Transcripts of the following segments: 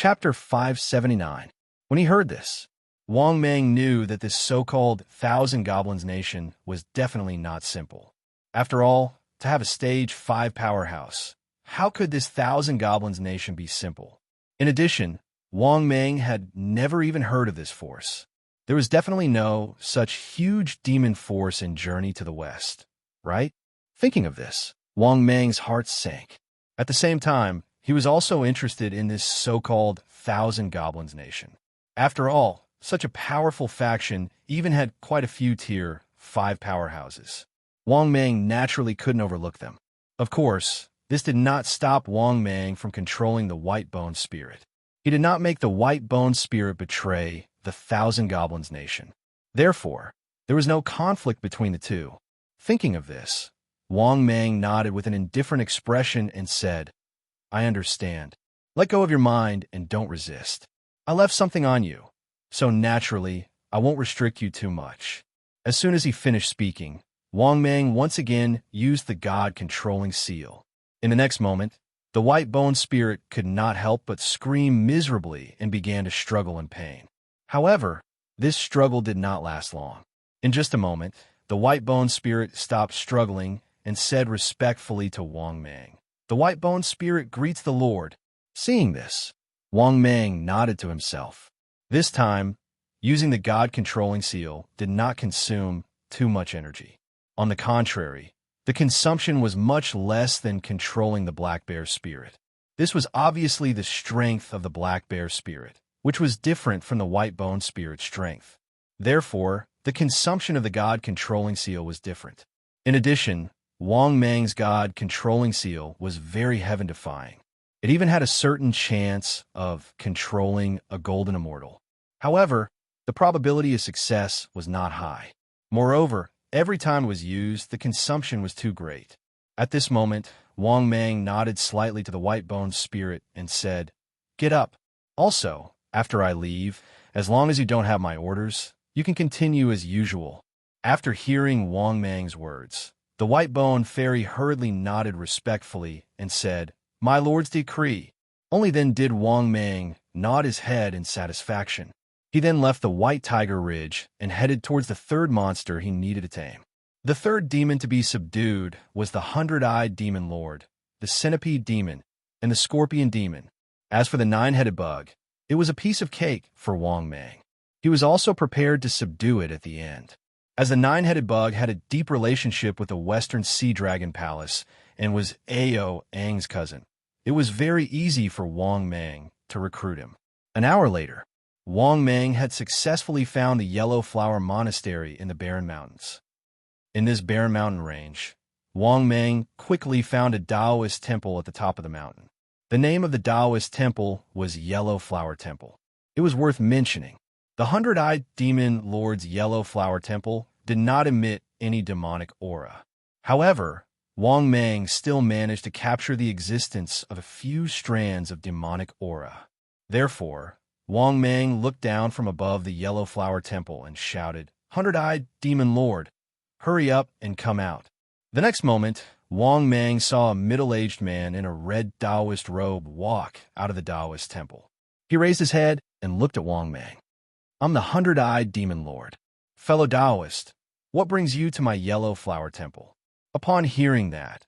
Chapter 579. When he heard this, Wang Mang knew that this so-called Thousand Goblins nation was definitely not simple. After all, to have a stage 5 powerhouse, how could this Thousand Goblins nation be simple? In addition, Wang Mang had never even heard of this force. There was definitely no such huge demon force in Journey to the West, right? Thinking of this, Wang Mang's heart sank. At the same time, he was also interested in this so-called Thousand Goblins nation. After all, such a powerful faction even had quite a few tier 5 powerhouses. Wang Mang naturally couldn't overlook them. Of course, this did not stop Wang Mang from controlling the White Bone Spirit. He did not make the White Bone Spirit betray the Thousand Goblins nation. Therefore, there was no conflict between the two. Thinking of this, Wang Mang nodded with an indifferent expression and said, "I understand. Let go of your mind and don't resist. I left something on you, so naturally, I won't restrict you too much." As soon as he finished speaking, Wang Mang once again used the God-controlling seal. In the next moment, the White Bone Spirit could not help but scream miserably and began to struggle in pain. However, this struggle did not last long. In just a moment, the White Bone Spirit stopped struggling and said respectfully to Wang Mang, "The White Bone Spirit greets the Lord." Seeing this, Wang Mang nodded to himself. This time, using the God-controlling seal did not consume too much energy. On the contrary, the consumption was much less than controlling the Black Bear Spirit. This was obviously the strength of the Black Bear Spirit, which was different from the White Bone Spirit's strength. Therefore, the consumption of the God-controlling seal was different. In addition, Wang Mang's God-controlling seal was very heaven-defying. It even had a certain chance of controlling a golden immortal. However, the probability of success was not high. Moreover, every time it was used, the consumption was too great. At this moment, Wang Mang nodded slightly to the White Bone Spirit and said, "Get up. Also, after I leave, as long as you don't have my orders, you can continue as usual." After hearing Wang Mang's words, the White Bone Fairy hurriedly nodded respectfully and said, "My lord's decree." Only then did Wang Mang nod his head in satisfaction. He then left the White Tiger Ridge and headed towards the third monster he needed to tame. The third demon to be subdued was the 100-eyed Demon Lord, the Centipede Demon, and the Scorpion Demon. As for the 9-headed bug, it was a piece of cake for Wang Mang. He was also prepared to subdue it at the end. As the 9-headed bug had a deep relationship with the Western Sea Dragon Palace and was Ao Ang's cousin, it was very easy for Wang Mang to recruit him. An hour later, Wang Mang had successfully found the Yellow Flower Monastery in the Barren Mountains. In this barren mountain range, Wang Mang quickly found a Taoist temple at the top of the mountain. The name of the Taoist temple was Yellow Flower Temple. It was worth mentioning. The 100-eyed Demon Lord's Yellow Flower Temple did not emit any demonic aura. However, Wang Mang still managed to capture the existence of a few strands of demonic aura. Therefore, Wang Mang looked down from above the Yellow Flower Temple and shouted, "100-eyed Demon Lord, hurry up and come out." The next moment, Wang Mang saw a middle-aged man in a red Taoist robe walk out of the Taoist temple. He raised his head and looked at Wang Mang. "I'm the 100-eyed Demon Lord. Fellow Taoist, what brings you to my Yellow Flower Temple?" Upon hearing that,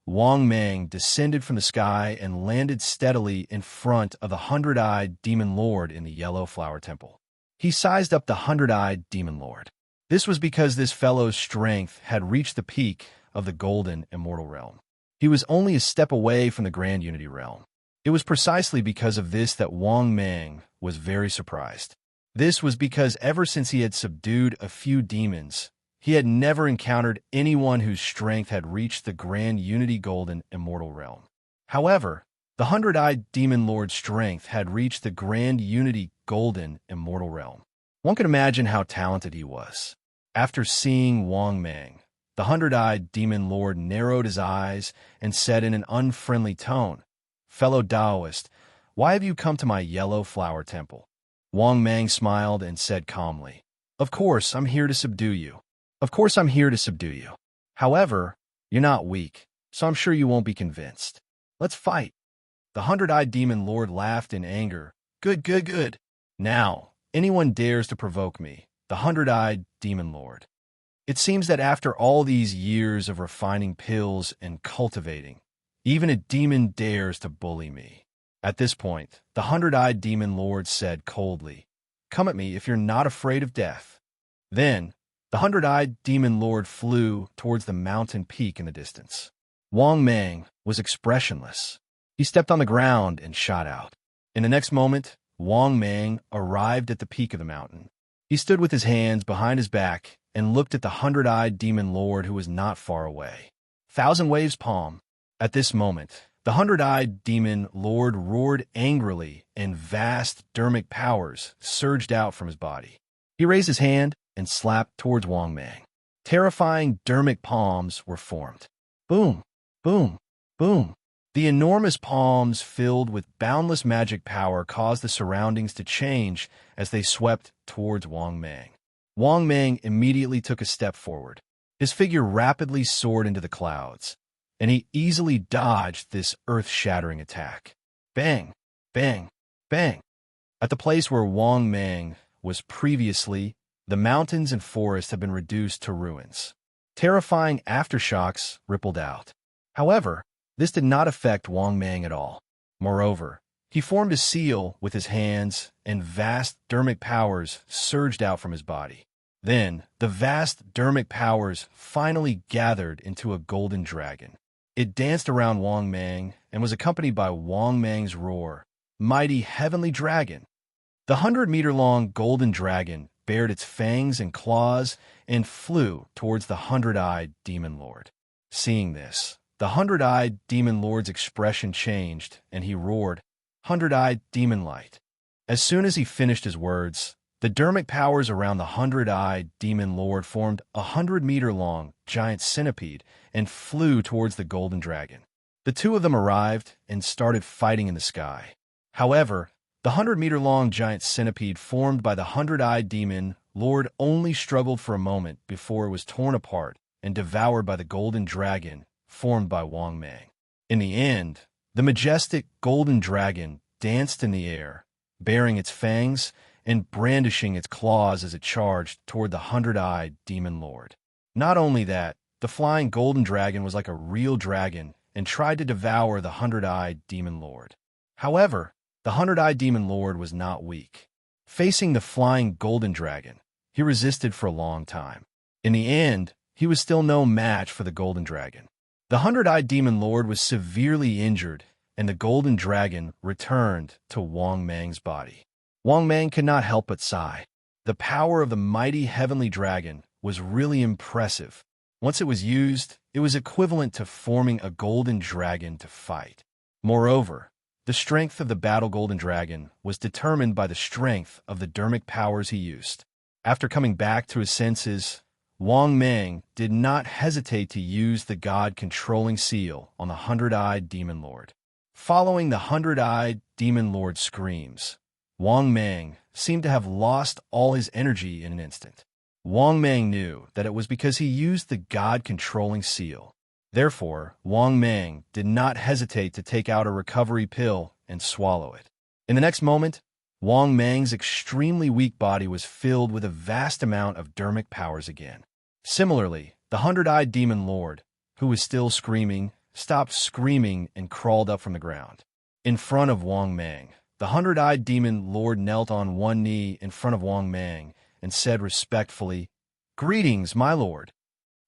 Wang Mang descended from the sky and landed steadily in front of the 100-eyed Demon Lord in the Yellow Flower Temple. He sized up the 100-eyed Demon Lord. This was because this fellow's strength had reached the peak of the Golden Immortal Realm. He was only a step away from the Grand Unity Realm. It was precisely because of this that Wang Mang was very surprised. This was because ever since he had subdued a few demons, he had never encountered anyone whose strength had reached the Grand Unity Golden Immortal Realm. However, the 100-eyed Demon Lord's strength had reached the Grand Unity Golden Immortal Realm. One could imagine how talented he was. After seeing Wang Mang, the 100-eyed Demon Lord narrowed his eyes and said in an unfriendly tone, "Fellow Taoist, why have you come to my Yellow Flower Temple?" Wang Mang smiled and said calmly, "Of course, I'm here to subdue you. Of course I'm here to subdue you. However, you're not weak, so I'm sure you won't be convinced. Let's fight." The 100-eyed Demon Lord laughed in anger Good, good, good. Now, anyone dares to provoke me, the hundred-eyed demon lord. It seems that after all these years of refining pills and cultivating, even a demon dares to bully me. At this point, the hundred-eyed demon lord said coldly, "Come at me if you're not afraid of death." Then, the hundred-eyed demon lord flew towards the mountain peak in the distance. Wang Mang was expressionless. He stepped on the ground and shot out. In the next moment, Wang Mang arrived at the peak of the mountain. He stood with his hands behind his back and looked at the hundred-eyed demon lord who was not far away. Thousand Waves Palm. At this moment, the hundred-eyed demon lord roared angrily and vast dermic powers surged out from his body. He raised his hand and slapped towards Wang Mang. Terrifying dermic palms were formed. Boom, boom, boom. The enormous palms filled with boundless magic power caused the surroundings to change as they swept towards Wang Mang. Wang Mang immediately took a step forward. His figure rapidly soared into the clouds, and he easily dodged this earth-shattering attack. Bang, bang, bang. At the place where Wang Mang was previously, the mountains and forests had been reduced to ruins. Terrifying aftershocks rippled out. However, this did not affect Wang Mang at all. Moreover, he formed a seal with his hands, and vast dermic powers surged out from his body. Then, the vast dermic powers finally gathered into a golden dragon. It danced around Wang Mang and was accompanied by Wang Mang's roar, "Mighty heavenly dragon!" The 100-meter-long golden dragon bared its fangs and claws and flew towards the hundred-eyed demon lord. Seeing this, the hundred-eyed demon lord's expression changed, and he roared, "Hundred-eyed demon light." As soon as he finished his words, the dermic powers around the hundred-eyed demon lord formed a 100-meter-long giant centipede and flew towards the golden dragon. The two of them arrived and started fighting in the sky. However, the 100-meter-long giant centipede formed by the hundred-eyed demon lord only struggled for a moment before it was torn apart and devoured by the golden dragon formed by Wang Mang. In the end, the majestic golden dragon danced in the air, baring its fangs and brandishing its claws as it charged toward the hundred-eyed demon lord. Not only that, the flying golden dragon was like a real dragon and tried to devour the hundred-eyed demon lord. However, the hundred-eyed demon lord was not weak. Facing the flying golden dragon, he resisted for a long time. In the end, he was still no match for the golden dragon. The hundred-eyed demon lord was severely injured, and the golden dragon returned to Wang Mang's body. Wang Mang could not help but sigh. The power of the mighty heavenly dragon was really impressive. Once it was used, it was equivalent to forming a golden dragon to fight. Moreover, the strength of the battle golden dragon was determined by the strength of the dermic powers he used. After coming back to his senses, Wang Mang did not hesitate to use the god-controlling seal on the hundred-eyed demon lord. Following the hundred-eyed demon lord's screams, Wang Mang seemed to have lost all his energy in an instant. Wang Mang knew that it was because he used the god-controlling seal. Therefore, Wang Mang did not hesitate to take out a recovery pill and swallow it. In the next moment, Wang Mang's extremely weak body was filled with a vast amount of dermic powers again. Similarly, the hundred-eyed demon lord, who was still screaming, stopped screaming and crawled up from the ground. In front of Wang Mang, the hundred-eyed demon lord knelt on one knee in front of Wang Mang and said respectfully, "Greetings, my lord."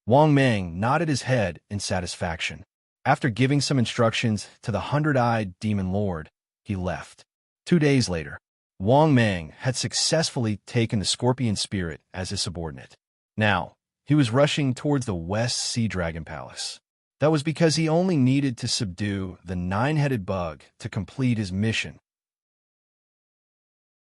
Wang Mang nodded his head in satisfaction. After giving some instructions to the hundred-eyed demon lord, he left. 2 days later, Wang Mang had successfully taken the scorpion spirit as his subordinate. Now, he was rushing towards the West Sea Dragon Palace. That was because he only needed to subdue the 9-headed bug to complete his mission.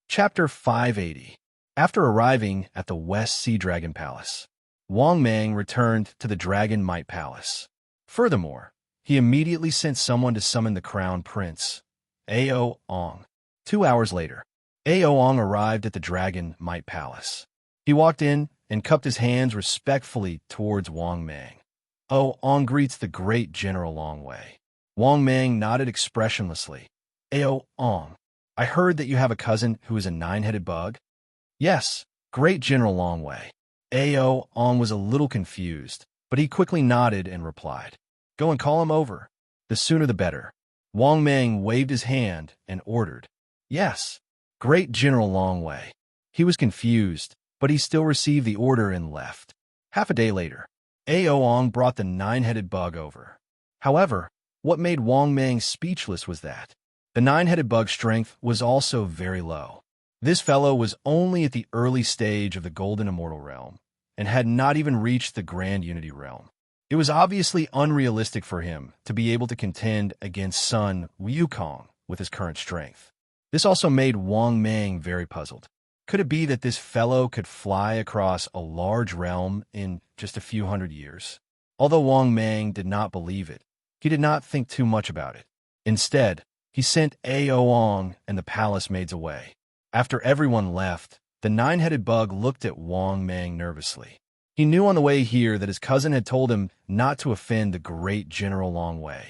Chapter 580. After arriving at the West Sea Dragon Palace, Wang Mang returned to the Dragon Might Palace. Furthermore, he immediately sent someone to summon the Crown Prince, Ao Ong. 2 hours later, Ao Ong arrived at the Dragon Might Palace. He walked in and cupped his hands respectfully towards Wang Mang. Ao Ong greets the great General Long Wei. Wang Mang nodded expressionlessly. Ao Ong. I heard that you have a cousin who is a nine-headed bug? Yes, great General Longway. Ao On was a little confused, but he quickly nodded and replied, Go and call him over. The sooner the better. Wang Mang waved his hand and ordered, Yes, great General Longway. He was confused, but he still received the order and left. Half a day later, Ao Ong brought the nine-headed bug over. However, what made Wang Mang speechless was that the nine-headed bug's strength was also very low. This fellow was only at the early stage of the Golden Immortal Realm, and had not even reached the Grand Unity Realm. It was obviously unrealistic for him to be able to contend against Sun Wukong with his current strength. This also made Wang Mang very puzzled. Could it be that this fellow could fly across a large realm in just a few hundred years? Although Wang Mang did not believe it, he did not think too much about it. Instead, he sent Ao Ong and the palace maids away. After everyone left, the nine-headed bug looked at Wang Mang nervously. He knew on the way here that his cousin had told him not to offend the great General Longway.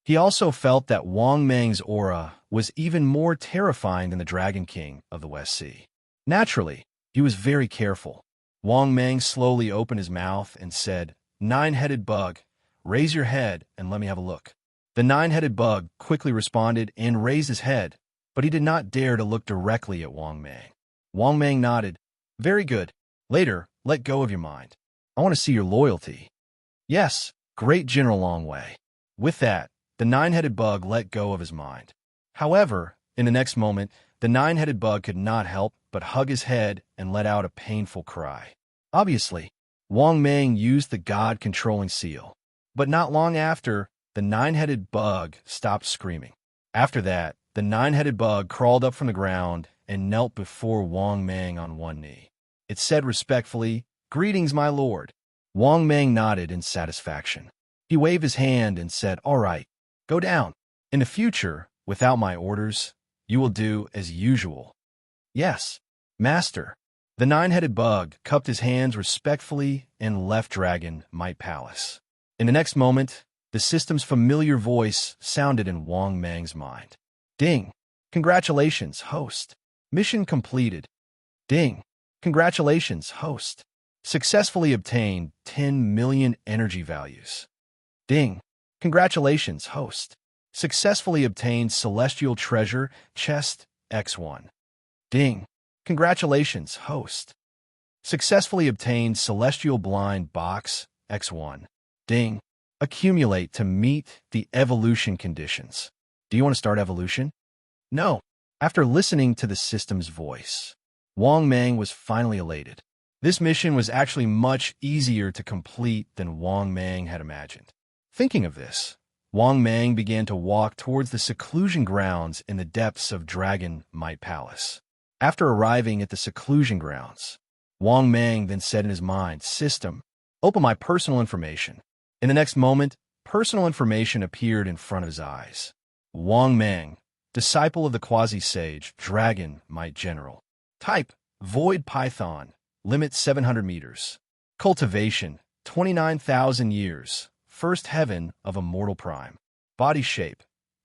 He also felt that Wang Mang's aura was even more terrifying than the Dragon King of the West Sea. Naturally, he was very careful. Wang Mang slowly opened his mouth and said, Nine-headed bug, raise your head and let me have a look. The nine-headed bug quickly responded and raised his head, but he did not dare to look directly at Wang Mang. Wang Mang nodded. Very good. Later, let go of your mind. I want to see your loyalty. Yes, great General Longway. With that, the nine-headed bug let go of his mind. However, in the next moment, the nine-headed bug could not help but hug his head and let out a painful cry. Obviously, Wang Mang used the God-controlling seal. But not long after, the nine-headed bug stopped screaming. After that, the nine-headed bug crawled up from the ground and knelt before Wang Mang on one knee. It said respectfully, Greetings, my lord. Wang Mang nodded in satisfaction. He waved his hand and said, All right, go down. In the future, without my orders, you will do as usual. Yes, master. The nine-headed bug cupped his hands respectfully and left Dragon Might Palace. In the next moment, the system's familiar voice sounded in Wang Mang's mind. Ding! Congratulations, host. Mission completed. Ding! Congratulations, host. Successfully obtained 10 million energy values. Ding! Congratulations, host. Successfully obtained Celestial Treasure Chest X1. Ding! Congratulations, host. Successfully obtained Celestial Blind Box X1. Ding! Accumulate to meet the evolution conditions. Do you want to start evolution? No. After listening to the system's voice, Wang Mang was finally elated. This mission was actually much easier to complete than Wang Mang had imagined. Thinking of this, Wang Mang began to walk towards the seclusion grounds in the depths of Dragon Might Palace. After arriving at the seclusion grounds, Wang Mang then said in his mind, System, open my personal information. In the next moment, personal information appeared in front of his eyes. Wang Mang, disciple of the quasi-sage, Dragon Might General. Type, Void Python. Limit 700 meters. Cultivation, 29,000 years. First heaven of Immortal Prime. Body shape,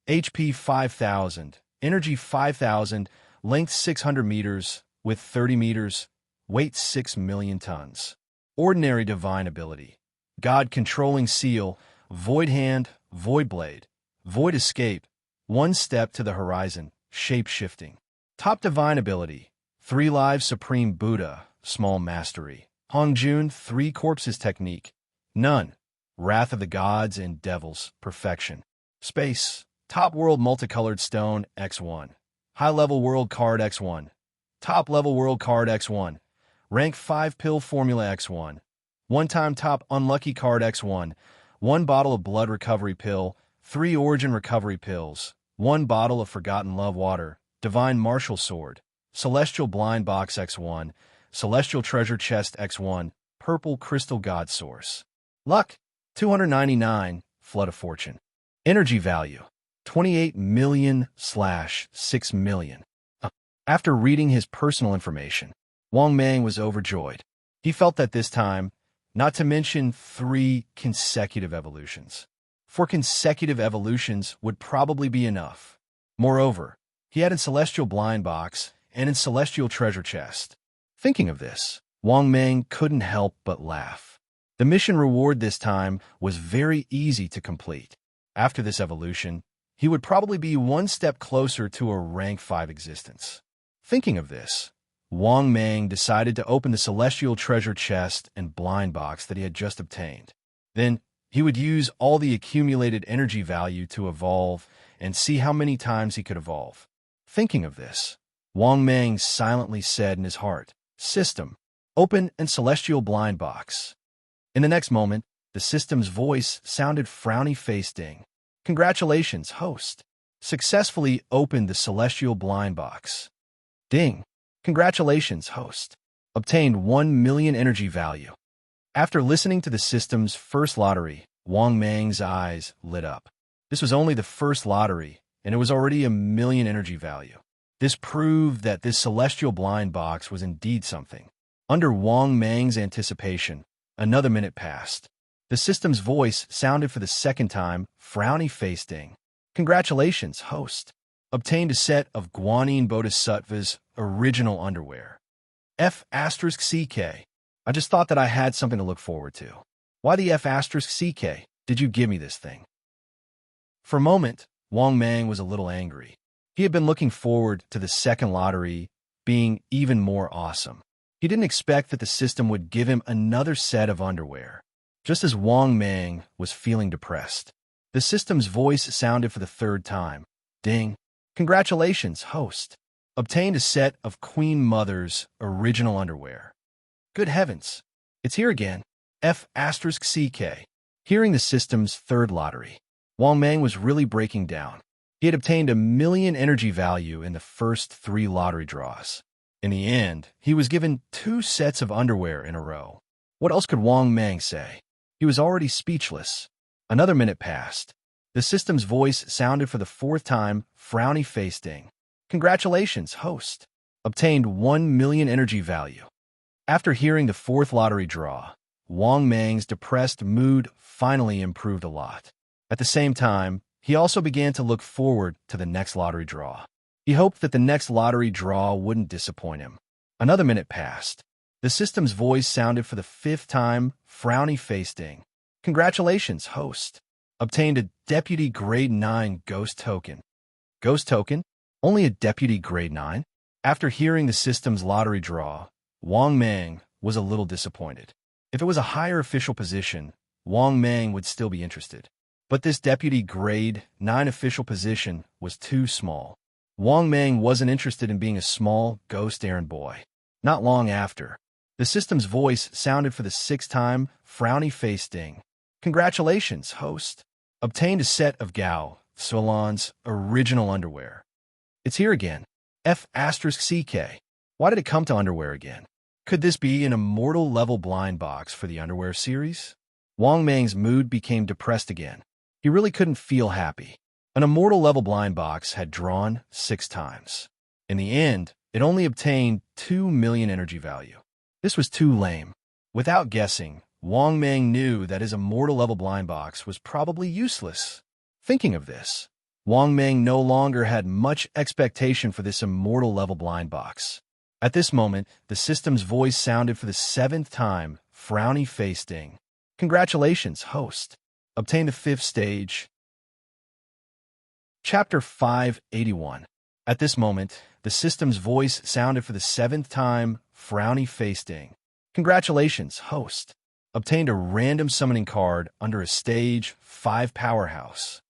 HP 5,000. Energy 5,000. Length 600 meters. Width 30 meters. Weight 6 million tons. Ordinary divine ability. God-controlling seal. Void hand. Void blade. Void escape. One step to the horizon. Shape-shifting. Top divine ability. 3 lives Supreme Buddha. Small mastery. Hongjun 3 corpses technique. None. Wrath of the gods and devils. Perfection. Space. Top world multicolored stone X1. High-level world card X1. Top-level world card X1. Rank 5 pill formula X1. One-time top unlucky card X1. 1 bottle of blood recovery pill. 3 origin recovery pills. 1 bottle of forgotten love water. Divine martial sword. Celestial blind box X1. Celestial treasure chest X1. Purple crystal god source. Luck, 299. Flood of fortune. Energy value, 28 million/6 million. After reading his personal information, Wang Mang was overjoyed. He felt that this time, not to mention 3 consecutive evolutions. 4 consecutive evolutions would probably be enough. Moreover, he had in Celestial Blind Box and in Celestial Treasure Chest. Thinking of this, Wang Meng couldn't help but laugh. The mission reward this time was very easy to complete. After this evolution, he would probably be one step closer to a rank 5 existence. Thinking of this, Wang Meng decided to open the Celestial Treasure Chest and Blind Box that he had just obtained. Then, he would use all the accumulated energy value to evolve and see how many times he could evolve. Thinking of this, Wang Meng silently said in his heart, "System, open and Celestial Blind Box." In the next moment, the system's voice sounded frowny-faced ding. "Congratulations, host. Successfully opened the Celestial Blind Box." Ding. "Congratulations, host. Obtained 1 million energy value." After listening to the system's first lottery, Wang Meng's eyes lit up. This was only the first lottery, and it was already 1 million energy value. This proved that this Celestial Blind Box was indeed something. Under Wang Meng's anticipation, another minute passed. The system's voice sounded for the second time, frowny-faced ding. "Congratulations, host. Obtained a set of Guanyin Bodhisattva's original underwear. F*CK. I just thought that I had something to look forward to. Why the F*CK did you give me this thing?" For a moment, Wang Meng was a little angry. He had been looking forward to the second lottery being even more awesome. He didn't expect that the system would give him another set of underwear. Just as Wang Meng was feeling depressed, the system's voice sounded for the third time. Ding. "Congratulations, host. Obtained a set of Queen Mother's original underwear." Good heavens, it's here again. F*CK. Hearing the system's third lottery, Wang Meng was really breaking down. He had obtained 1 million energy value in the first 3 lottery draws. In the end, he was given 2 sets of underwear in a row. What else could Wang Meng say? He was already speechless. Another minute passed. The system's voice sounded for the 4th time, frowny-faced ding. "Congratulations, host. Obtained 1 million energy value." After hearing the 4th lottery draw, Wang Meng's depressed mood finally improved a lot. At the same time, he also began to look forward to the next lottery draw. He hoped that the next lottery draw wouldn't disappoint him. Another minute passed. The system's voice sounded for the 5th time, frowny-faced ding. "Congratulations, host. Obtained a Deputy Grade 9 Ghost Token." Ghost Token? Only a Deputy Grade 9? After hearing the system's lottery draw, Wang Meng was a little disappointed. If it was a higher official position, Wang Meng would still be interested. But this Deputy Grade 9 official position was too small. Wang Meng wasn't interested in being a small, ghost errand boy. Not long after, the system's voice sounded for the 6th time, frowny-faced ding. "Congratulations, host. Obtained a set of Gao Solan's original underwear." It's here again. F*CK. Why did it come to underwear again? Could this be an immortal level blind box for the underwear series? Wang Meng's mood became depressed again. He really couldn't feel happy. An immortal level blind box had drawn 6 times. In the end, it only obtained 2 million energy value. This was too lame. Without guessing, Wang Meng knew that his immortal level blind box was probably useless. Thinking of this, Wang Meng no longer had much expectation for this immortal level blind box. At this moment, the system's voice sounded for the 7th time, frowny-faced ding. "Congratulations, host. Obtained the 5th stage." Chapter 581. At this moment, the system's voice sounded for the 7th time, frowny-faced ding. "Congratulations, host. Obtained a random summoning card under a stage 5 powerhouse."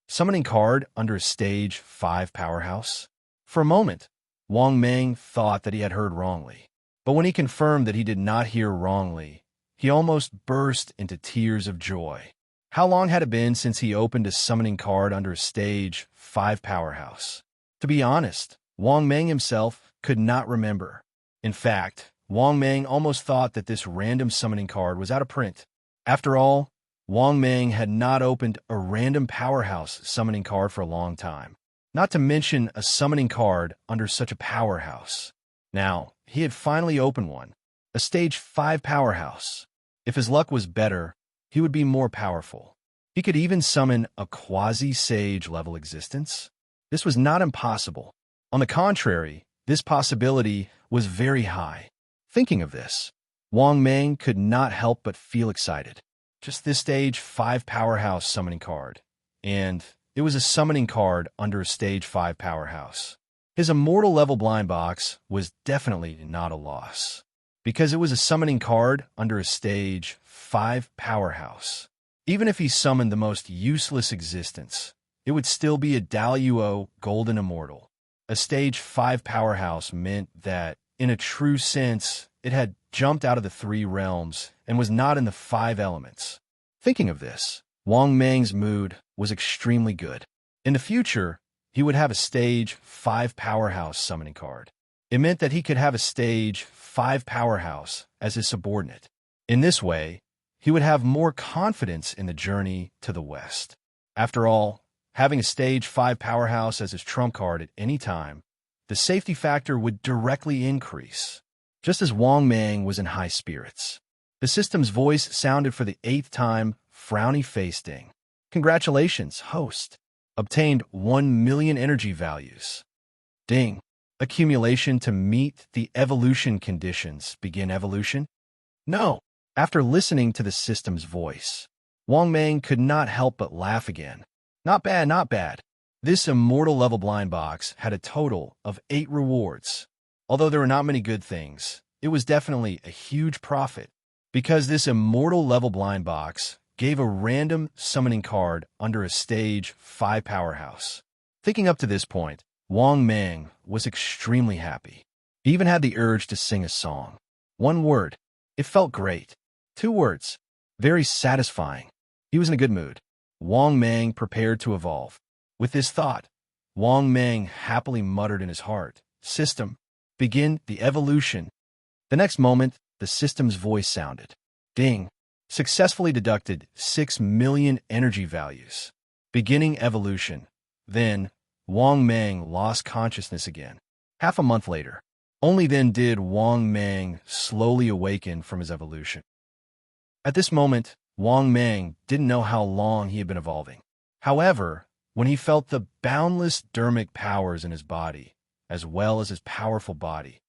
Summoning card under a stage 5 powerhouse? For a moment, Wang Meng thought that he had heard wrongly. But when he confirmed that he did not hear wrongly, he almost burst into tears of joy. How long had it been since he opened a summoning card under a stage 5 powerhouse? To be honest, Wang Meng himself could not remember. In fact, Wang Meng almost thought that this random summoning card was out of print. After all, Wang Meng had not opened a random powerhouse summoning card for a long time, not to mention a summoning card under such a powerhouse. Now, he had finally opened one, a stage 5 powerhouse. If his luck was better, he would be more powerful. He could even summon a quasi-sage level existence. This was not impossible. On the contrary, this possibility was very high. Thinking of this, Wang Meng could not help but feel excited. Just this stage 5 powerhouse summoning card. And it was a summoning card under a stage 5 powerhouse. His immortal level blind box was definitely not a loss, because it was a summoning card under a stage 5 powerhouse. Even if he summoned the most useless existence, it would still be a Daluo Golden Immortal. A stage 5 powerhouse meant that, in a true sense, it had jumped out of the 3 realms and was not in the 5 elements. Thinking of this, Wang Meng's mood was extremely good. In the future, he would have a stage 5 powerhouse summoning card. It meant that he could have a stage 5 powerhouse as his subordinate. In this way, he would have more confidence in the journey to the west. After all, having a stage 5 powerhouse as his trump card at any time, the safety factor would directly increase. Just as Wang Meng was in high spirits, the system's voice sounded for the 8th time, frowny face ding. Congratulations, host. Obtained 1 million energy values. Ding. Accumulation to meet the evolution conditions. Begin evolution? No. After listening to the system's voice, Wang Meng could not help but laugh again. Not bad, not bad. This immortal level blind box had a total of 8 rewards. Although there were not many good things, it was definitely a huge profit, because this immortal level blind box gave a random summoning card under a stage 5 powerhouse. Thinking up to this point, Wang Meng was extremely happy. He even had the urge to sing a song. 1 word. It felt great. 2 words. Very satisfying. He was in a good mood. Wang Meng prepared to evolve. With this thought, Wang Meng happily muttered in his heart, "System, begin the evolution." The next moment, the system's voice sounded. Ding. Successfully deducted 6 million energy values. Beginning evolution. Then, Wang Meng lost consciousness again. Half a month later. Only then did Wang Meng slowly awaken from his evolution. At this moment, Wang Meng didn't know how long he had been evolving. However, when he felt the boundless dermic powers in his body, as well as his powerful body,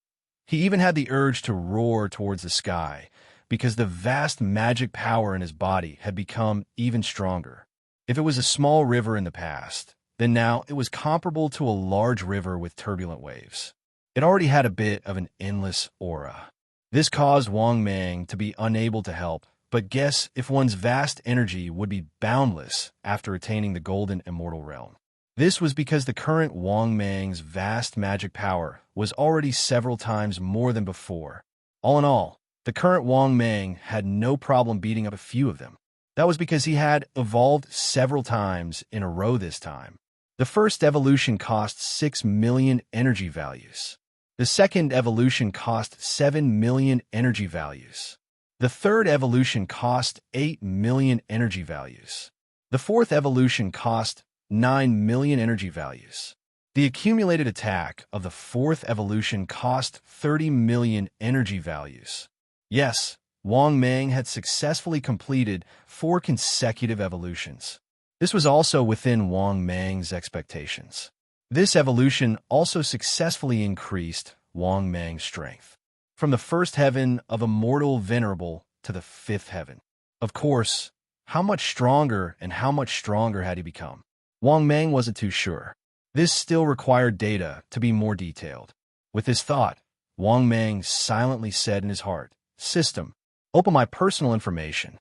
he even had the urge to roar towards the sky, because the vast magic power in his body had become even stronger. If it was a small river in the past, then now it was comparable to a large river with turbulent waves. It already had a bit of an endless aura. This caused Wang Meng to be unable to help but guess if one's vast energy would be boundless after attaining the Golden Immortal Realm. This was because the current Wang Meng's vast magic power was already several times more than before. All in all, the current Wang Meng had no problem beating up a few of them. That was because he had evolved several times in a row this time. The first evolution cost 6 million energy values. The second evolution cost 7 million energy values. The third evolution cost 8 million energy values. The fourth evolution cost 9 million energy values. The accumulated attack of the fourth evolution cost 30 million energy values. Yes, Wang Meng had successfully completed 4 consecutive evolutions. This was also within Wang Meng's expectations. This evolution also successfully increased Wang Meng's strength, from the first heaven of Immortal Venerable to the 5th heaven. Of course, how much stronger had he become? Wang Meng wasn't too sure. This still required data to be more detailed. With this thought, Wang Meng silently said in his heart, "System, open my personal information."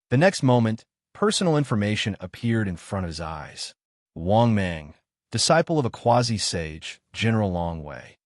The next moment, personal information appeared in front of his eyes. Wang Meng, disciple of a quasi-sage, General Long Wei.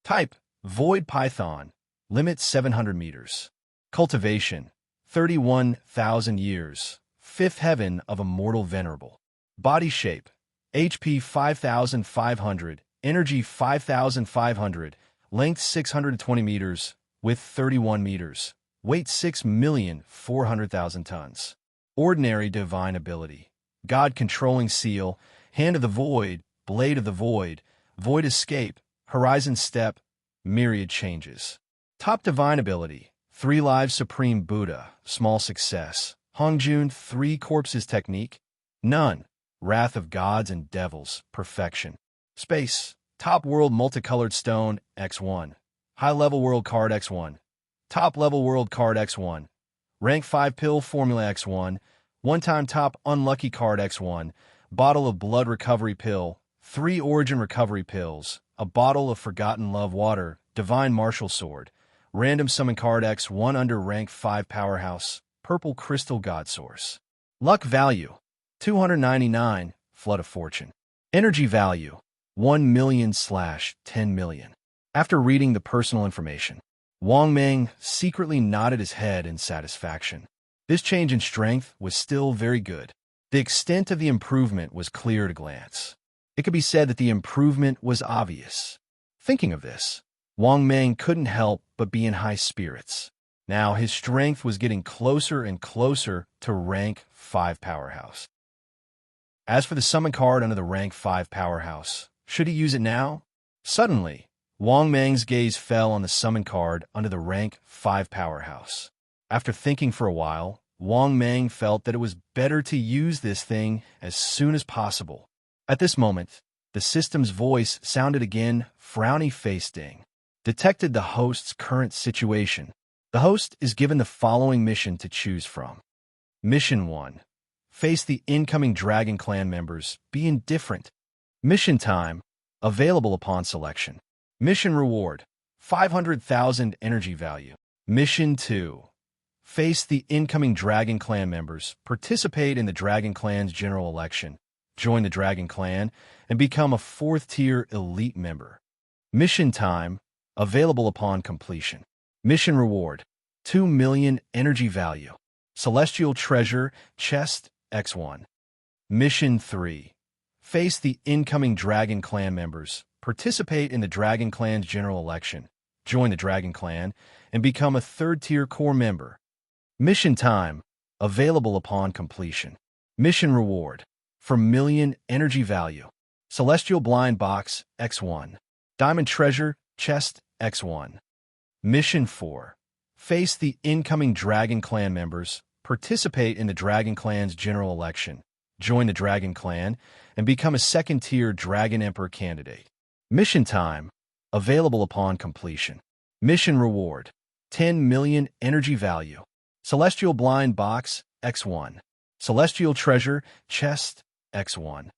Type, Void Python. Limit 700 meters. Cultivation, 31,000 years. 5th heaven of Immortal Venerable. Body shape, HP 5,500. Energy 5,500. Length 620 meters. Width 31 meters. Weight 6,400,000 tons. Ordinary divine ability. God controlling seal. Hand of the Void. Blade of the Void. Void escape. Horizon step. Myriad changes. Top divine ability. 3 lives supreme Buddha. Small success. Hongjun 3 corpses technique. None. Wrath of gods and devils. Perfection. Space. Top World Multicolored Stone X1. High Level World Card X1. Top Level World Card X1. Rank 5 Pill Formula X1. One-time Top Unlucky Card X1. Bottle of Blood Recovery Pill. 3 Origin Recovery Pills. A bottle of Forgotten Love Water. Divine Martial Sword. Random Summon Card X1 under Rank 5 Powerhouse. Purple Crystal God Source. Luck Value 299. Flood of Fortune. Energy Value 1 million/10 million. After reading the personal information, Wang Meng secretly nodded his head in satisfaction. This change in strength was still very good. The extent of the improvement was clear at a glance. It could be said that the improvement was obvious. Thinking of this, Wang Meng couldn't help but be in high spirits. Now his strength was getting closer and closer to Rank 5 Powerhouse. As for the summon card under the Rank 5 Powerhouse, should he use it now? Suddenly, Wang Meng's gaze fell on the summon card under the Rank 5 Powerhouse. After thinking for a while, Wang Meng felt that it was better to use this thing as soon as possible. At this moment, the system's voice sounded again, frowny-faced Ding. Detected the host's current situation. The host is given the following mission to choose from. Mission 1. Face the incoming Dragon Clan members. Be indifferent. Mission time. Available upon selection. Mission reward. 500,000 energy value. Mission 2. Face the incoming Dragon Clan members. Participate in the Dragon Clan's general election. Join the Dragon Clan and become a 4th-tier elite member. Mission time. Available upon completion. Mission reward. 2 million energy value. Celestial Treasure Chest X1. Mission 3. Face the incoming Dragon Clan members. Participate in the Dragon Clan's general election. Join the Dragon Clan and become a 3rd-tier core member. Mission time. Available upon completion. Mission reward. For million energy value. Celestial Blind Box X1. Diamond Treasure Chest X1. Mission 4. Face the incoming Dragon Clan members. Participate in the Dragon Clan's general election. Join the Dragon Clan and become a 2nd-tier Dragon Emperor candidate. Mission time. Available upon completion. Mission reward. 10 million energy value. Celestial Blind Box X1. Celestial Treasure Chest X1.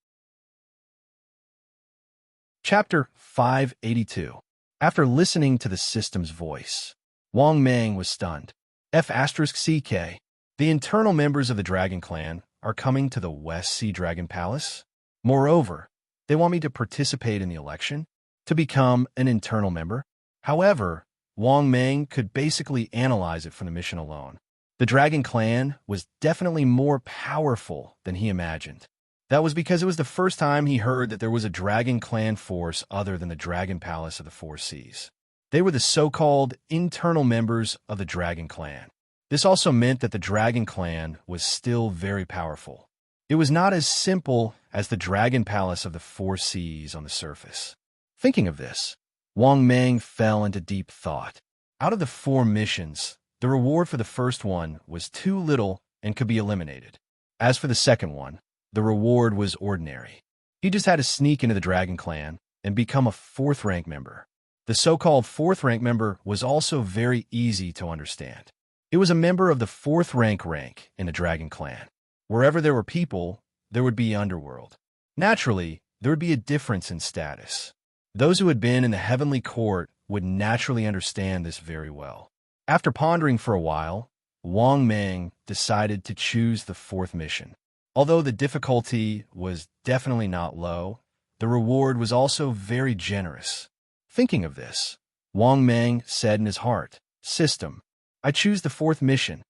Chapter 582. After listening to the system's voice, Wang Meng was stunned. F*CK. The internal members of the Dragon Clan are coming to the West Sea Dragon Palace. Moreover, they want me to participate in the election, to become an internal member. However, Wang Meng could basically analyze it from the mission alone. The Dragon Clan was definitely more powerful than he imagined. That was because it was the first time he heard that there was a Dragon Clan force other than the Dragon Palace of the Four Seas. They were the so-called internal members of the Dragon Clan. This also meant that the Dragon Clan was still very powerful. It was not as simple as the Dragon Palace of the Four Seas on the surface. Thinking of this, Wang Meng fell into deep thought. Out of the 4 missions, the reward for the first one was too little and could be eliminated. As for the second one, the reward was ordinary. He just had to sneak into the Dragon Clan and become a 4th-rank member. The so-called 4th-rank member was also very easy to understand. It was a member of the 4th rank in the Dragon Clan. Wherever there were people, there would be underworld. Naturally, there would be a difference in status. Those who had been in the Heavenly Court would naturally understand this very well. After pondering for a while, Wang Meng decided to choose the 4th mission. Although the difficulty was definitely not low, the reward was also very generous. Thinking of this, Wang Meng said in his heart, "System, I choose the 4th mission."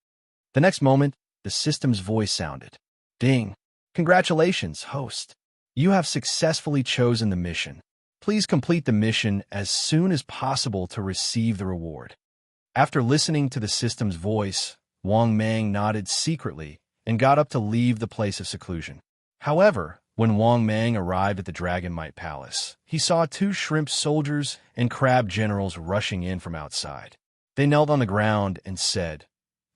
The next moment, the system's voice sounded. Ding. Congratulations, host. You have successfully chosen the mission. Please complete the mission as soon as possible to receive the reward. After listening to the system's voice, Wang Meng nodded secretly and got up to leave the place of seclusion. However, when Wang Meng arrived at the Dragon Might Palace, he saw 2 shrimp soldiers and crab generals rushing in from outside. They knelt on the ground and said,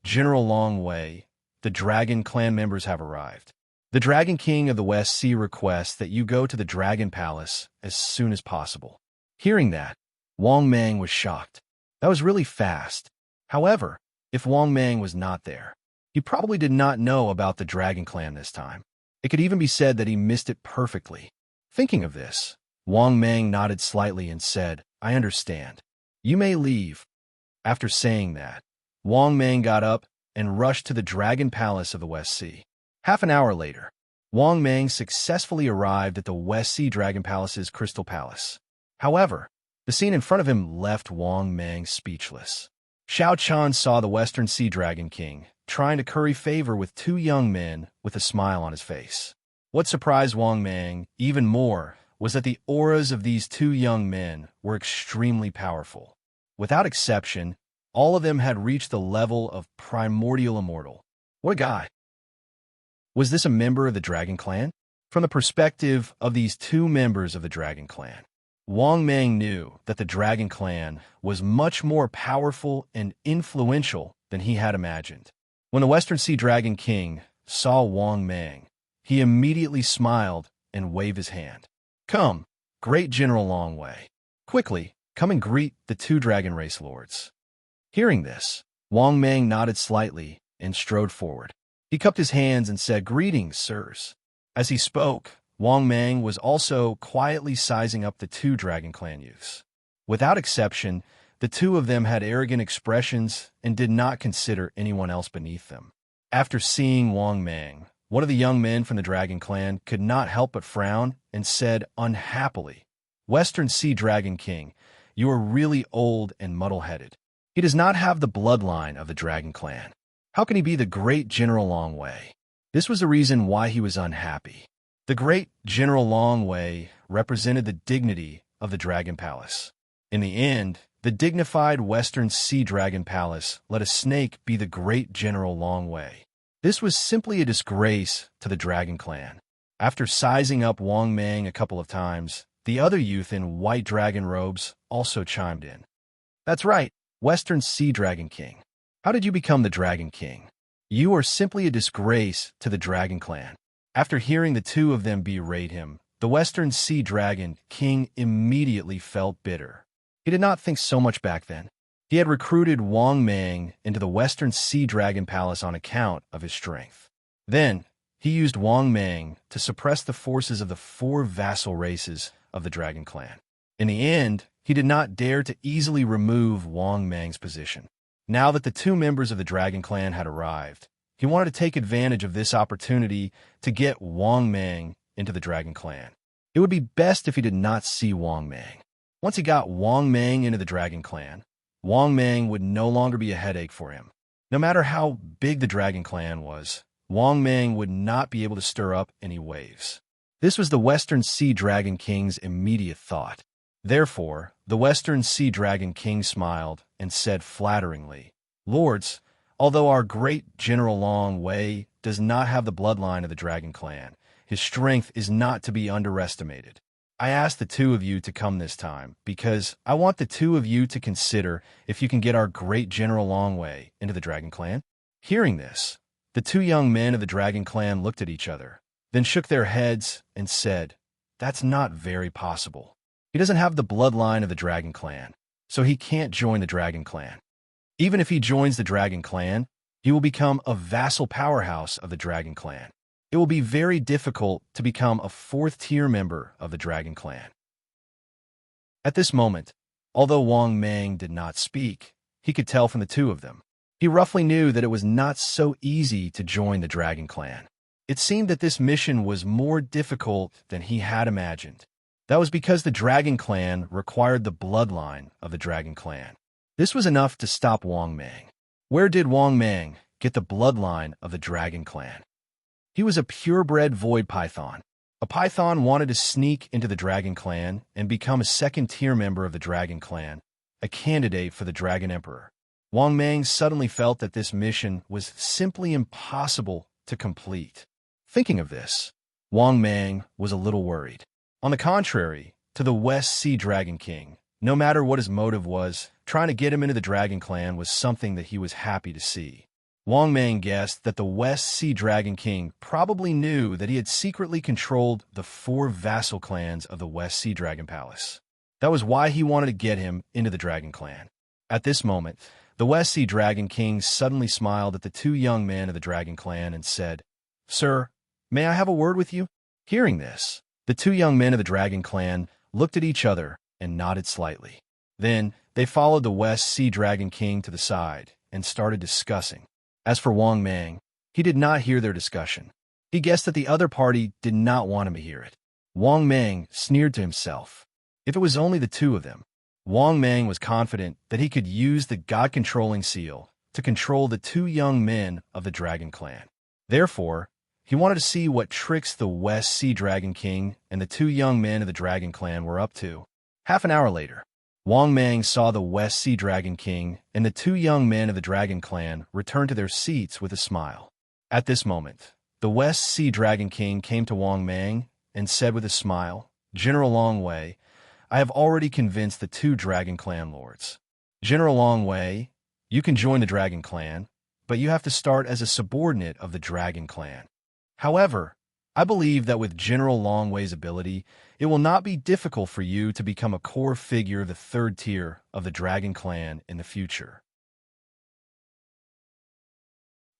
"General Long Wei, the Dragon Clan members have arrived." The Dragon King of the West Sea requests that you go to the Dragon Palace as soon as possible." Hearing that, Wang Mang was shocked. That was really fast. However, if Wang Mang was not there, he probably did not know about the Dragon Clan this time. It could even be said that he missed it perfectly. Thinking of this, Wang Mang nodded slightly and said, "I understand. You may leave." After saying that, Wang Mang got up and rushed to the Dragon Palace of the West Sea. Half an hour later, Wang Mang successfully arrived at the West Sea Dragon Palace's Crystal Palace. However, the scene in front of him left Wang Mang speechless. Xiao Chan saw the Western Sea Dragon King trying to curry favor with two young men with a smile on his face. What surprised Wang Mang even more was that the auras of these two young men were extremely powerful. Without exception, all of them had reached the level of primordial immortal. What a guy! Was this a member of the Dragon Clan? From the perspective of these two members of the Dragon Clan, Wang Mang knew that the Dragon Clan was much more powerful and influential than he had imagined. When the Western Sea Dragon King saw Wang Mang, he immediately smiled and waved his hand. "Come, great General Longwei. Quickly, come and greet the two Dragon Race Lords." Hearing this, Wang Mang nodded slightly and strode forward. He cupped his hands and said, "Greetings, sirs." As he spoke, Wang Mang was also quietly sizing up the two Dragon Clan youths. Without exception, the two of them had arrogant expressions and did not consider anyone else beneath them. After seeing Wang Mang, one of the young men from the Dragon Clan could not help but frown and said unhappily, "Western Sea Dragon King, you are really old and muddle-headed. He does not have the bloodline of the Dragon Clan. How can he be the great General Longwei?" This was the reason why he was unhappy. The great General Longwei represented the dignity of the Dragon Palace. In the end, the dignified Western Sea Dragon Palace let a snake be the great General Longwei. This was simply a disgrace to the Dragon Clan. After sizing up Wang Mang a couple of times, the other youth in white dragon robes also chimed in. "That's right, Western Sea Dragon King. How did you become the Dragon King? You are simply a disgrace to the Dragon Clan." After hearing the two of them berate him, the Western Sea Dragon King immediately felt bitter. He did not think so much back then. He had recruited Wang Mang into the Western Sea Dragon Palace on account of his strength. Then, he used Wang Mang to suppress the forces of the four vassal races of the Dragon Clan. In the end, he did not dare to easily remove Wang Mang's position. Now that the two members of the Dragon Clan had arrived, he wanted to take advantage of this opportunity to get Wang Mang into the Dragon Clan. It would be best if he did not see Wang Mang. Once he got Wang Mang into the Dragon Clan, Wang Mang would no longer be a headache for him. No matter how big the Dragon Clan was, Wang Mang would not be able to stir up any waves. This was the Western Sea Dragon King's immediate thought. Therefore, the Western Sea Dragon King smiled and said flatteringly, "Lords, although our great General Longwei does not have the bloodline of the Dragon Clan, his strength is not to be underestimated. I asked the two of you to come this time because I want the two of you to consider if you can get our great General Longwei into the Dragon Clan." Hearing this, the two young men of the Dragon Clan looked at each other, then shook their heads and said, "That's not very possible. He doesn't have the bloodline of the Dragon Clan, so he can't join the Dragon Clan. Even if he joins the Dragon Clan, he will become a vassal powerhouse of the Dragon Clan. It will be very difficult to become a fourth-tier member of the Dragon Clan." At this moment, although Wang Mang did not speak, he could tell from the two of them. He roughly knew that it was not so easy to join the Dragon Clan. It seemed that this mission was more difficult than he had imagined. That was because the Dragon Clan required the bloodline of the Dragon Clan. This was enough to stop Wang Mang. Where did Wang Mang get the bloodline of the Dragon Clan? He was a purebred void python. A python wanted to sneak into the Dragon Clan and become a second-tier member of the Dragon Clan, a candidate for the Dragon Emperor. Wang Mang suddenly felt that this mission was simply impossible to complete. Thinking of this, Wang Mang was a little worried. On the contrary, to the West Sea Dragon King, no matter what his motive was, trying to get him into the Dragon Clan was something that he was happy to see. Wang Mang guessed that the West Sea Dragon King probably knew that he had secretly controlled the 4 vassal clans of the West Sea Dragon Palace. That was why he wanted to get him into the Dragon Clan. At this moment, the West Sea Dragon King suddenly smiled at the 2 young men of the Dragon Clan and said, "Sir, may I have a word with you?" Hearing this, the 2 young men of the Dragon Clan looked at each other and nodded slightly. Then, they followed the West Sea Dragon King to the side and started discussing. As for Wang Mang, he did not hear their discussion. He guessed that the other party did not want him to hear it. Wang Mang sneered to himself. If it was only the 2 of them, Wang Mang was confident that he could use the God-controlling seal to control the 2 young men of the Dragon Clan. Therefore, he wanted to see what tricks the West Sea Dragon King and the 2 young men of the Dragon Clan were up to. Half an hour later, Wang Mang saw the West Sea Dragon King and the 2 young men of the Dragon Clan return to their seats with a smile. At this moment, the West Sea Dragon King came to Wang Mang and said with a smile, "General Longwei, I have already convinced the 2 Dragon Clan lords. General Longwei, you can join the Dragon Clan, but you have to start as a subordinate of the Dragon Clan. However, I believe that with General Longwei's ability, it will not be difficult for you to become a core figure of the 3rd tier of the Dragon Clan in the future."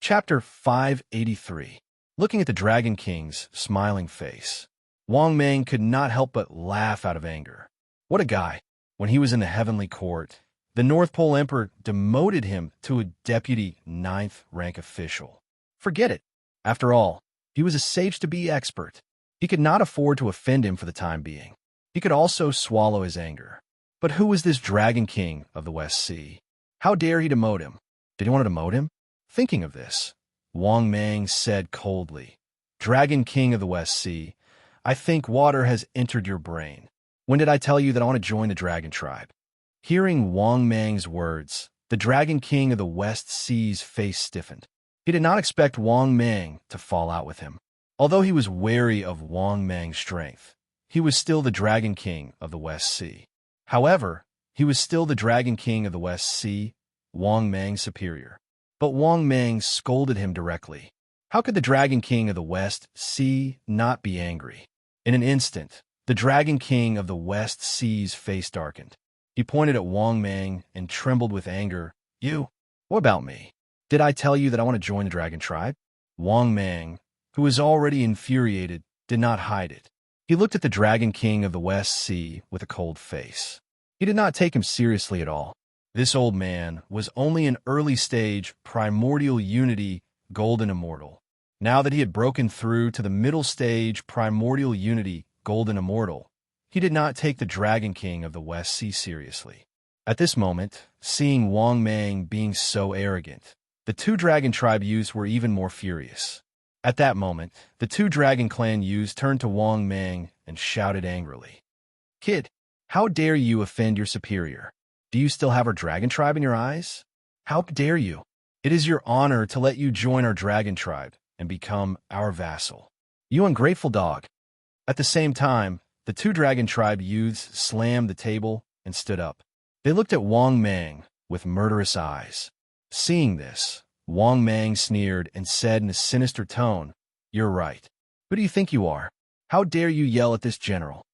Chapter 583. Looking at the Dragon King's smiling face, Wang Mang could not help but laugh out of anger. What a guy! When he was in the Heavenly Court, the North Pole Emperor demoted him to a deputy 9th rank official. Forget it. After all, he was a sage-to-be expert. He could not afford to offend him for the time being. He could also swallow his anger. But who was this Dragon King of the West Sea? How dare he demote him? Did he want to demote him? Thinking of this, Wang Mang said coldly, "Dragon King of the West Sea, I think water has entered your brain. When did I tell you that I want to join the Dragon Tribe?" Hearing Wang Mang's words, the Dragon King of the West Sea's face stiffened. He did not expect Wang Mang to fall out with him. Although he was wary of Wang Mang's strength, he was still the Dragon King of the West Sea. However, he was still the Dragon King of the West Sea, Wang Mang's superior. But Wang Mang scolded him directly. How could the Dragon King of the West Sea not be angry? In an instant, the Dragon King of the West Sea's face darkened. He pointed at Wang Mang and trembled with anger. "You? What about me? Did I tell you that I want to join the Dragon Tribe?" Wang Mang, who was already infuriated, did not hide it. He looked at the Dragon King of the West Sea with a cold face. He did not take him seriously at all. This old man was only an early-stage, primordial unity, golden immortal. Now that he had broken through to the middle-stage, primordial unity, golden immortal, he did not take the Dragon King of the West Sea seriously. At this moment, seeing Wang Mang being so arrogant, the 2 Dragon Tribe youths were even more furious. At that moment, the 2 Dragon Clan youths turned to Wang Mang and shouted angrily, "Kid, how dare you offend your superior? Do you still have our Dragon Tribe in your eyes? How dare you? It is your honor to let you join our Dragon Tribe and become our vassal. You ungrateful dog." At the same time, the 2 Dragon Tribe youths slammed the table and stood up. They looked at Wang Mang with murderous eyes. Seeing this, Wang Mang sneered and said in a sinister tone, "You're right. Who do you think you are? How dare you yell at this general?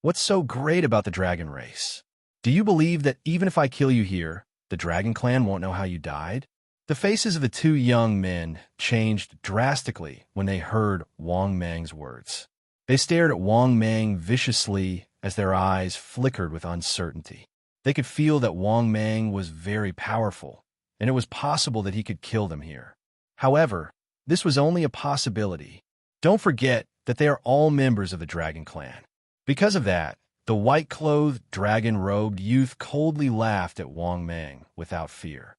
What's so great about the dragon race? Do you believe that even if I kill you here, the Dragon Clan won't know how you died?" The faces of the 2 young men changed drastically when they heard Wang Mang's words. They stared at Wang Mang viciously as their eyes flickered with uncertainty. They could feel that Wang Mang was very powerful, and it was possible that he could kill them here. However, this was only a possibility. Don't forget that they are all members of the Dragon Clan. Because of that, the white-clothed, dragon-robed youth coldly laughed at Wang Mang without fear.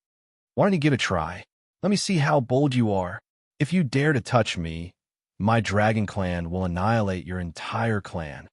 "Why don't you give it a try? Let me see how bold you are. If you dare to touch me, my Dragon Clan will annihilate your entire clan."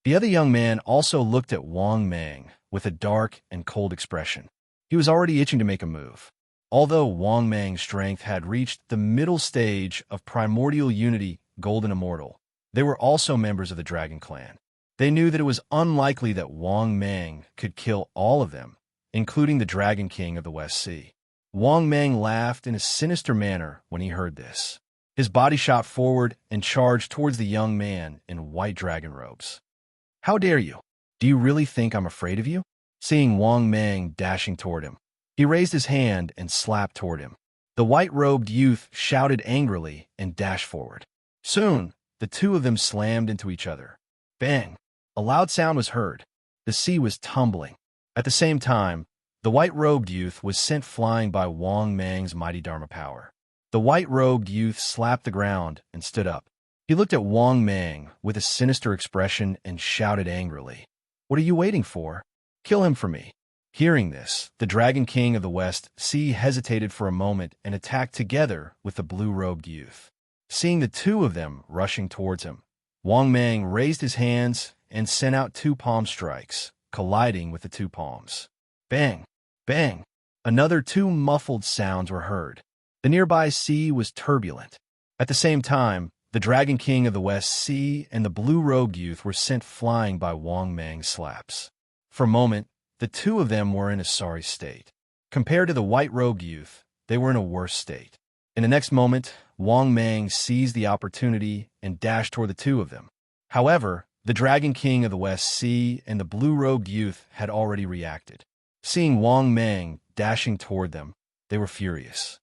The other young man also looked at Wang Mang with a dark and cold expression. He was already itching to make a move. Although Wang Mang's strength had reached the middle stage of primordial unity, golden immortal, they were also members of the Dragon Clan. They knew that it was unlikely that Wang Mang could kill all of them, including the Dragon King of the West Sea. Wang Mang laughed in a sinister manner when he heard this. His body shot forward and charged towards the young man in white dragon robes. "How dare you? Do you really think I'm afraid of you?" Seeing Wang Mang dashing toward him, he raised his hand and slapped toward him. The white-robed youth shouted angrily and dashed forward. Soon, the two of them slammed into each other. Bang! A loud sound was heard. The sea was tumbling. At the same time, the white-robed youth was sent flying by Wang Mang's mighty Dharma power. The white-robed youth slapped the ground and stood up. He looked at Wang Mang with a sinister expression and shouted angrily, "What are you waiting for? Kill him for me." Hearing this, the Dragon King of the West Sea hesitated for a moment and attacked together with the blue-robed youth. Seeing the two of them rushing towards him, Wang Mang raised his hands and sent out two palm strikes, colliding with the two palms. Bang! Bang! Another two muffled sounds were heard. The nearby sea was turbulent. At the same time, the Dragon King of the West Sea and the blue-robed youth were sent flying by Wang Mang's slaps. For a moment, the two of them were in a sorry state. Compared to the white-robed youth, they were in a worse state. In the next moment, Wang Mang seized the opportunity and dashed toward the two of them. However, the Dragon King of the West Sea and the blue-robed youth had already reacted. Seeing Wang Mang dashing toward them, they were furious.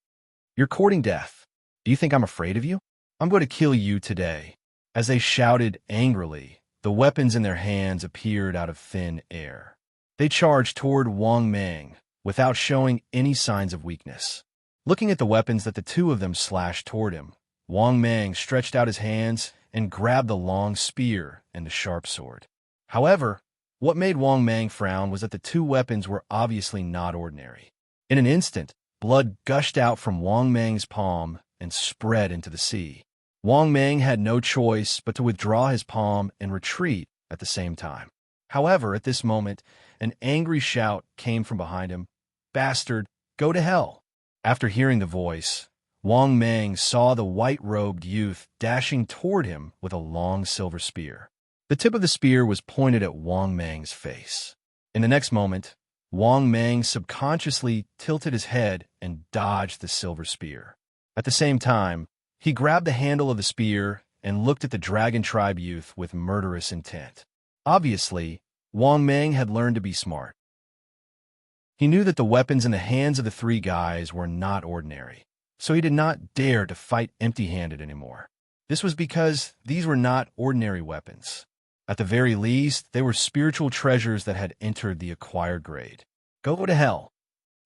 "You're courting death. Do you think I'm afraid of you? I'm going to kill you today." As they shouted angrily, the weapons in their hands appeared out of thin air. They charged toward Wang Mang without showing any signs of weakness. Looking at the weapons that the two of them slashed toward him, Wang Mang stretched out his hands and grabbed the long spear and the sharp sword. However, what made Wang Mang frown was that the two weapons were obviously not ordinary. In an instant, blood gushed out from Wang Mang's palm and spread into the sea. Wang Mang had no choice but to withdraw his palm and retreat at the same time. However, at this moment, an angry shout came from behind him. "Bastard, go to hell!" After hearing the voice, Wang Mang saw the white-robed youth dashing toward him with a long silver spear. The tip of the spear was pointed at Wang Mang's face. In the next moment, Wang Mang subconsciously tilted his head and dodged the silver spear. At the same time, he grabbed the handle of the spear and looked at the Dragon Tribe youth with murderous intent. Obviously, Wang Mang had learned to be smart. He knew that the weapons in the hands of the three guys were not ordinary, so he did not dare to fight empty-handed anymore. This was because these were not ordinary weapons. At the very least, they were spiritual treasures that had entered the acquired grade. "Go to hell!"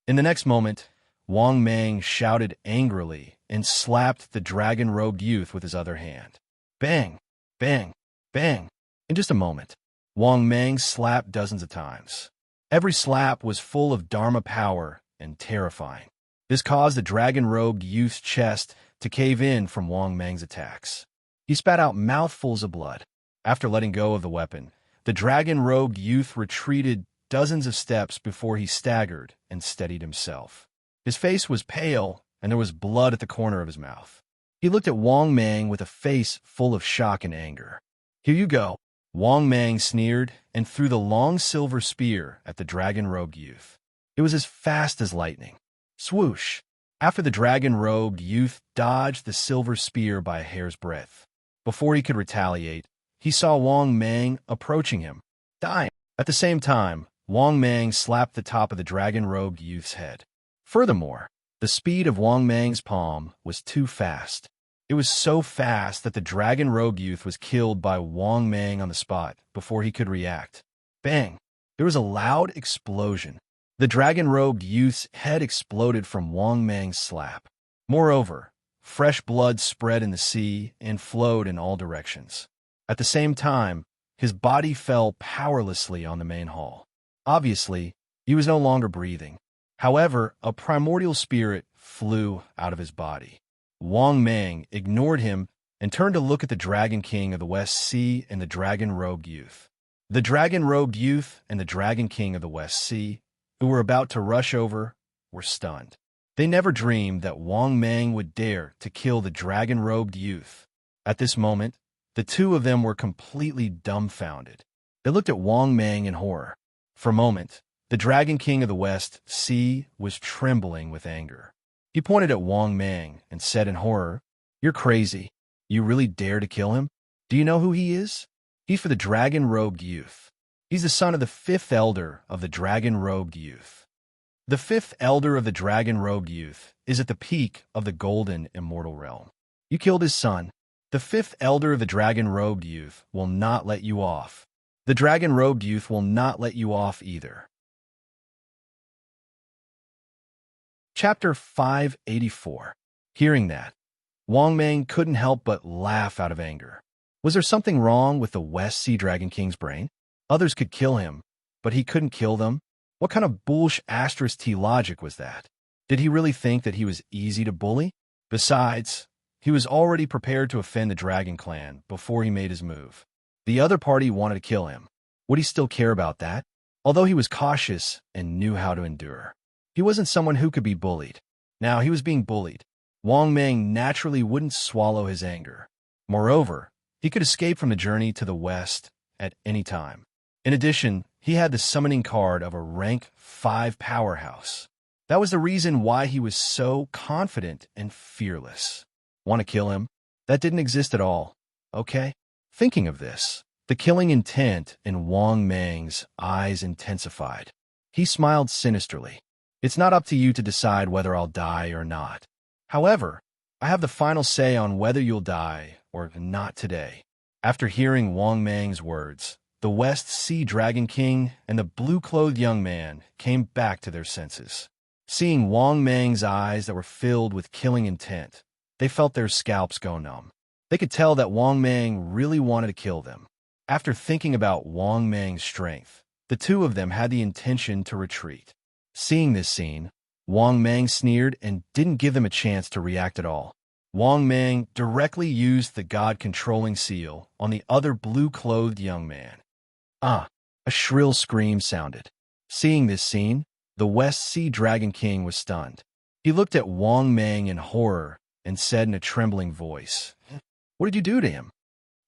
In the next moment, Wang Mang shouted angrily and slapped the dragon-robed youth with his other hand. Bang! Bang! Bang! In just a moment, Wang Mang slapped dozens of times. Every slap was full of Dharma power and terrifying. This caused the dragon-robed youth's chest to cave in from Wang Mang's attacks. He spat out mouthfuls of blood. After letting go of the weapon, the dragon-robed youth retreated dozens of steps before he staggered and steadied himself. His face was pale, and there was blood at the corner of his mouth. He looked at Wang Mang with a face full of shock and anger. "Here you go," Wang Mang sneered and threw the long silver spear at the dragon-robed youth. It was as fast as lightning. Swoosh! After the dragon-robed youth dodged the silver spear by a hair's breadth. Before he could retaliate, he saw Wang Mang approaching him. Dying. At the same time, Wang Mang slapped the top of the dragon-robed youth's head. Furthermore, the speed of Wang Mang's palm was too fast. It was so fast that the dragon-robed youth was killed by Wang Mang on the spot before he could react. Bang! There was a loud explosion. The dragon-robed youth's head exploded from Wang Mang's slap. Moreover, fresh blood spread in the sea and flowed in all directions. At the same time, his body fell powerlessly on the main hall. Obviously, he was no longer breathing. However, a primordial spirit flew out of his body. Wang Mang ignored him and turned to look at the Dragon King of the West Sea and the dragon-robed youth. The dragon-robed youth and the Dragon King of the West Sea, who were about to rush over, were stunned. They never dreamed that Wang Mang would dare to kill the dragon-robed youth. At this moment, the two of them were completely dumbfounded. They looked at Wang Mang in horror. For a moment, The Dragon King of the West Sea was trembling with anger. He pointed at Wang Mang and said in horror, "You're crazy. You really dare to kill him? Do you know who he is? He's for the dragon-robed youth. He's the son of the fifth elder of the dragon-robed youth. The fifth elder of the dragon-robed youth is at the peak of the golden immortal realm. You killed his son. The fifth elder of the dragon-robed youth will not let you off. The dragon-robed youth will not let you off either." Chapter 584. Hearing that, Wang Mang couldn't help but laugh out of anger. Was there something wrong with the West Sea Dragon King's brain? Others could kill him, but he couldn't kill them? What kind of bullsh asterisk T logic was that? Did he really think that he was easy to bully? Besides, he was already prepared to offend the Dragon Clan before he made his move. The other party wanted to kill him. Would he still care about that? Although he was cautious and knew how to endure, he wasn't someone who could be bullied. Now he was being bullied. Wang Mang naturally wouldn't swallow his anger. Moreover, he could escape from the journey to the west at any time. In addition, he had the summoning card of a rank 5 powerhouse. That was the reason why he was so confident and fearless. Want to kill him? That didn't exist at all, okay? Thinking of this, the killing intent in Wang Mang's eyes intensified. He smiled sinisterly. "It's not up to you to decide whether I'll die or not. However, I have the final say on whether you'll die or not today." After hearing Wang Mang's words, the West Sea Dragon King and the blue-clothed young man came back to their senses. Seeing Wang Mang's eyes that were filled with killing intent, they felt their scalps go numb. They could tell that Wang Mang really wanted to kill them. After thinking about Wang Mang's strength, the two of them had the intention to retreat. Seeing this scene, Wang Mang sneered and didn't give them a chance to react at all. Wang Mang directly used the God-controlling seal on the other blue-clothed young man. A shrill scream sounded. Seeing this scene, the West Sea Dragon King was stunned. He looked at Wang Mang in horror and said in a trembling voice, "What did you do to him?"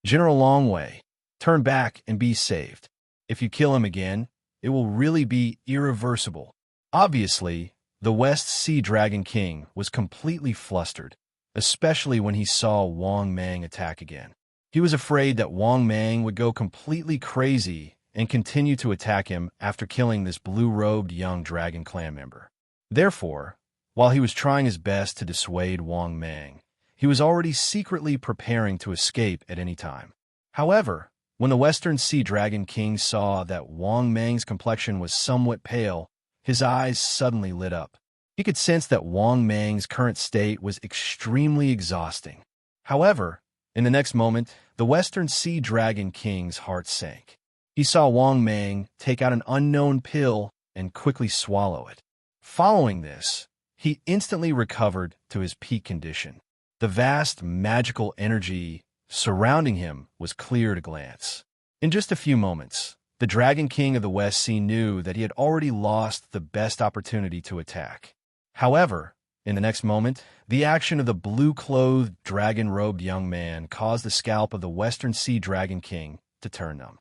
"General Longway, turn back and be saved. If you kill him again, it will really be irreversible." Obviously, the West Sea Dragon King was completely flustered, especially when he saw Wang Mang attack again. He was afraid that Wang Mang would go completely crazy and continue to attack him after killing this blue-robed young Dragon Clan member. Therefore, while he was trying his best to dissuade Wang Mang, he was already secretly preparing to escape at any time. However, when the Western Sea Dragon King saw that Wang Mang's complexion was somewhat pale, his eyes suddenly lit up. He could sense that Wang Mang's current state was extremely exhausting. However, in the next moment, the Western Sea Dragon King's heart sank. He saw Wang Mang take out an unknown pill and quickly swallow it. Following this, he instantly recovered to his peak condition. The vast magical energy surrounding him was clear at a glance. In just a few moments, the Dragon King of the West Sea knew that he had already lost the best opportunity to attack. However, in the next moment, the action of the blue-clothed, dragon-robed young man caused the scalp of the Western Sea Dragon King to turn numb.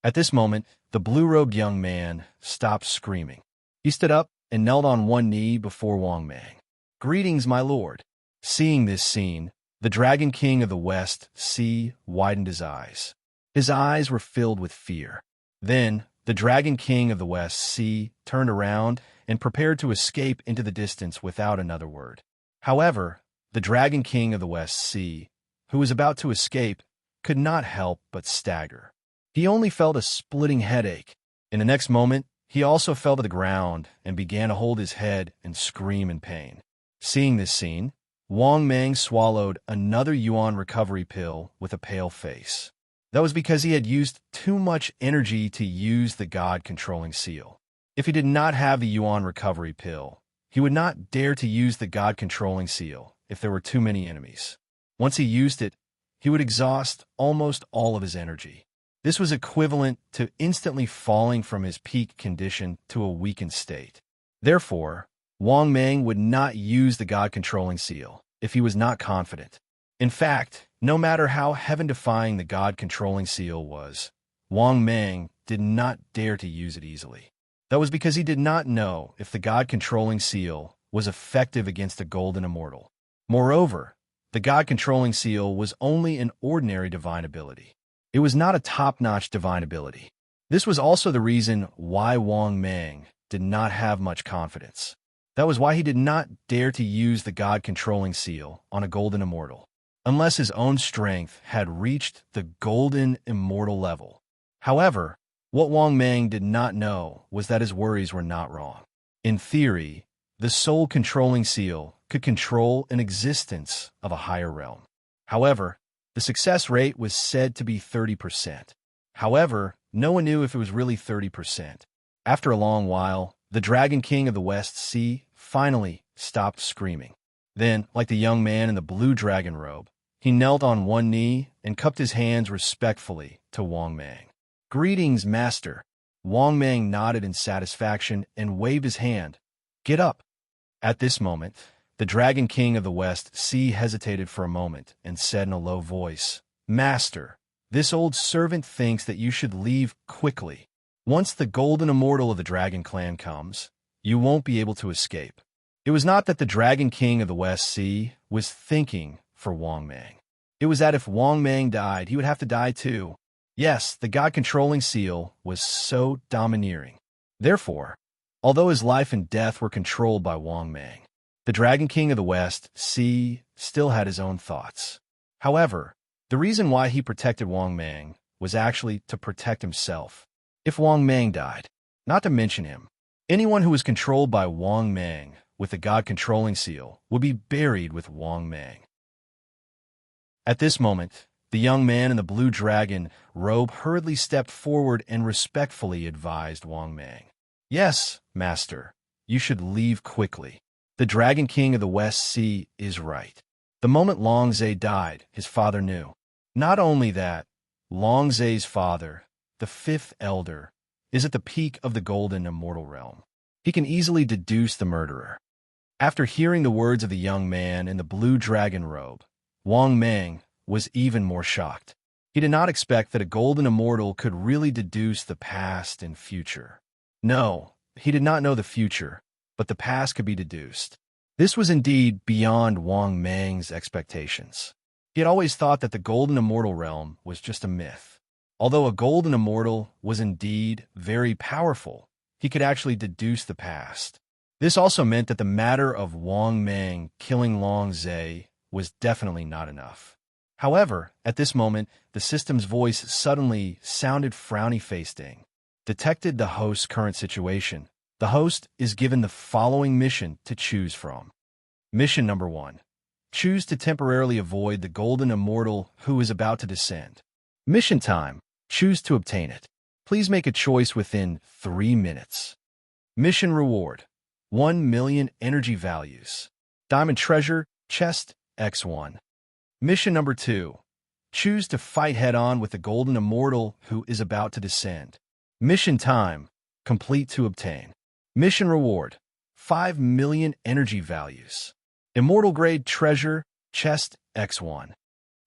At this moment, the blue-robed young man stopped screaming. He stood up and knelt on one knee before Wang Mang. "Greetings, my lord." Seeing this scene, the Dragon King of the West Sea widened his eyes. His eyes were filled with fear. Then, the Dragon King of the West Sea turned around and prepared to escape into the distance without another word. However, the Dragon King of the West Sea, who was about to escape, could not help but stagger. He only felt a splitting headache. In the next moment, he also fell to the ground and began to hold his head and scream in pain. Seeing this scene, Wang Mang swallowed another Yuan recovery pill with a pale face. That was because he had used too much energy to use the God-controlling seal. If he did not have the Yuan recovery pill, he would not dare to use the God-controlling seal if there were too many enemies. Once he used it, he would exhaust almost all of his energy. This was equivalent to instantly falling from his peak condition to a weakened state. Therefore, Wang Mang would not use the God-controlling seal if he was not confident. In fact, no matter how heaven-defying the God-controlling seal was, Wang Mang did not dare to use it easily. That was because he did not know if the God-controlling seal was effective against a golden immortal. Moreover, the God-controlling seal was only an ordinary divine ability. It was not a top-notch divine ability. This was also the reason why Wang Mang did not have much confidence. That was why he did not dare to use the God-controlling seal on a golden immortal, unless his own strength had reached the golden immortal level. However, what Wang Mang did not know was that his worries were not wrong. In theory, the soul-controlling seal could control an existence of a higher realm. However, the success rate was said to be 30%. However, no one knew if it was really 30%. After a long while, the Dragon King of the West Sea finally stopped screaming. Then, like the young man in the blue dragon robe, he knelt on one knee and cupped his hands respectfully to Wang Mang. "Greetings, master." Wang Mang nodded in satisfaction and waved his hand. "Get up." At this moment, the Dragon King of the West Sea hesitated for a moment and said in a low voice, "Master, this old servant thinks that you should leave quickly. Once the golden immortal of the Dragon Clan comes, you won't be able to escape." It was not that the Dragon King of the West Sea was thinking for Wang Mang. It was that if Wang Mang died, he would have to die too. Yes, the God-controlling seal was so domineering. Therefore, although his life and death were controlled by Wang Mang, the Dragon King of the West Sea still had his own thoughts. However, the reason why he protected Wang Mang was actually to protect himself. If Wang Mang died, not to mention him, anyone who was controlled by Wang Mang with the God-controlling seal would be buried with Wang Mang. At this moment, the young man in the blue dragon robe hurriedly stepped forward and respectfully advised Wang Mang. "Yes, master, you should leave quickly. The Dragon King of the West Sea is right." The moment Long Zhe died, his father knew. Not only that, Long Zhe's father, the fifth elder, is at the peak of the golden immortal realm. He can easily deduce the murderer. After hearing the words of the young man in the blue dragon robe, Wang Mang was even more shocked. He did not expect that a golden immortal could really deduce the past and future. No, he did not know the future, but the past could be deduced. This was indeed beyond Wang Mang's expectations. He had always thought that the golden immortal realm was just a myth. Although a golden immortal was indeed very powerful, he could actually deduce the past. This also meant that the matter of Wang Mang killing Long Zhe was definitely not enough. However, at this moment, the system's voice suddenly sounded frowny-facing. Detected the host's current situation. The host is given the following mission to choose from. Mission number 1. Choose to temporarily avoid the golden immortal who is about to descend. Mission time. Choose to obtain it. Please make a choice within 3 minutes. Mission reward. 1 million energy values. Diamond treasure, chest, X1. Mission number 2. Choose to fight head-on with the golden immortal who is about to descend. Mission time. Complete to obtain. Mission reward. 5 million energy values. Immortal grade treasure, chest, X1.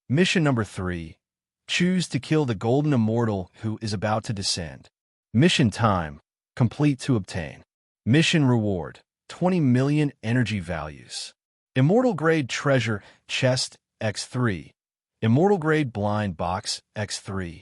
Mission number 3. Choose to kill the golden immortal who is about to descend. Mission time. Complete to obtain. Mission reward. 20 million energy values. Immortal grade treasure, chest, X3. Immortal grade blind box, X3.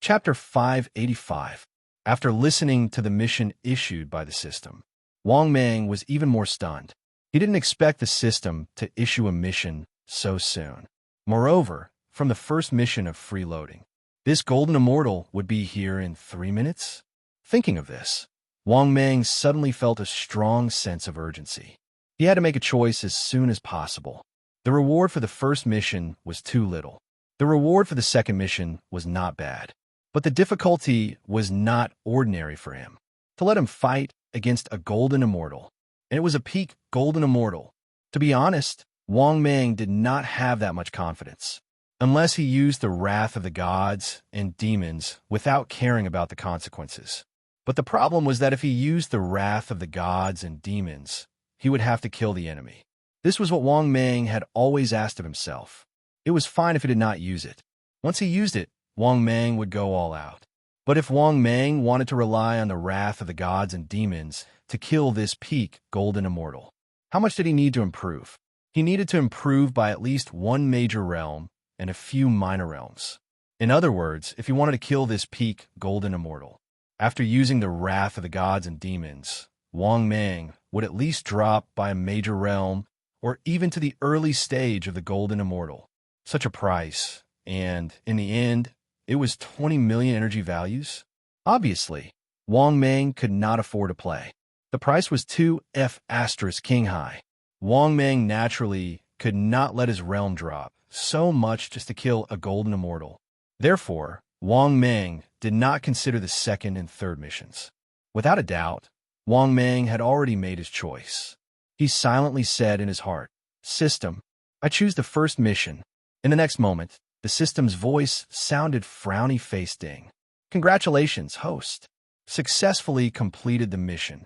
Chapter 585. After listening to the mission issued by the system, Wang Mang was even more stunned. He didn't expect the system to issue a mission so soon. Moreover, from the first mission of freeloading, this golden immortal would be here in 3 minutes? Thinking of this, Wang Mang suddenly felt a strong sense of urgency. He had to make a choice as soon as possible. The reward for the first mission was too little. The reward for the second mission was not bad. But the difficulty was not ordinary for him. To let him fight against a golden immortal. And it was a peak golden immortal. To be honest, Wang Mang did not have that much confidence. Unless he used the wrath of the gods and demons without caring about the consequences. But the problem was that if he used the wrath of the gods and demons, he would have to kill the enemy. This was what Wang Mang had always asked of himself. It was fine if he did not use it. Once he used it, Wang Mang would go all out. But if Wang Mang wanted to rely on the wrath of the gods and demons to kill this peak golden immortal, how much did he need to improve? He needed to improve by at least one major realm and a few minor realms. In other words, if he wanted to kill this peak golden immortal, after using the wrath of the gods and demons, Wang Mang would at least drop by a major realm or even to the early stage of the golden immortal. Such a price, and in the end, it was 20 million energy values. Obviously, Wang Mang could not afford to play. The price was 2F* king high. Wang Mang naturally could not let his realm drop so much just to kill a golden immortal. Therefore, Wang Mang did not consider the second and third missions. Without a doubt, Wang Mang had already made his choice. He silently said in his heart, "System, I choose the first mission." In the next moment, the system's voice sounded frowny-faced ding. "Congratulations, host. Successfully completed the mission."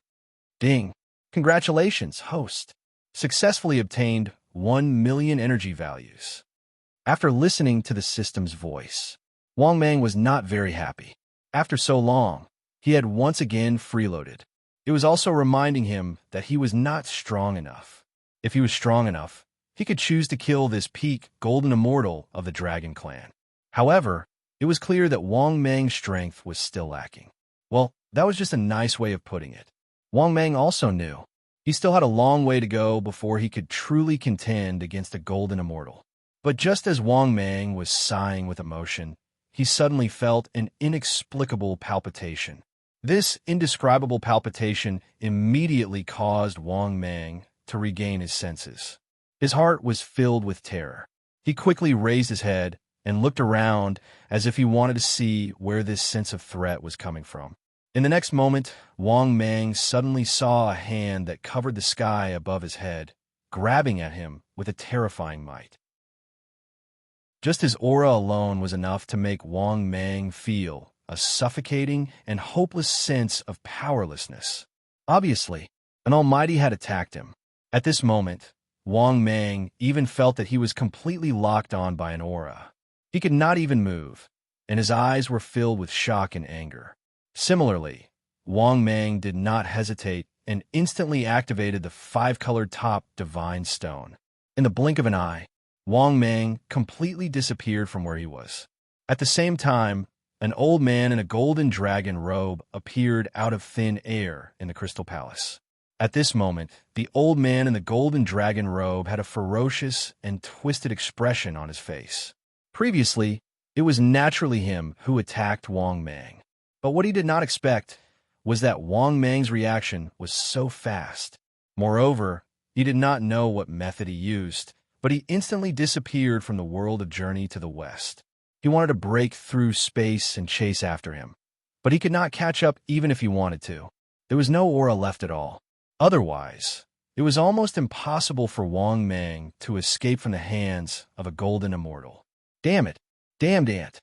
Ding. "Congratulations, host. Successfully obtained 1 million energy values." After listening to the system's voice, Wang Mang was not very happy. After so long, he had once again freeloaded. It was also reminding him that he was not strong enough. If he was strong enough, he could choose to kill this peak golden immortal of the Dragon Clan. However, it was clear that Wang Mang's strength was still lacking. Well, that was just a nice way of putting it. Wang Mang also knew he still had a long way to go before he could truly contend against a golden immortal. But just as Wang Mang was sighing with emotion, he suddenly felt an inexplicable palpitation. This indescribable palpitation immediately caused Wang Mang to regain his senses. His heart was filled with terror. He quickly raised his head and looked around as if he wanted to see where this sense of threat was coming from. In the next moment, Wang Mang suddenly saw a hand that covered the sky above his head, grabbing at him with a terrifying might. Just his aura alone was enough to make Wang Mang feel a suffocating and hopeless sense of powerlessness. Obviously, an almighty had attacked him. At this moment, Wang Mang even felt that he was completely locked on by an aura. He could not even move, and his eyes were filled with shock and anger. Similarly, Wang Mang did not hesitate and instantly activated the 5-colored top divine stone. In the blink of an eye, Wang Mang completely disappeared from where he was. At the same time, an old man in a golden dragon robe appeared out of thin air in the Crystal Palace. At this moment, the old man in the golden dragon robe had a ferocious and twisted expression on his face. Previously, it was naturally him who attacked Wang Mang. But what he did not expect was that Wang Mang's reaction was so fast. Moreover, he did not know what method he used, but he instantly disappeared from the world of Journey to the West. He wanted to break through space and chase after him, but he could not catch up even if he wanted to. There was no aura left at all. Otherwise, it was almost impossible for Wang Mang to escape from the hands of a golden immortal. Damn it! Damned ant!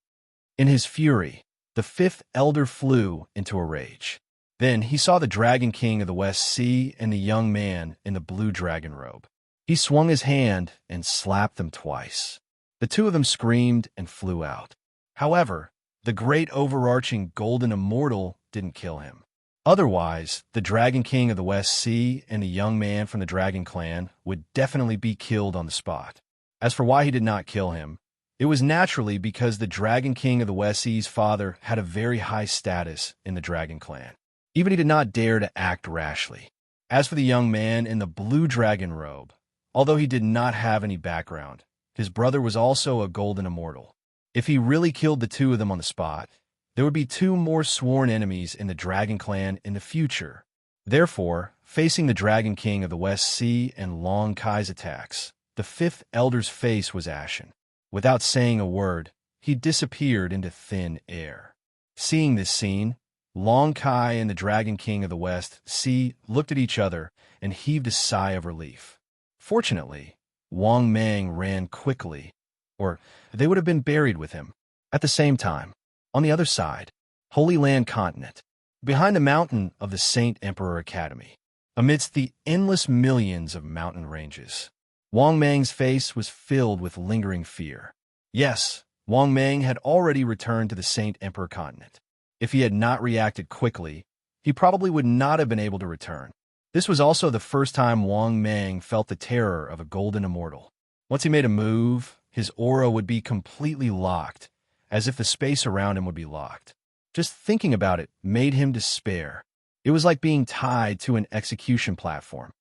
In his fury, the fifth elder flew into a rage. Then he saw the Dragon King of the West Sea and the young man in the blue dragon robe. He swung his hand and slapped them twice. The two of them screamed and flew out. However, the great overarching golden immortal didn't kill him. Otherwise, the Dragon King of the West Sea and the young man from the Dragon Clan would definitely be killed on the spot. As for why he did not kill him, it was naturally because the Dragon King of the West Sea's father had a very high status in the Dragon Clan. Even he did not dare to act rashly. As for the young man in the blue dragon robe, although he did not have any background, his brother was also a golden immortal. If he really killed the two of them on the spot, there would be 2 more sworn enemies in the Dragon Clan in the future. Therefore, facing the Dragon King of the West Sea and Long Kai's attacks, the fifth elder's face was ashen. Without saying a word, he disappeared into thin air. Seeing this scene, Long Kai and the Dragon King of the West Sea looked at each other and heaved a sigh of relief. Fortunately, Wang Mang ran quickly, or they would have been buried with him. At the same time, on the other side, Holy Land Continent, behind the mountain of the Saint Emperor Academy, amidst the endless millions of mountain ranges, Wang Mang's face was filled with lingering fear. Yes, Wang Mang had already returned to the Saint Emperor continent. If he had not reacted quickly, he probably would not have been able to return. This was also the first time Wang Mang felt the terror of a golden immortal. Once he made a move, his aura would be completely locked, as if the space around him would be locked. Just thinking about it made him despair. It was like being tied to an execution platform.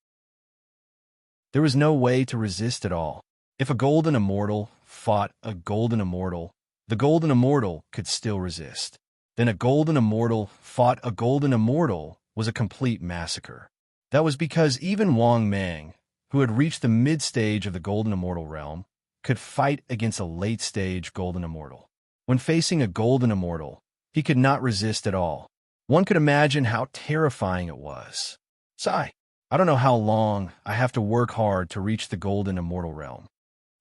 There was no way to resist at all. If a golden immortal fought a golden immortal, the golden immortal could still resist. Then a golden immortal fought a golden immortal was a complete massacre. That was because even Wang Mang, who had reached the mid-stage of the golden immortal realm, could fight against a late-stage golden immortal. When facing a golden immortal, he could not resist at all. One could imagine how terrifying it was. Sigh, I don't know how long I have to work hard to reach the golden immortal realm.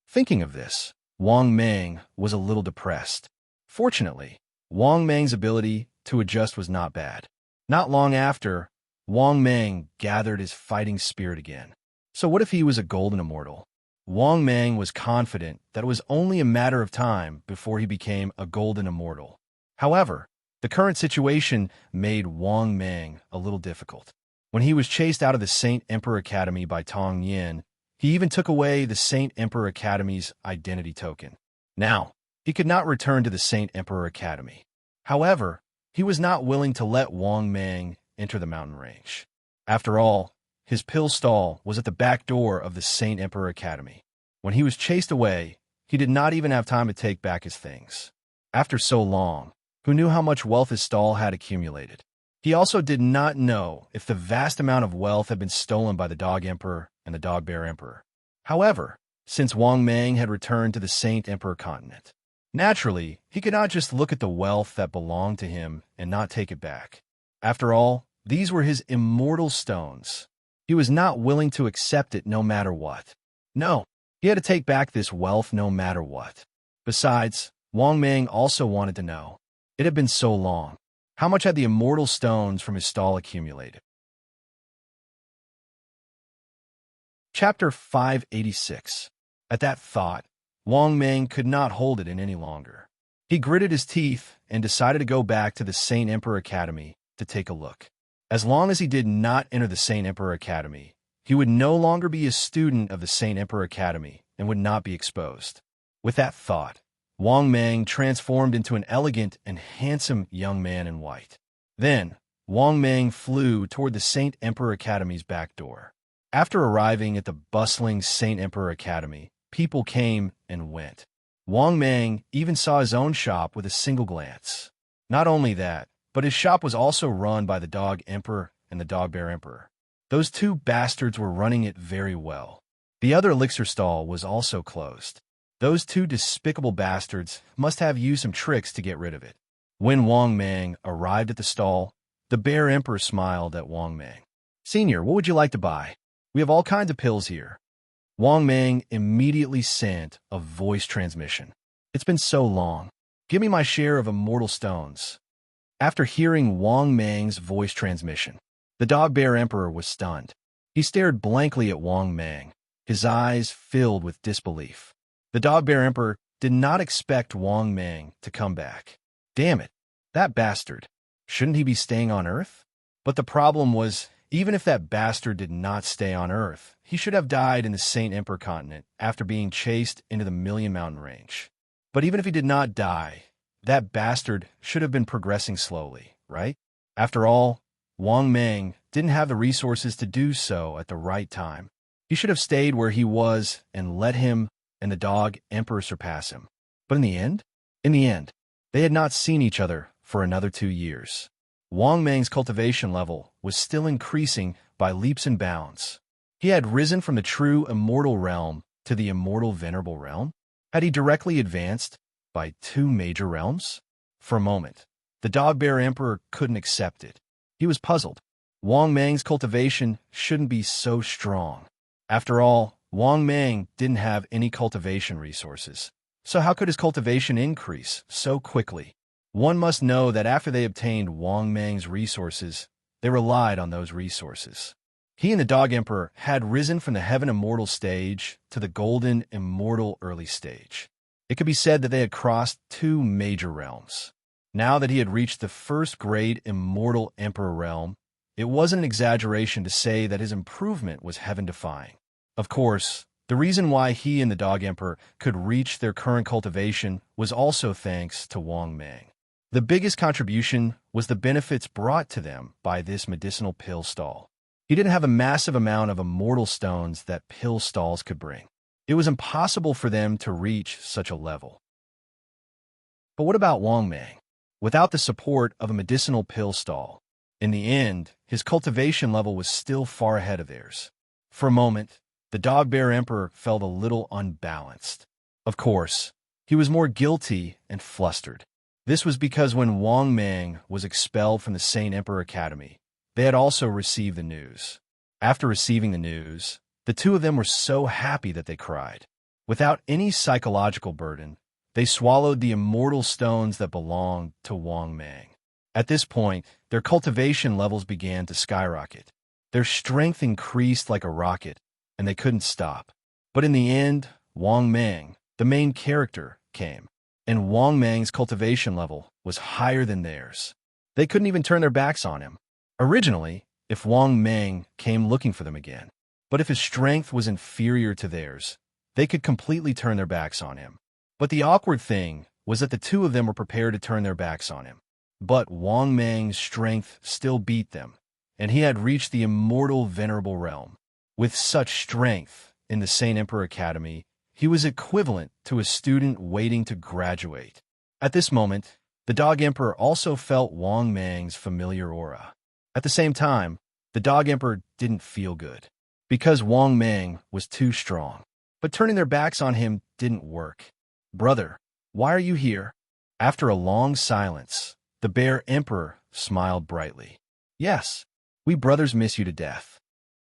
Thinking of this, Wang Mang was a little depressed. Fortunately, Wang Mang's ability to adjust was not bad. Not long after, Wang Mang gathered his fighting spirit again. So what if he was a golden immortal? Wang Mang was confident that it was only a matter of time before he became a golden immortal. However, the current situation made Wang Mang a little difficult. When he was chased out of the Saint Emperor Academy by Tong Yin, he even took away the Saint Emperor Academy's identity token. Now, he could not return to the Saint Emperor Academy. However, he was not willing to let Wang Mang enter the mountain range. After all, his pill stall was at the back door of the Saint Emperor Academy. When he was chased away, he did not even have time to take back his things. After so long, who knew how much wealth his stall had accumulated? He also did not know if the vast amount of wealth had been stolen by the Dog Emperor and the Dog Bear Emperor. However, since Wang Mang had returned to the Saint Emperor continent, naturally, he could not just look at the wealth that belonged to him and not take it back. After all, these were his immortal stones. He was not willing to accept it no matter what. No, he had to take back this wealth no matter what. Besides, Wang Mang also wanted to know. It had been so long. How much had the immortal stones from his stall accumulated? Chapter 586. At that thought, Wang Mang could not hold it in any longer. He gritted his teeth and decided to go back to the Saint Emperor Academy to take a look. As long as he did not enter the Saint Emperor Academy, he would no longer be a student of the Saint Emperor Academy and would not be exposed. With that thought, Wang Mang transformed into an elegant and handsome young man in white. Then, Wang Mang flew toward the Saint Emperor Academy's back door. After arriving at the bustling Saint Emperor Academy, people came and went. Wang Mang even saw his own shop with a single glance. Not only that, but his shop was also run by the Dog Emperor and the Dog Bear Emperor. Those two bastards were running it very well. The other elixir stall was also closed. Those two despicable bastards must have used some tricks to get rid of it. When Wang Mang arrived at the stall, the Bear Emperor smiled at Wang Mang. "Senior, what would you like to buy? We have all kinds of pills here." Wang Mang immediately sent a voice transmission. "It's been so long. Give me my share of immortal stones." After hearing Wang Mang's voice transmission, the Dog Bear Emperor was stunned. He stared blankly at Wang Mang, his eyes filled with disbelief. The Dog Bear Emperor did not expect Wang Mang to come back. Damn it, that bastard. Shouldn't he be staying on Earth? But the problem was, even if that bastard did not stay on Earth, he should have died in the Saint Emperor continent after being chased into the Million Mountain Range. But even if he did not die, that bastard should have been progressing slowly, right? After all, Wang Mang didn't have the resources to do so at the right time. He should have stayed where he was and let him and the Dog Emperor surpass him. But in the end, they had not seen each other for another 2 years. Wang Mang's cultivation level was still increasing by leaps and bounds. He had risen from the true immortal realm to the immortal venerable realm. Had he directly advanced by 2 major realms? For a moment, the Dog Bear Emperor couldn't accept it. He was puzzled. Wang Mang's cultivation shouldn't be so strong. After all, Wang Mang didn't have any cultivation resources. So how could his cultivation increase so quickly? One must know that after they obtained Wang Mang's resources, they relied on those resources. He and the Dog Emperor had risen from the Heaven Immortal stage to the Golden Immortal early stage. It could be said that they had crossed two major realms. Now that he had reached the first grade immortal emperor realm, it wasn't an exaggeration to say that his improvement was heaven-defying. Of course, the reason why he and the Dog Emperor could reach their current cultivation was also thanks to Wang Mang. The biggest contribution was the benefits brought to them by this medicinal pill stall. He didn't have a massive amount of immortal stones that pill stalls could bring. It was impossible for them to reach such a level. But what about Wang Mang? Without the support of a medicinal pill stall, in the end, his cultivation level was still far ahead of theirs. For a moment, the Dog-Bear Emperor felt a little unbalanced. Of course, he was more guilty and flustered. This was because when Wang Mang was expelled from the Saint Emperor Academy, they had also received the news. After receiving the news, the two of them were so happy that they cried. Without any psychological burden, they swallowed the immortal stones that belonged to Wang Mang. At this point, their cultivation levels began to skyrocket. Their strength increased like a rocket, and they couldn't stop. But in the end, Wang Mang, the main character, came, and Wang Mang's cultivation level was higher than theirs. They couldn't even turn their backs on him. Originally, if Wang Mang came looking for them again, but if his strength was inferior to theirs, they could completely turn their backs on him. But the awkward thing was that the two of them were prepared to turn their backs on him. But Wang Mang's strength still beat them, and he had reached the immortal venerable realm. With such strength in the Saint Emperor Academy, he was equivalent to a student waiting to graduate. At this moment, the Dog Emperor also felt Wang Mang's familiar aura. At the same time, the Dog Emperor didn't feel good, because Wang Mang was too strong. But turning their backs on him didn't work. "Brother, why are you here?" After a long silence, the Bear Emperor smiled brightly. "Yes, we brothers miss you to death."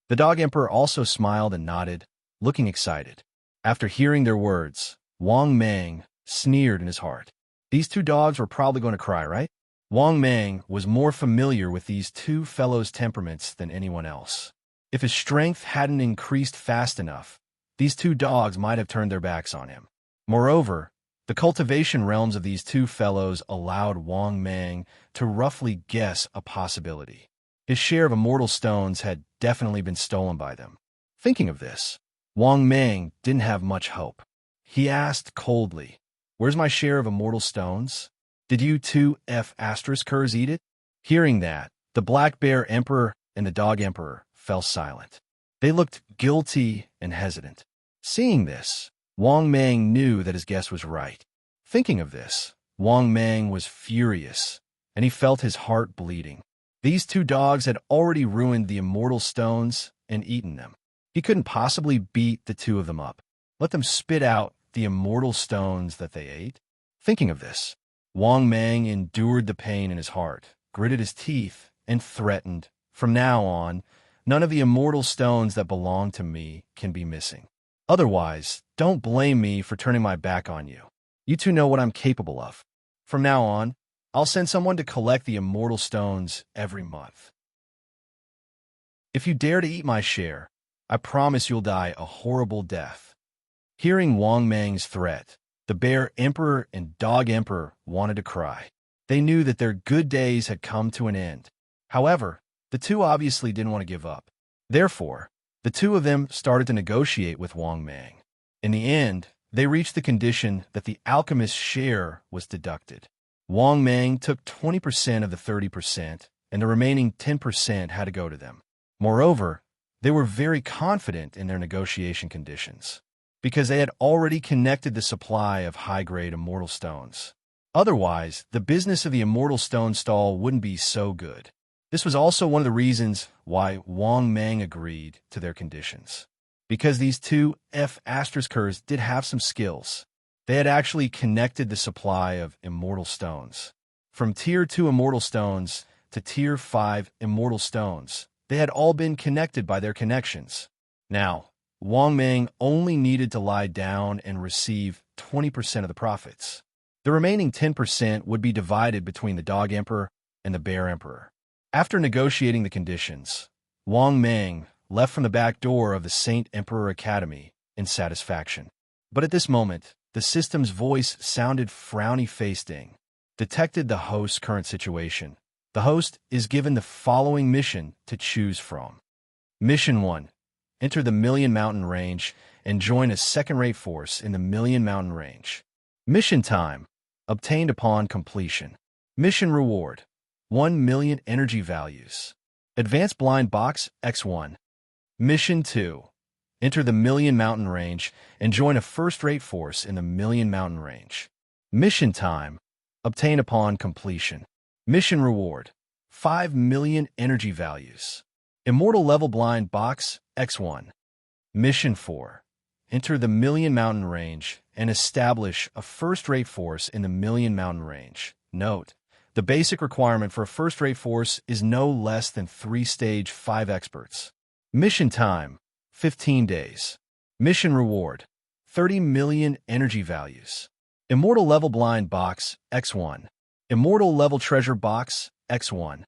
The Dog Emperor also smiled and nodded, looking excited. After hearing their words, Wang Mang sneered in his heart. These two dogs were probably going to cry, right? Wang Mang was more familiar with these two fellows' temperaments than anyone else. If his strength hadn't increased fast enough, these two dogs might have turned their backs on him. Moreover, the cultivation realms of these two fellows allowed Wang Mang to roughly guess a possibility. His share of immortal stones had definitely been stolen by them. Thinking of this, Wang Mang didn't have much hope. He asked coldly, "Where's my share of immortal stones? Did you two F***ers eat it?" Hearing that, the Black Bear Emperor and the Dog Emperor fell silent. They looked guilty and hesitant. Seeing this, Wang Mang knew that his guess was right. Thinking of this, Wang Mang was furious, and he felt his heart bleeding. These two dogs had already ruined the immortal stones and eaten them. He couldn't possibly beat the two of them up. Let them spit out the immortal stones that they ate. Thinking of this, Wang Mang endured the pain in his heart, gritted his teeth, and threatened, "From now on, none of the immortal stones that belong to me can be missing. Otherwise, don't blame me for turning my back on you. You two know what I'm capable of. From now on, I'll send someone to collect the immortal stones every month. If you dare to eat my share, I promise you'll die a horrible death." Hearing Wang Mang's threat, the Bear Emperor and Dog Emperor wanted to cry. They knew that their good days had come to an end. However, the two obviously didn't want to give up. Therefore, the two of them started to negotiate with Wang Mang. In the end, they reached the condition that the alchemist's share was deducted. Wang Mang took 20% of the 30%, and the remaining 10% had to go to them. Moreover, they were very confident in their negotiation conditions, because they had already connected the supply of high-grade immortal stones. Otherwise, the business of the immortal stone stall wouldn't be so good. This was also one of the reasons why Wang Mang agreed to their conditions. Because these two F***ers did have some skills. They had actually connected the supply of immortal stones. From Tier 2 immortal stones to Tier 5 immortal stones, they had all been connected by their connections. Now, Wang Mang only needed to lie down and receive 20% of the profits. The remaining 10% would be divided between the Dog Emperor and the Bear Emperor. After negotiating the conditions, Wang Mang left from the back door of the Saint Emperor Academy in satisfaction. But at this moment, the system's voice sounded frowny-faced. Detected the host's current situation. The host is given the following mission to choose from. Mission 1. Enter the Million Mountain Range and join a second-rate force in the Million Mountain Range. Mission time. Obtained upon completion. Mission reward. 1 million energy values. Advanced blind box X1. Mission 2. Enter the Million Mountain Range and join a first-rate force in the Million Mountain Range. Mission time. Obtained upon completion. Mission reward. 5 million energy values. Immortal level blind box X1. Mission 4. Enter the Million Mountain Range and establish a first-rate force in the Million Mountain Range. Note, the basic requirement for a first-rate force is no less than 3 stage 5 experts. Mission time, 15 days. Mission reward, 30 million energy values. Immortal level blind box X1. Immortal level treasure box X1.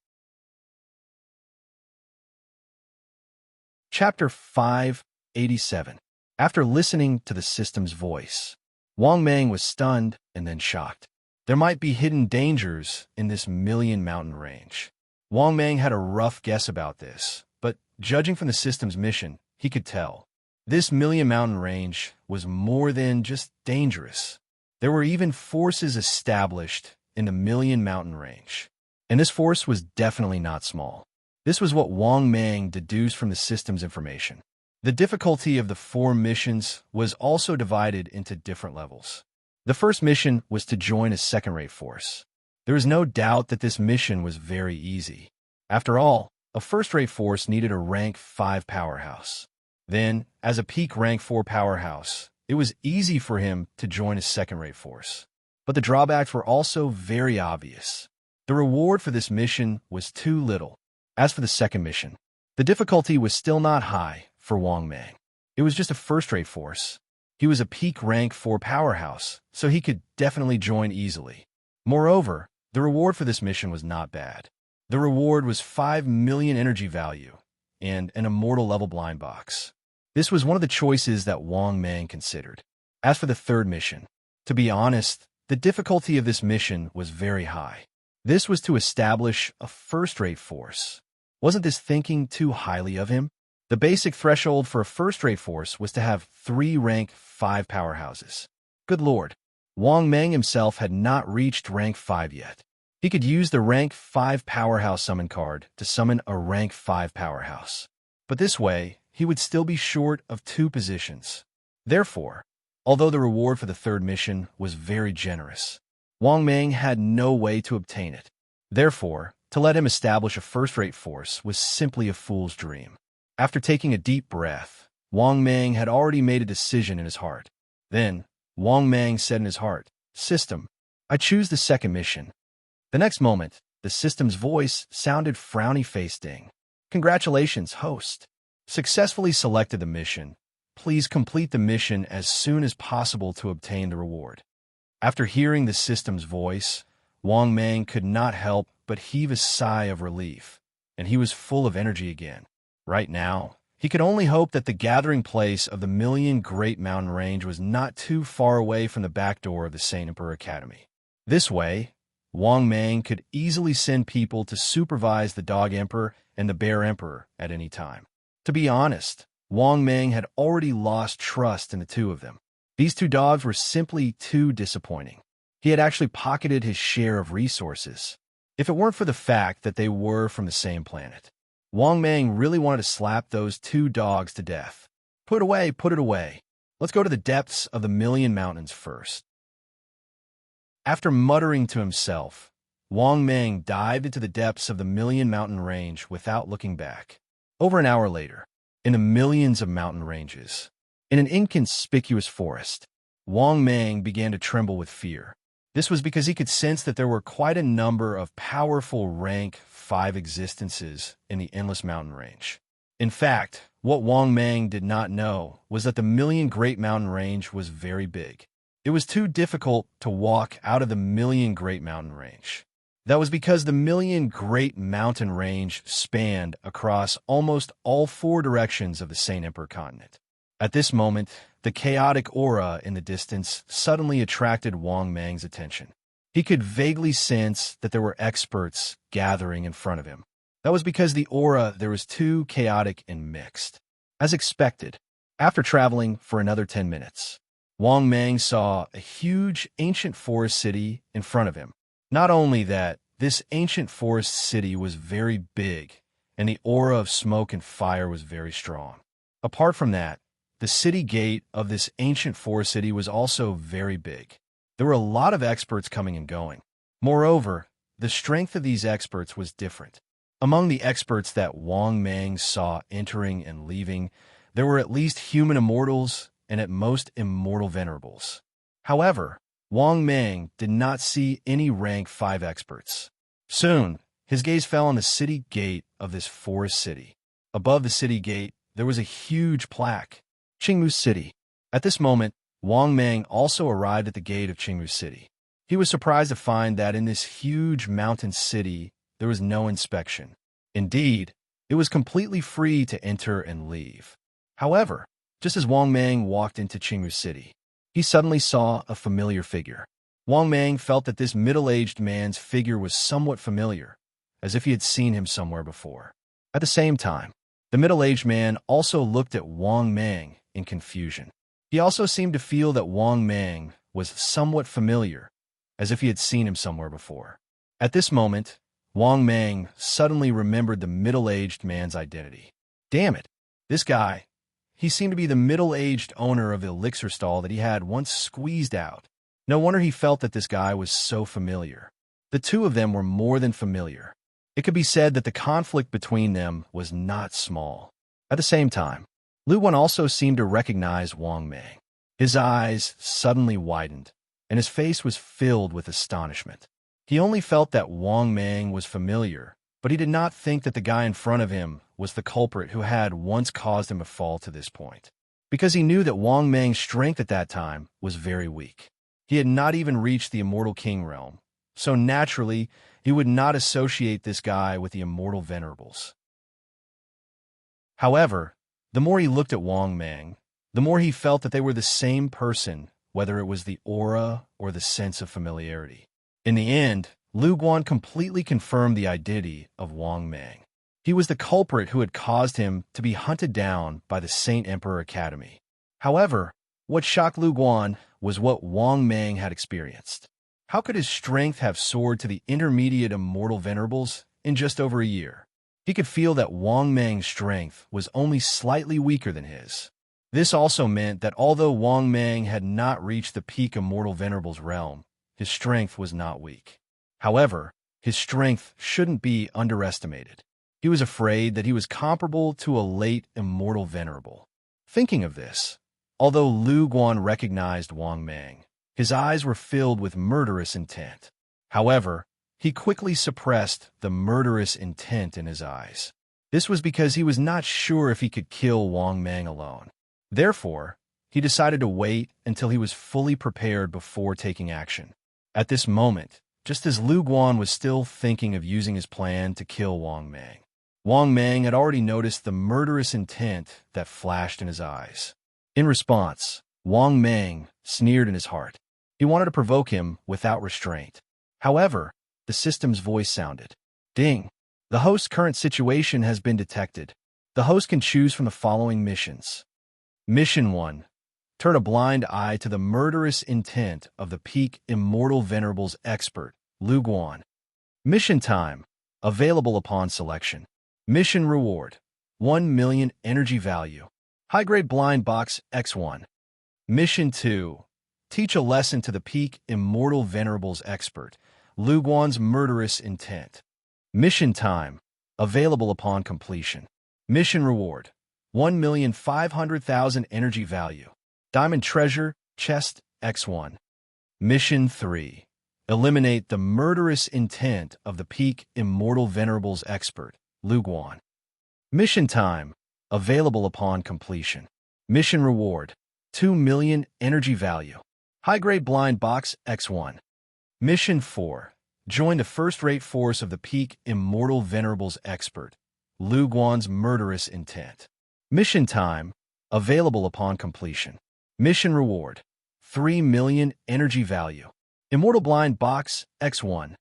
Chapter 587. After listening to the system's voice, Wang Mang was stunned and then shocked. There might be hidden dangers in this Million Mountain Range. Wang Mang had a rough guess about this, but judging from the system's mission, he could tell. This Million Mountain Range was more than just dangerous. There were even forces established in the Million Mountain Range. And this force was definitely not small. This was what Wang Mang deduced from the system's information. The difficulty of the 4 missions was also divided into different levels. The first mission was to join a second-rate force. There is no doubt that this mission was very easy. After all, a first-rate force needed a rank 5 powerhouse. Then, as a peak rank 4 powerhouse, it was easy for him to join a second-rate force. But the drawbacks were also very obvious. The reward for this mission was too little. As for the second mission, the difficulty was still not high for Wang Mang. It was just a first-rate force. He was a peak rank 4 powerhouse, so he could definitely join easily. Moreover, the reward for this mission was not bad. The reward was 5 million energy value and an immortal level blind box. This was one of the choices that Wang Mang considered. As for the third mission, to be honest, the difficulty of this mission was very high. This was to establish a first-rate force. Wasn't this thinking too highly of him? The basic threshold for a first-rate force was to have 3 rank 5 powerhouses. Good lord, Wang Mang himself had not reached rank 5 yet. He could use the rank 5 powerhouse summon card to summon a rank 5 powerhouse. But this way, he would still be short of 2 positions. Therefore, although the reward for the third mission was very generous, Wang Mang had no way to obtain it. Therefore, to let him establish a first-rate force was simply a fool's dream. After taking a deep breath, Wang Mang had already made a decision in his heart. Then, Wang Mang said in his heart, "System, I choose the second mission." The next moment, the system's voice sounded frowny-faced. "Congratulations, host. Successfully selected the mission. Please complete the mission as soon as possible to obtain the reward." After hearing the system's voice, Wang Mang could not help but heave a sigh of relief, and he was full of energy again. Right now, he could only hope that the gathering place of the Million Great Mountain Range was not too far away from the back door of the Saint Emperor Academy. This way, Wang Mang could easily send people to supervise the Dog Emperor and the Bear Emperor at any time. To be honest, Wang Mang had already lost trust in the 2 of them. These 2 dogs were simply too disappointing. He had actually pocketed his share of resources. If it weren't for the fact that they were from the same planet, Wang Mang really wanted to slap those 2 dogs to death. Put it away. Let's go to the depths of the Million Mountains first. After muttering to himself, Wang Mang dived into the depths of the Million Mountain Range without looking back. Over an hour later, in the millions of mountain ranges, in an inconspicuous forest, Wang Mang began to tremble with fear. This was because he could sense that there were quite a number of powerful rank 5 existences in the Endless Mountain Range. In fact, what Wang Mang did not know was that the Million Great Mountain Range was very big. It was too difficult to walk out of the Million Great Mountain Range. That was because the Million Great Mountain Range spanned across almost all 4 directions of the Saint Emperor continent. At this moment, The chaotic aura in the distance suddenly attracted Wang Mang's attention. He could vaguely sense that there were experts gathering in front of him. That was because the aura there was too chaotic and mixed. As expected, after traveling for another 10 minutes, Wang Mang saw a huge ancient forest city in front of him. Not only that, this ancient forest city was very big, and the aura of smoke and fire was very strong. Apart from that, the city gate of this ancient forest city was also very big. There were a lot of experts coming and going. Moreover, the strength of these experts was different. Among the experts that Wang Mang saw entering and leaving, there were at least human immortals and at most immortal venerables. However, Wang Mang did not see any rank 5 experts. Soon, his gaze fell on the city gate of this forest city. Above the city gate, there was a huge plaque, Qingmu City. At this moment, Wang Mang also arrived at the gate of Qingmu City. He was surprised to find that in this huge mountain city, there was no inspection. Indeed, it was completely free to enter and leave. However, just as Wang Mang walked into Qingmu City, he suddenly saw a familiar figure. Wang Mang felt that this middle-aged man's figure was somewhat familiar, as if he had seen him somewhere before. At the same time, the middle-aged man also looked at Wang Mang in confusion. He also seemed to feel that Wang Mang was somewhat familiar, as if he had seen him somewhere before. At this moment, Wang Mang suddenly remembered the middle-aged man's identity. Damn it, this guy. He seemed to be the middle-aged owner of the elixir stall that he had once squeezed out. No wonder he felt that this guy was so familiar. The two of them were more than familiar. It could be said that the conflict between them was not small. At the same time, Lu Guan also seemed to recognize Wang Mang. His eyes suddenly widened, and his face was filled with astonishment. He only felt that Wang Mang was familiar, but he did not think that the guy in front of him was the culprit who had once caused him to fall to this point. Because he knew that Wang Mang's strength at that time was very weak. He had not even reached the Immortal King realm, so naturally, he would not associate this guy with the Immortal Venerables. However, the more he looked at Wang Mang, the more he felt that they were the same person, whether it was the aura or the sense of familiarity. In the end, Lu Guan completely confirmed the identity of Wang Mang. He was the culprit who had caused him to be hunted down by the Saint Emperor Academy. However, what shocked Lu Guan was what Wang Mang had experienced. How could his strength have soared to the intermediate immortal venerables in just over a year? He could feel that Wang Mang's strength was only slightly weaker than his. This also meant that although Wang Mang had not reached the peak immortal venerables realm, his strength was not weak. However, his strength shouldn't be underestimated. He was afraid that he was comparable to a late immortal venerable. Thinking of this, although Lu Guan recognized Wang Mang, his eyes were filled with murderous intent. However, he quickly suppressed the murderous intent in his eyes. This was because he was not sure if he could kill Wang Mang alone. Therefore, he decided to wait until he was fully prepared before taking action. At this moment, just as Lu Guan was still thinking of using his plan to kill Wang Mang had already noticed the murderous intent that flashed in his eyes. In response, Wang Mang sneered in his heart. He wanted to provoke him without restraint. However, the system's voice sounded. Ding! The host's current situation has been detected. The host can choose from the following missions. Mission 1. Turn a blind eye to the murderous intent of the peak Immortal Venerables expert, Lu Guan. Mission time. Available upon selection. Mission reward. 1 million energy value. High-grade blind box X1. Mission 2. Teach a lesson to the peak Immortal Venerables expert, Lu Guan's murderous intent. Mission time. Available upon completion. Mission reward. 1,500,000 energy value. Diamond treasure chest X1. Mission 3. Eliminate the murderous intent of the peak Immortal Venerables expert, Lu Guan. Mission time. Available upon completion. Mission reward. 2 million energy value. High-grade blind box X1. Mission 4. Join the first-rate force of the peak Immortal Venerables expert, Lu Guan's murderous intent. Mission time. Available upon completion. Mission reward: 3 million energy value. Immortal blind box X1.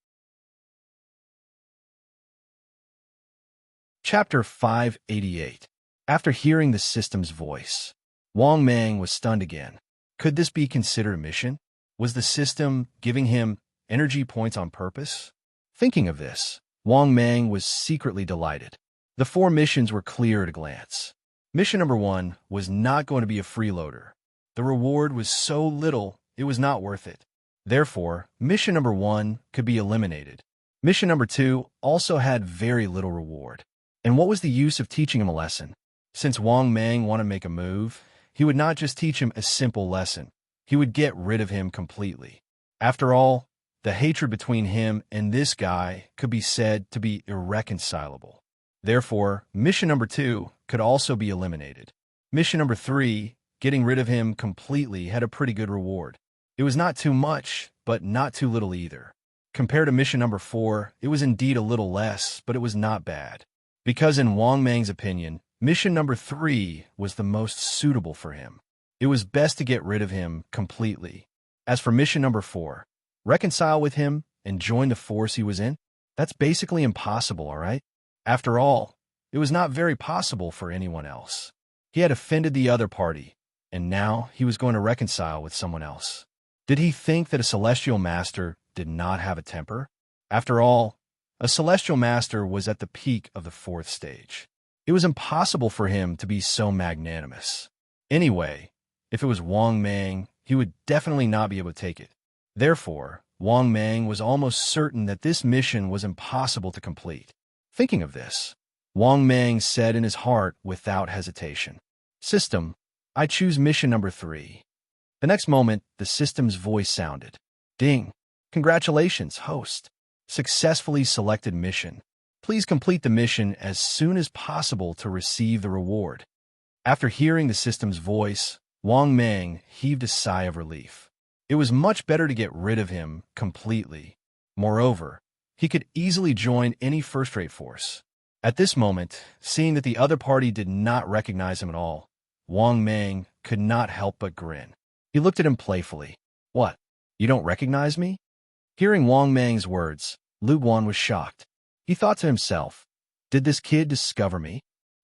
Chapter 588. After hearing the system's voice, Wang Mang was stunned again. Could this be considered a mission? Was the system giving him energy points on purpose? Thinking of this, Wang Mang was secretly delighted. The 4 missions were clear at a glance. Mission number 1 was not going to be a freeloader. The reward was so little, it was not worth it. Therefore, mission number 1 could be eliminated. Mission number 2 also had very little reward. And what was the use of teaching him a lesson? Since Wang Mang wanted to make a move, he would not just teach him a simple lesson. He would get rid of him completely. After all, the hatred between him and this guy could be said to be irreconcilable. Therefore, mission number 2 could also be eliminated. Mission number 3, getting rid of him completely, had a pretty good reward. It was not too much, but not too little either. Compared to mission number 4, it was indeed a little less, but it was not bad. Because in Wang Mang's opinion, mission number 3 was the most suitable for him. It was best to get rid of him completely. As for mission number 4, reconcile with him and join the force he was in, that's basically impossible, all right? After all, it was not very possible for anyone else. He had offended the other party, and now he was going to reconcile with someone else. Did he think that a celestial master did not have a temper? After all, a celestial master was at the peak of the 4th stage. It was impossible for him to be so magnanimous. Anyway, if it was Wang Mang, he would definitely not be able to take it. Therefore, Wang Mang was almost certain that this mission was impossible to complete. Thinking of this, Wang Mang said in his heart without hesitation, "System, I choose mission number 3. The next moment, the system's voice sounded. Ding! Congratulations, host. Successfully selected mission. Please complete the mission as soon as possible to receive the reward." After hearing the system's voice, Wang Mang heaved a sigh of relief. It was much better to get rid of him completely. Moreover, he could easily join any first-rate force. At this moment, seeing that the other party did not recognize him at all, Wang Mang could not help but grin. He looked at him playfully. "What? You don't recognize me?" Hearing Wang Mang's words, Lu Guan was shocked. He thought to himself, did this kid discover me?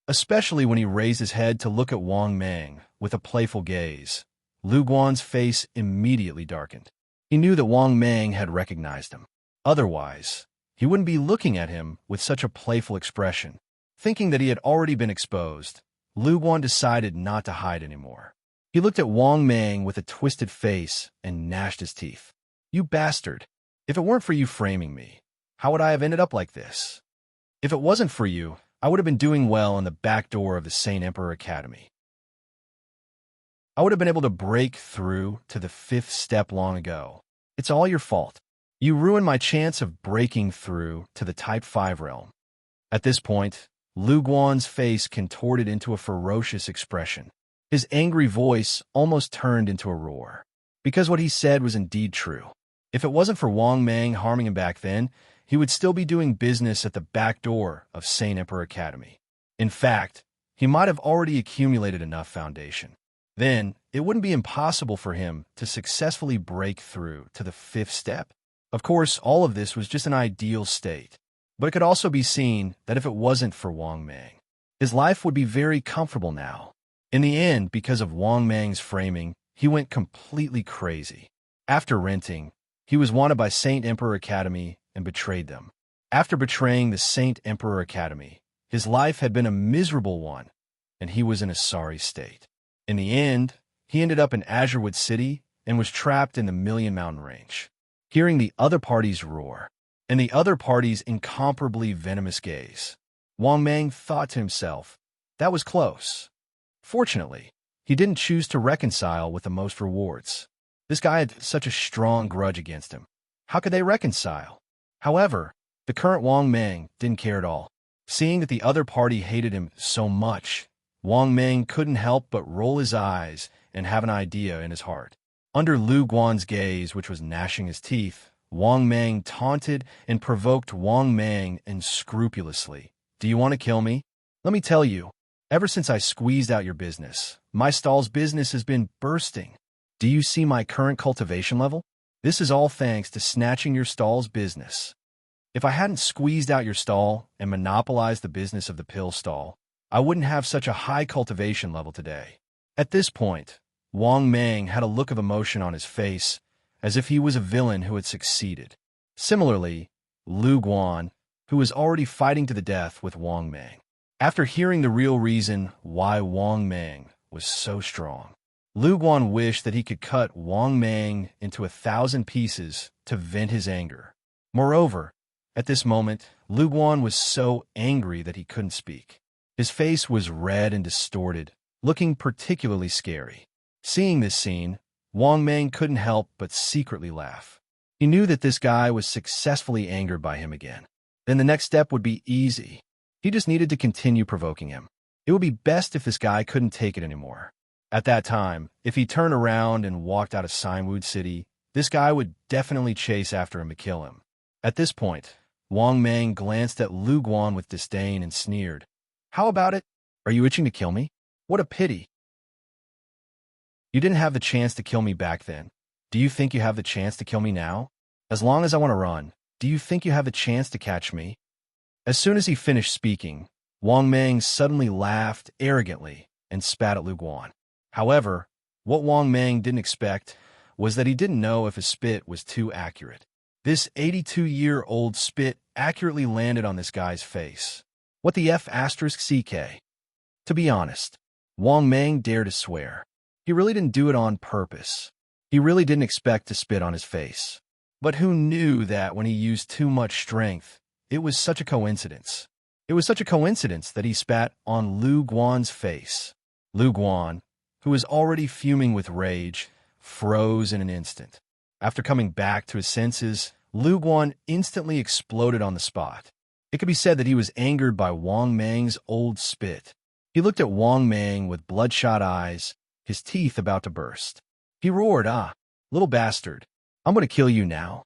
Especially when he raised his head to look at Wang Mang with a playful gaze. Lu Guan's face immediately darkened. He knew that Wang Mang had recognized him. Otherwise, he wouldn't be looking at him with such a playful expression. Thinking that he had already been exposed, Lu Guan decided not to hide anymore. He looked at Wang Mang with a twisted face and gnashed his teeth. "You bastard! If it weren't for you framing me, how would I have ended up like this? If it wasn't for you, I would have been doing well in the back door of the Saint Emperor Academy. I would have been able to break through to the 5th step long ago. It's all your fault. You ruined my chance of breaking through to the Type 5 realm." At this point, Lu Guan's face contorted into a ferocious expression. His angry voice almost turned into a roar. Because what he said was indeed true. If it wasn't for Wang Mang harming him back then, he would still be doing business at the back door of Saint Emperor Academy. In fact, he might have already accumulated enough foundation. Then, it wouldn't be impossible for him to successfully break through to the 5th step. Of course, all of this was just an ideal state, but it could also be seen that if it wasn't for Wang Mang, his life would be very comfortable now. In the end, because of Wang Mang's framing, he went completely crazy. After renting, he was wanted by Saint Emperor Academy and betrayed them. After betraying the Saint Emperor Academy, his life had been a miserable one, and he was in a sorry state. In the end, he ended up in Azurewood City and was trapped in the Million Mountain Range. Hearing the other party's roar and the other party's incomparably venomous gaze, Wang Mang thought to himself, that was close. Fortunately, he didn't choose to reconcile with the most rewards. This guy had such a strong grudge against him. How could they reconcile? However, the current Wang Mang didn't care at all. Seeing that the other party hated him so much, Wang Mang couldn't help but roll his eyes and have an idea in his heart. Under Lu Guan's gaze, which was gnashing his teeth, Wang Mang taunted and provoked Wang Mang unscrupulously. "Do you want to kill me? Let me tell you, ever since I squeezed out your business, My stall's business has been bursting. Do you see my current cultivation level? This is all thanks to snatching your stall's business. If I hadn't squeezed out your stall and monopolized the business of the pill stall, I wouldn't have such a high cultivation level today." At this point, Wang Mang had a look of emotion on his face, as if he was a villain who had succeeded. Similarly, Lu Guan, who was already fighting to the death with Wang Mang. After hearing the real reason why Wang Mang was so strong, Lu Guan wished that he could cut Wang Mang into 1,000 pieces to vent his anger. Moreover, at this moment, Lu Guan was so angry that he couldn't speak. His face was red and distorted, looking particularly scary. Seeing this scene, Wang Mang couldn't help but secretly laugh. He knew that this guy was successfully angered by him again. Then the next step would be easy. He just needed to continue provoking him. It would be best if this guy couldn't take it anymore. At that time, if he turned around and walked out of Sinewood City, this guy would definitely chase after him to kill him. At this point, Wang Mang glanced at Lu Guan with disdain and sneered. "How about it? Are you itching to kill me? What a pity. You didn't have the chance to kill me back then. Do you think you have the chance to kill me now? As long as I want to run, do you think you have the chance to catch me?" As soon as he finished speaking, Wang Mang suddenly laughed arrogantly and spat at Lu Guan. However, what Wang Mang didn't expect was that he didn't know if his spit was too accurate. This 82-year-old spit accurately landed on this guy's face. What the F***CK? To be honest, Wang Mang dared to swear. He really didn't do it on purpose. He really didn't expect to spit on his face. But who knew that when he used too much strength, it was such a coincidence. It was such a coincidence that he spat on Lu Guan's face. Lu Guan, who was already fuming with rage, froze in an instant. After coming back to his senses, Lu Guan instantly exploded on the spot. It could be said that he was angered by Wang Mang's old spit. He looked at Wang Mang with bloodshot eyes, his teeth about to burst. He roared, "Ah, little bastard, I'm going to kill you now."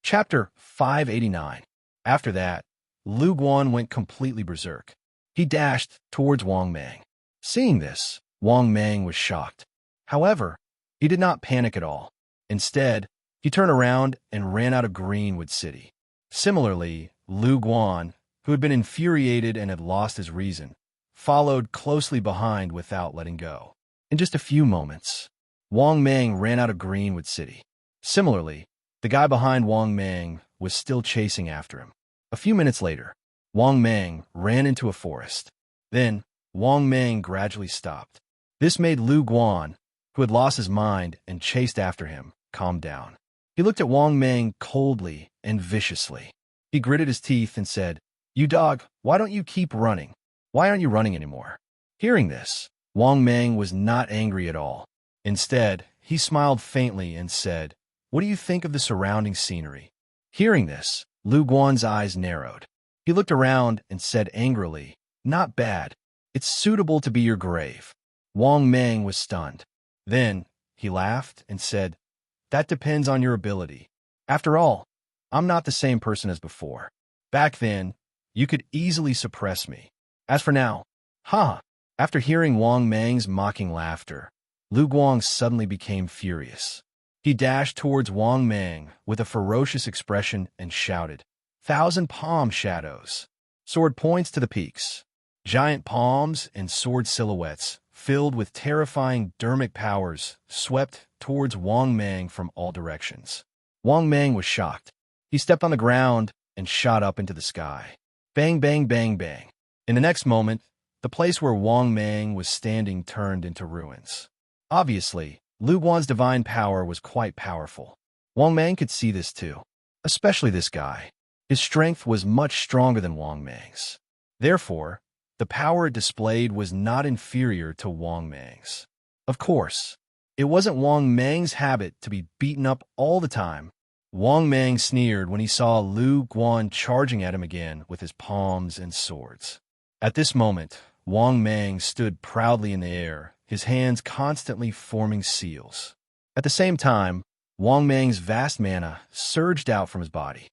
Chapter 589. After that, Lu Guan went completely berserk. He dashed towards Wang Mang. Seeing this, Wang Mang was shocked. However, he did not panic at all. Instead, he turned around and ran out of Greenwood City. Similarly, Lu Guan, who had been infuriated and had lost his reason, followed closely behind without letting go. In just a few moments, Wang Mang ran out of Greenwood City. Similarly, the guy behind Wang Mang was still chasing after him. A few minutes later, Wang Mang ran into a forest. Then, Wang Mang gradually stopped. This made Lu Guan, who had lost his mind and chased after him, calm down. He looked at Wang Mang coldly and viciously. He gritted his teeth and said, "You dog, why don't you keep running? Why aren't you running anymore?" Hearing this, Wang Mang was not angry at all. Instead, he smiled faintly and said, "What do you think of the surrounding scenery?" Hearing this, Lu Guan's eyes narrowed. He looked around and said angrily, "Not bad. It's suitable to be your grave." Wang Mang was stunned. Then, he laughed and said, "That depends on your ability. After all, I'm not the same person as before. Back then, you could easily suppress me. As for now, ha!" After hearing Wang Mang's mocking laughter, Lu Guan suddenly became furious. He dashed towards Wang Mang with a ferocious expression and shouted, "1,000 palm shadows." Sword points to the peaks. Giant palms and sword silhouettes, filled with terrifying dermic powers, swept towards Wang Mang from all directions. Wang Mang was shocked. He stepped on the ground and shot up into the sky. Bang, bang, bang, bang. In the next moment, the place where Wang Mang was standing turned into ruins. Obviously, Lu Guan's divine power was quite powerful. Wang Mang could see this too, especially this guy. His strength was much stronger than Wang Mang's. Therefore, the power it displayed was not inferior to Wang Mang's. Of course, it wasn't Wang Mang's habit to be beaten up all the time. Wang Mang sneered when he saw Lu Guan charging at him again with his palms and swords. At this moment, Wang Mang stood proudly in the air, his hands constantly forming seals. At the same time, Wang Mang's vast mana surged out from his body.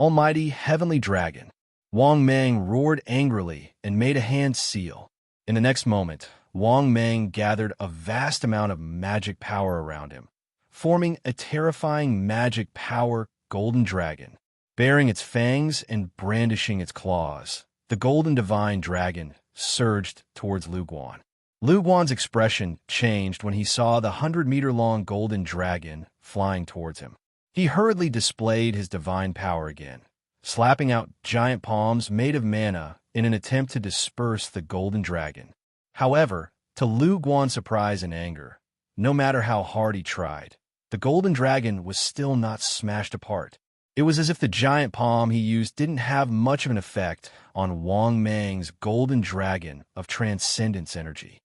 Almighty Heavenly Dragon. Wang Mang roared angrily and made a hand seal. In the next moment, Wang Mang gathered a vast amount of magic power around him, forming a terrifying magic power golden dragon. Baring its fangs and brandishing its claws, the golden divine dragon surged towards Lu Guan. Lu Guan's expression changed when he saw the 100-meter-long golden dragon flying towards him. He hurriedly displayed his divine power again, slapping out giant palms made of mana in an attempt to disperse the golden dragon. However, to Lu Guan's surprise and anger, no matter how hard he tried, the golden dragon was still not smashed apart. It was as if the giant palm he used didn't have much of an effect on Wang Mang's golden dragon of transcendence energy.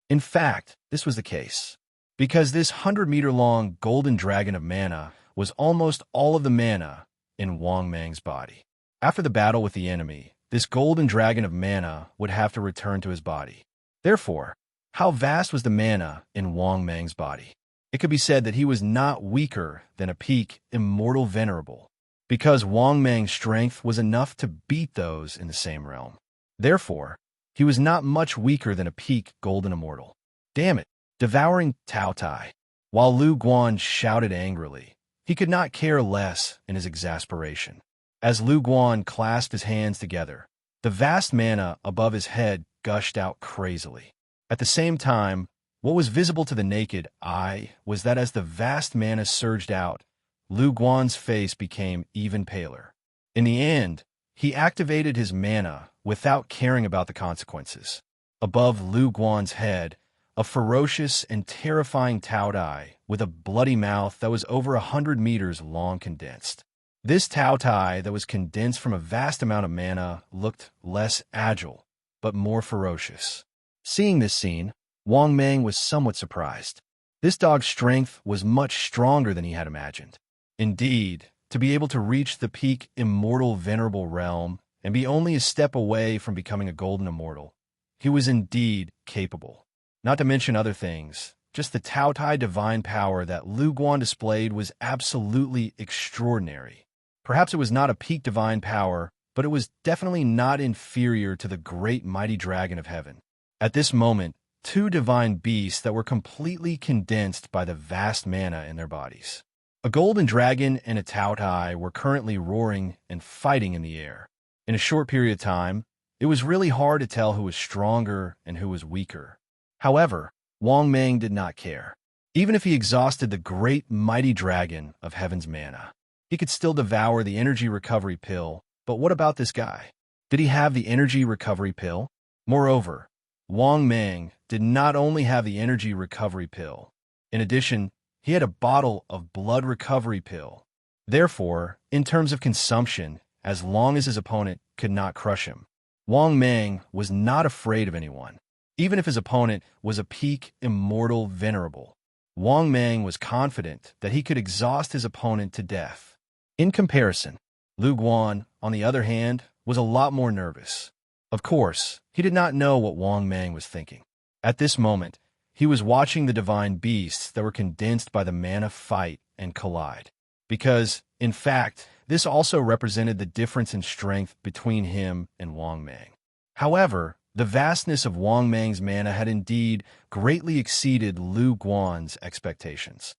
In fact, this was the case, because this 100-meter-long golden dragon of mana was almost all of the mana in Wang Mang's body. After the battle with the enemy, this golden dragon of mana would have to return to his body. Therefore, how vast was the mana in Wang Mang's body? It could be said that he was not weaker than a peak immortal venerable, because Wang Mang's strength was enough to beat those in the same realm. Therefore, he was not much weaker than a peak golden immortal. Damn it, devouring Tao Tai. While Lu Guan shouted angrily, he could not care less in his exasperation. As Lu Guan clasped his hands together, the vast mana above his head gushed out crazily. At the same time, what was visible to the naked eye was that as the vast mana surged out, Lu Guan's face became even paler. In the end, he activated his mana without caring about the consequences. Above Lu Guan's head, a ferocious and terrifying Tao Tai with a bloody mouth that was over 100 meters long condensed. This Tao Tai that was condensed from a vast amount of mana looked less agile, but more ferocious. Seeing this scene, Wang Mang was somewhat surprised. This dog's strength was much stronger than he had imagined. Indeed, to be able to reach the peak immortal venerable realm and be only a step away from becoming a golden immortal, he was indeed capable. Not to mention other things, just the Tao Tai divine power that Lu Guan displayed was absolutely extraordinary. Perhaps it was not a peak divine power, but it was definitely not inferior to the great mighty dragon of heaven. At this moment, two divine beasts that were completely condensed by the vast mana in their bodies. A golden dragon and a Tao Tai were currently roaring and fighting in the air. In a short period of time, it was really hard to tell who was stronger and who was weaker. However, Wang Mang did not care. Even if he exhausted the great mighty dragon of heaven's mana, he could still devour the energy recovery pill. But what about this guy? Did he have the energy recovery pill? Moreover, Wang Mang did not only have the energy recovery pill. In addition, he had a bottle of blood recovery pill. Therefore, in terms of consumption, as long as his opponent could not crush him, Wang Mang was not afraid of anyone. Even if his opponent was a peak immortal venerable, Wang Mang was confident that he could exhaust his opponent to death. In comparison, Lu Guan, on the other hand, was a lot more nervous. Of course, he did not know what Wang Mang was thinking. At this moment, he was watching the divine beasts that were condensed by the mana fight and collide. Because, in fact, this also represented the difference in strength between him and Wang Mang. However, the vastness of Wang Mang's mana had indeed greatly exceeded Lu Guan's expectations.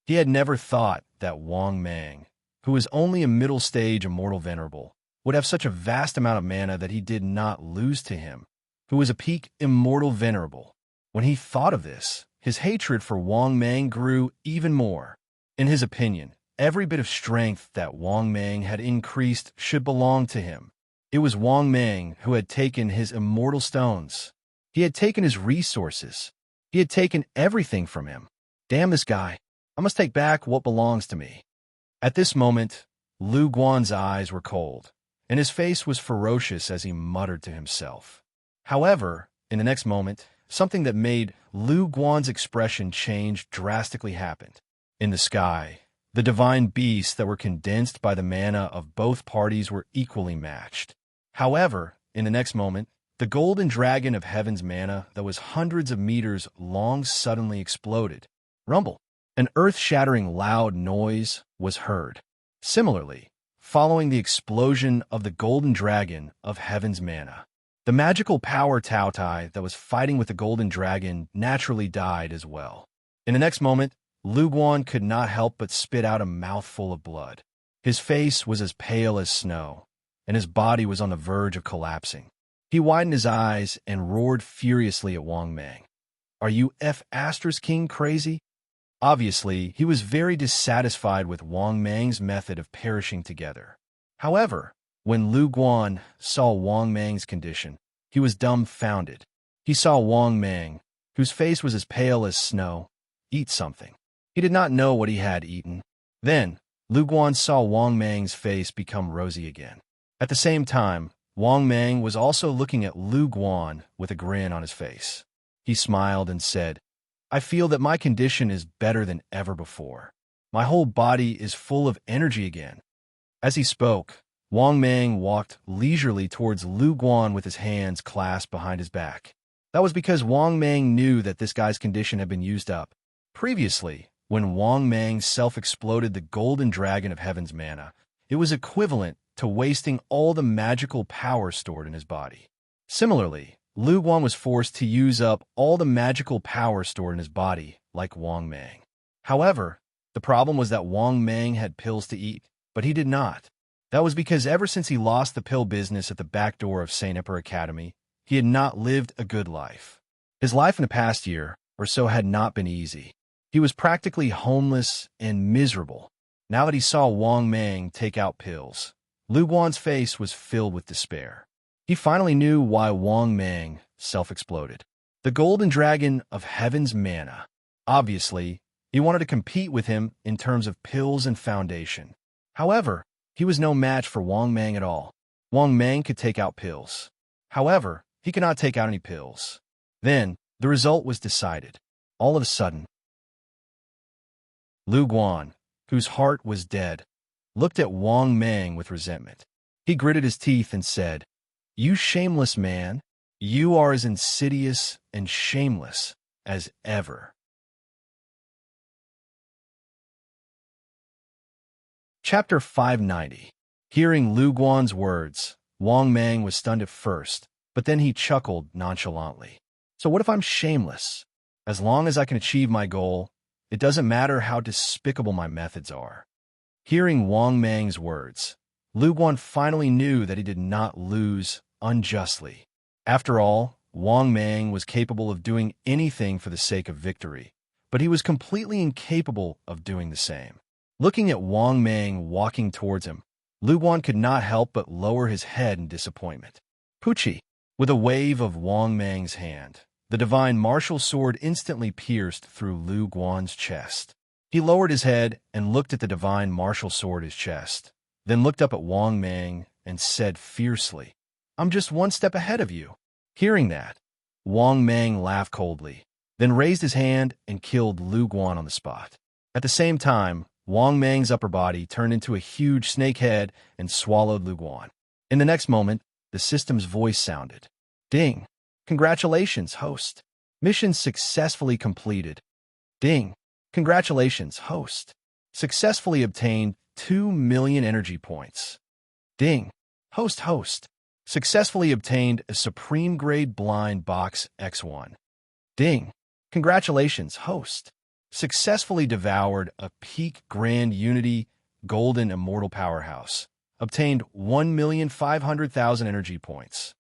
He had never thought that Wang Mang, who was only a middle-stage immortal venerable, would have such a vast amount of mana that he did not lose to him, who was a peak immortal venerable. When he thought of this, his hatred for Wang Mang grew even more. In his opinion, every bit of strength that Wang Mang had increased should belong to him. It was Wang Mang who had taken his immortal stones. He had taken his resources. He had taken everything from him. Damn this guy. I must take back what belongs to me. At this moment, Lu Guan's eyes were cold, and his face was ferocious as he muttered to himself. However, in the next moment, something that made Lu Guan's expression change drastically happened. In the sky, the divine beasts that were condensed by the mana of both parties were equally matched. However, in the next moment, the golden dragon of heaven's mana that was hundreds of meters long suddenly exploded. Rumble! An earth-shattering loud noise was heard. Similarly, following the explosion of the golden dragon of heaven's mana. The magical power Tao Tai that was fighting with the golden dragon naturally died as well. In the next moment, Lu Guan could not help but spit out a mouthful of blood. His face was as pale as snow, and his body was on the verge of collapsing. He widened his eyes and roared furiously at Wang Mang. "Are you Asterisk King crazy?" Obviously, he was very dissatisfied with Wang Mang's method of perishing together. However, when Lu Guan saw Wang Mang's condition, he was dumbfounded. He saw Wang Mang, whose face was as pale as snow, eat something. He did not know what he had eaten. Then, Lu Guan saw Wang Mang's face become rosy again. At the same time, Wang Mang was also looking at Lu Guan with a grin on his face. He smiled and said, "I feel that my condition is better than ever before. My whole body is full of energy again." As he spoke, Wang Mang walked leisurely towards Lu Guan with his hands clasped behind his back. That was because Wang Mang knew that this guy's condition had been used up. Previously, when Wang Mang self-exploded the golden dragon of heaven's mana, it was equivalent to wasting all the magical power stored in his body. Similarly, Lu Guan was forced to use up all the magical power stored in his body, like Wang Mang. However, the problem was that Wang Mang had pills to eat, but he did not. That was because ever since he lost the pill business at the back door of St. Emperor Academy, he had not lived a good life. His life in the past year or so had not been easy. He was practically homeless and miserable. Now that he saw Wang Mang take out pills, Lu Guan's face was filled with despair. He finally knew why Wang Mang self-exploded. The golden dragon of heaven's mana. Obviously, he wanted to compete with him in terms of pills and foundation. However, he was no match for Wang Mang at all. Wang Mang could take out pills. However, he could not take out any pills. Then, the result was decided. All of a sudden, Lu Guan, whose heart was dead, looked at Wang Mang with resentment. He gritted his teeth and said, "You shameless man, you are as insidious and shameless as ever." Chapter 590. Hearing Lu Guan's words, Wang Mang was stunned at first, but then he chuckled nonchalantly. "So what if I'm shameless? As long as I can achieve my goal, it doesn't matter how despicable my methods are." Hearing Wang Mang's words, Lu Guan finally knew that he did not lose unjustly. After all, Wang Mang was capable of doing anything for the sake of victory, but he was completely incapable of doing the same. Looking at Wang Mang walking towards him, Lu Guan could not help but lower his head in disappointment. "Pucci!" With a wave of Wang Mang's hand, the divine martial sword instantly pierced through Lu Guan's chest. He lowered his head and looked at the divine martial sword his chest, then looked up at Wang Mang and said fiercely, "I'm just one step ahead of you." Hearing that, Wang Mang laughed coldly, then raised his hand and killed Lu Guan on the spot. At the same time, Wang Mang's upper body turned into a huge snake head and swallowed Lu Guan. In the next moment, the system's voice sounded. "Ding! Congratulations, host. Mission successfully completed." "Ding! Congratulations, host. Successfully obtained 2 million energy points." "Ding! Host. Successfully obtained a Supreme Grade Blind Box X1." "Ding! Congratulations, host. Successfully devoured a Peak Grand Unity Golden Immortal Powerhouse. Obtained 1,500,000 energy points."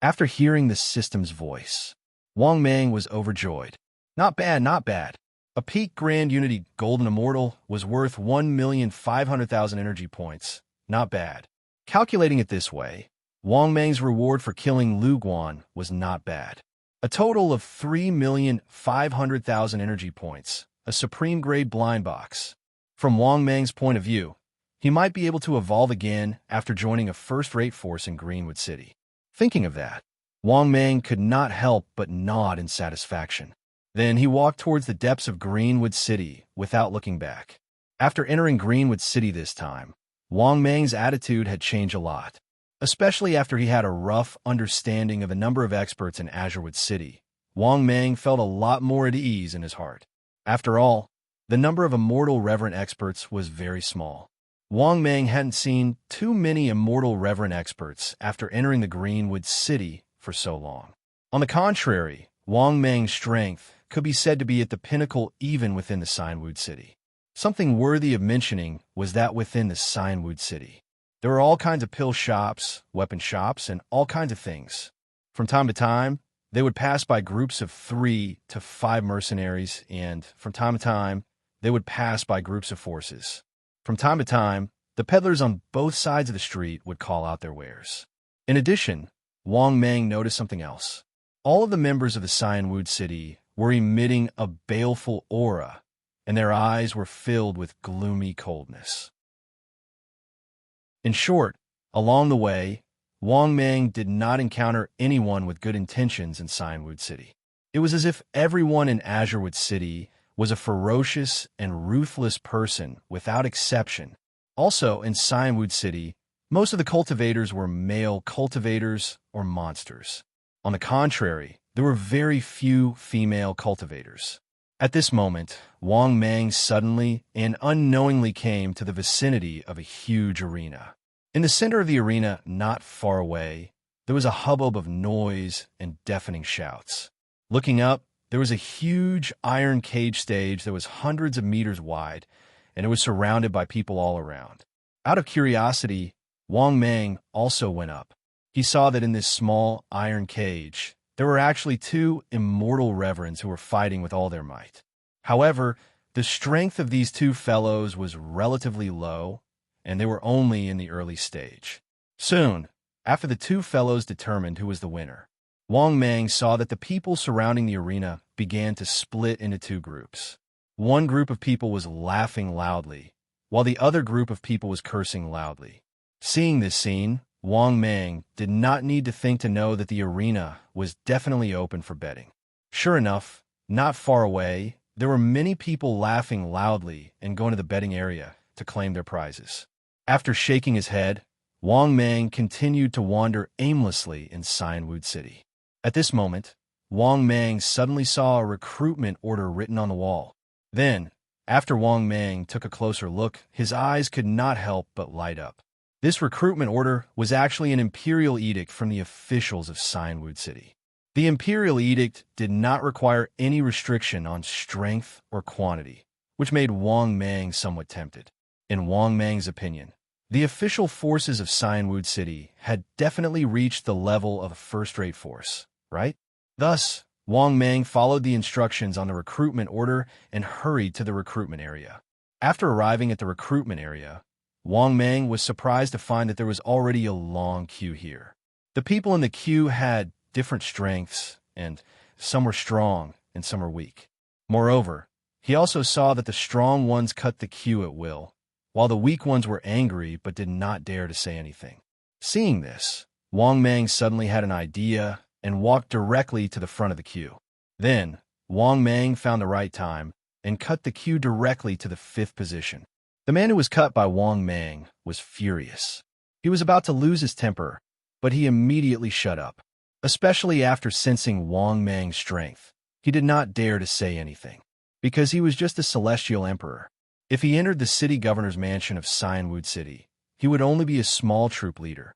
After hearing the system's voice, Wang Mang was overjoyed. Not bad. A Peak Grand Unity Golden Immortal was worth 1,500,000 energy points. Not bad. Calculating it this way, Wang Mang's reward for killing Lu Guan was not bad. A total of 3,500,000 energy points, a Supreme Grade Blind Box. From Wang Mang's point of view, he might be able to evolve again after joining a first-rate force in Greenwood City. Thinking of that, Wang Mang could not help but nod in satisfaction. Then he walked towards the depths of Greenwood City without looking back. After entering Greenwood City this time, Wang Mang's attitude had changed a lot, especially after he had a rough understanding of a number of experts in Azurewood City. Wang Mang felt a lot more at ease in his heart. After all, the number of immortal reverent experts was very small. Wang Mang hadn't seen too many immortal reverend experts after entering the Greenwood City for so long. On the contrary, Wang Mang's strength could be said to be at the pinnacle even within the Signwood City. Something worthy of mentioning was that within the Signwood City, there were all kinds of pill shops, weapon shops, and all kinds of things. From time to time, they would pass by groups of 3 to 5 mercenaries, and from time to time, they would pass by groups of forces. From time to time, the peddlers on both sides of the street would call out their wares. In addition, Wang Mang noticed something else. All of the members of the Signwood City were emitting a baleful aura, and their eyes were filled with gloomy coldness. In short, along the way, Wang Mang did not encounter anyone with good intentions in Signwood City. It was as if everyone in Azurewood City was a ferocious and ruthless person without exception. Also, in Signwood City, most of the cultivators were male cultivators or monsters. On the contrary, there were very few female cultivators. At this moment, Wang Mang suddenly and unknowingly came to the vicinity of a huge arena. In the center of the arena, not far away, there was a hubbub of noise and deafening shouts. Looking up, there was a huge iron cage stage that was hundreds of meters wide, and it was surrounded by people all around. Out of curiosity, Wang Mang also went up. He saw that in this small iron cage, there were actually 2 immortal reverends who were fighting with all their might. However, the strength of these 2 fellows was relatively low, and they were only in the early stage. Soon, after the 2 fellows determined who was the winner, Wang Mang saw that the people surrounding the arena began to split into 2 groups. One group of people was laughing loudly, while the other group of people was cursing loudly. Seeing this scene, Wang Mang did not need to think to know that the arena was definitely open for betting. Sure enough, not far away, there were many people laughing loudly and going to the betting area to claim their prizes. After shaking his head, Wang Mang continued to wander aimlessly in Signwood City. At this moment, Wang Mang suddenly saw a recruitment order written on the wall. Then, after Wang Mang took a closer look, his eyes could not help but light up. This recruitment order was actually an imperial edict from the officials of Signwood City. The imperial edict did not require any restriction on strength or quantity, which made Wang Mang somewhat tempted. In Wang Mang's opinion, the official forces of Signwood City had definitely reached the level of a first-rate force, right? Thus, Wang Mang followed the instructions on the recruitment order and hurried to the recruitment area. After arriving at the recruitment area, Wang Mang was surprised to find that there was already a long queue here. The people in the queue had different strengths, and some were strong and some were weak. Moreover, he also saw that the strong ones cut the queue at will, while the weak ones were angry but did not dare to say anything. Seeing this, Wang Mang suddenly had an idea and walked directly to the front of the queue. Then, Wang Mang found the right time and cut the queue directly to the 5th position. The man who was cut by Wang Mang was furious. He was about to lose his temper, but he immediately shut up. Especially after sensing Wang Mang's strength, he did not dare to say anything, because he was just a celestial emperor. If he entered the city governor's mansion of Signwood City, he would only be a small troop leader.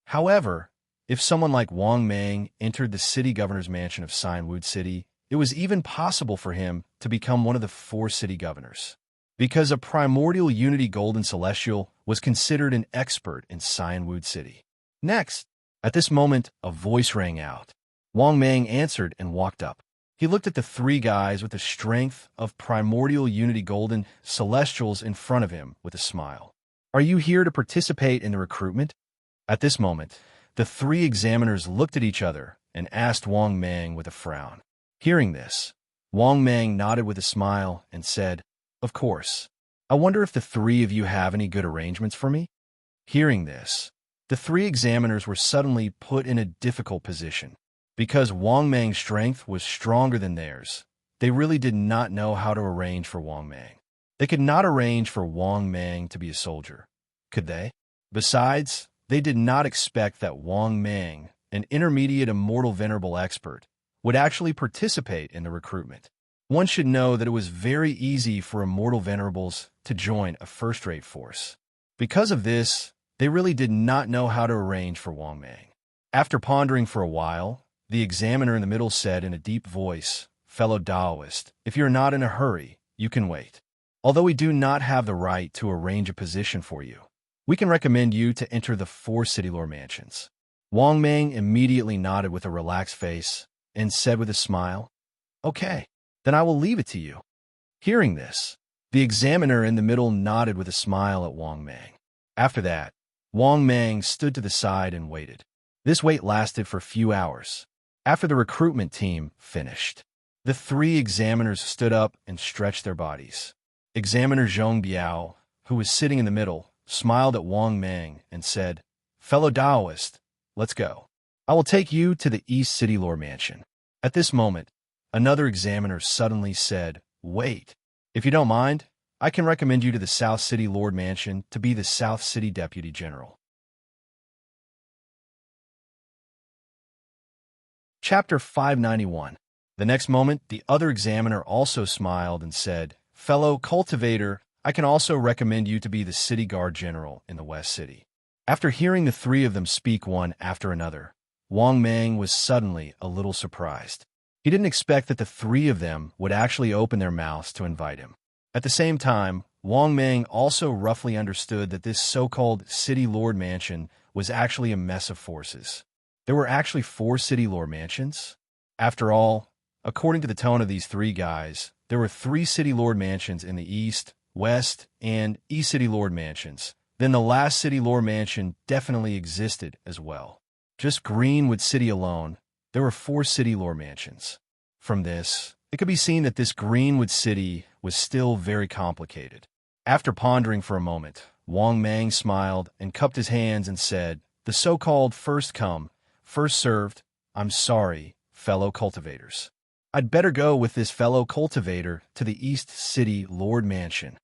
However, if someone like Wang Mang entered the city governor's mansion of Signwood City, it was even possible for him to become one of the 4 city governors, because a primordial unity golden celestial was considered an expert in Signwood City. Next, at this moment, a voice rang out. Wang Mang answered and walked up. He looked at the 3 guys with the strength of primordial unity golden celestials in front of him with a smile. "Are you here to participate in the recruitment?" At this moment, the 3 examiners looked at each other and asked Wang Mang with a frown. Hearing this, Wang Mang nodded with a smile and said, "Of course. I wonder if the 3 of you have any good arrangements for me?" Hearing this, the 3 examiners were suddenly put in a difficult position. Because Wang Mang's strength was stronger than theirs, they really did not know how to arrange for Wang Mang. They could not arrange for Wang Mang to be a soldier, could they? Besides, they did not expect that Wang Mang, an intermediate immortal venerable expert, would actually participate in the recruitment. One should know that it was very easy for immortal venerables to join a first-rate force. Because of this, they really did not know how to arrange for Wang Mang. After pondering for a while, the examiner in the middle said in a deep voice, "Fellow Taoist, if you're not in a hurry, you can wait. Although we do not have the right to arrange a position for you, we can recommend you to enter the 4 city lore mansions." Wang Mang immediately nodded with a relaxed face and said with a smile, "Okay, then I will leave it to you." Hearing this, the examiner in the middle nodded with a smile at Wang Mang. After that, Wang Mang stood to the side and waited. This wait lasted for a few hours. After the recruitment team finished, the 3 examiners stood up and stretched their bodies. Examiner Zhong Biao, who was sitting in the middle, smiled at Wang Mang and said, "Fellow Taoist, let's go. I will take you to the East City Lore Mansion." At this moment, another examiner suddenly said, "Wait, if you don't mind, I can recommend you to the South City Lord Mansion to be the South City Deputy General." Chapter 591. The next moment, the other examiner also smiled and said, "Fellow cultivator, I can also recommend you to be the City Guard General in the West City." After hearing the 3 of them speak one after another, Wang Mang was suddenly a little surprised. He didn't expect that the 3 of them would actually open their mouths to invite him. At the same time, Wang Mang also roughly understood that this so-called City Lord Mansion was actually a mess of forces. There were actually 4 City Lord Mansions? After all, according to the tone of these 3 guys, there were 3 City Lord Mansions in the East, West, and East City Lord Mansions. Then the last City Lord Mansion definitely existed as well. Just Greenwood City alone, there were 4 City Lord Mansions. From this, it could be seen that this Greenwood City was still very complicated. After pondering for a moment, Wang Mang smiled and cupped his hands and said, "The so-called first come, first served, I'm sorry, fellow cultivators. I'd better go with this fellow cultivator to the East City Lord Mansion."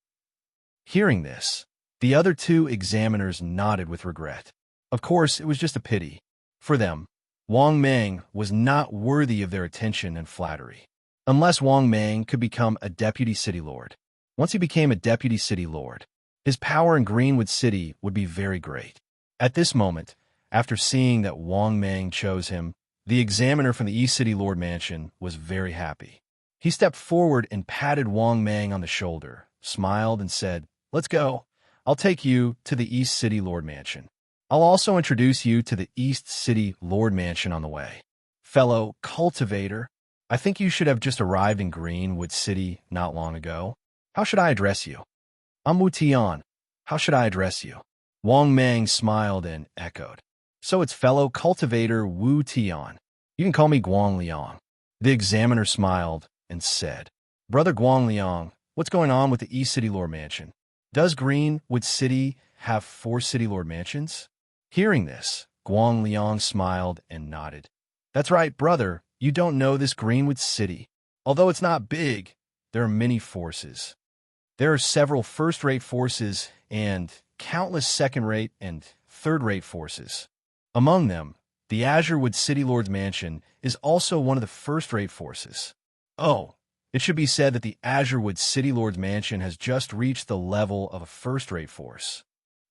Hearing this, the other 2 examiners nodded with regret. Of course, it was just a pity. For them, Wang Mang was not worthy of their attention and flattery. Unless Wang Mang could become a deputy city lord. Once he became a deputy city lord, his power in Greenwood City would be very great. At this moment, after seeing that Wang Mang chose him, the examiner from the East City Lord Mansion was very happy. He stepped forward and patted Wang Mang on the shoulder, smiled, and said, "Let's go. I'll take you to the East City Lord Mansion. I'll also introduce you to the East City Lord Mansion on the way. Fellow cultivator, I think you should have just arrived in Greenwood City not long ago. How should I address you?" "I'm Wu Tian. How should I address you?" Wang Mang smiled and echoed, "So it's fellow cultivator Wu Tian. You can call me Guang Liang." The examiner smiled and said, "Brother Guang Liang, what's going on with the East City Lord Mansion? Does Greenwood City have 4 City Lord Mansions?" Hearing this, Guang Liang smiled and nodded. "That's right, brother. You don't know this Greenwood City. Although it's not big, there are many forces. There are several first-rate forces and countless second-rate and third-rate forces. Among them, the Azurewood City Lord's Mansion is also one of the first-rate forces. Oh, it should be said that the Azurewood City Lord's Mansion has just reached the level of a first-rate force.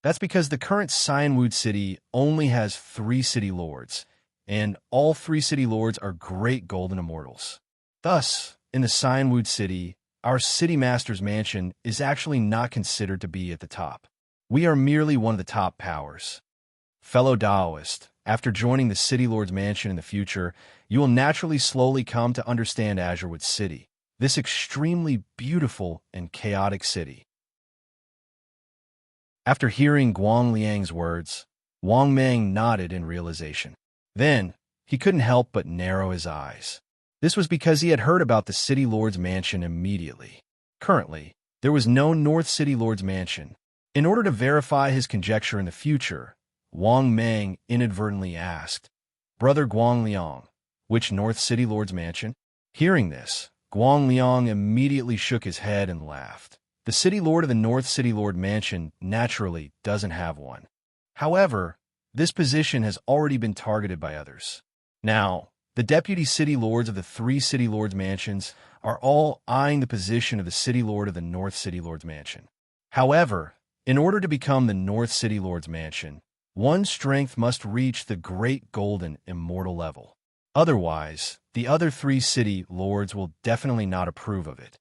That's because the current Cyanwood City only has 3 City Lords, and all 3 City Lords are great golden immortals. Thus, in the Cyanwood City, our City Master's Mansion is actually not considered to be at the top. We are merely one of the top powers. Fellow Taoist, after joining the City Lord's Mansion in the future, you will naturally slowly come to understand Azurewood City, this extremely beautiful and chaotic city." After hearing Guang Liang's words, Wang Mang nodded in realization. Then, he couldn't help but narrow his eyes. This was because he had heard about the City Lord's Mansion immediately. Currently, there was no North City Lord's Mansion. In order to verify his conjecture in the future, Wang Mang inadvertently asked, "Brother Guang Liang, which North City Lord's Mansion?" Hearing this, Guang Liang immediately shook his head and laughed. The City Lord of the North City Lord Mansion naturally doesn't have one. However, this position has already been targeted by others. Now, The deputy city lords of the 3 city lords' mansions are all eyeing the position of the city lord of the North City Lord's mansion. However, in order to become the North City Lord's mansion, one's strength must reach the great golden immortal level. Otherwise, the other 3 city lords will definitely not approve of it.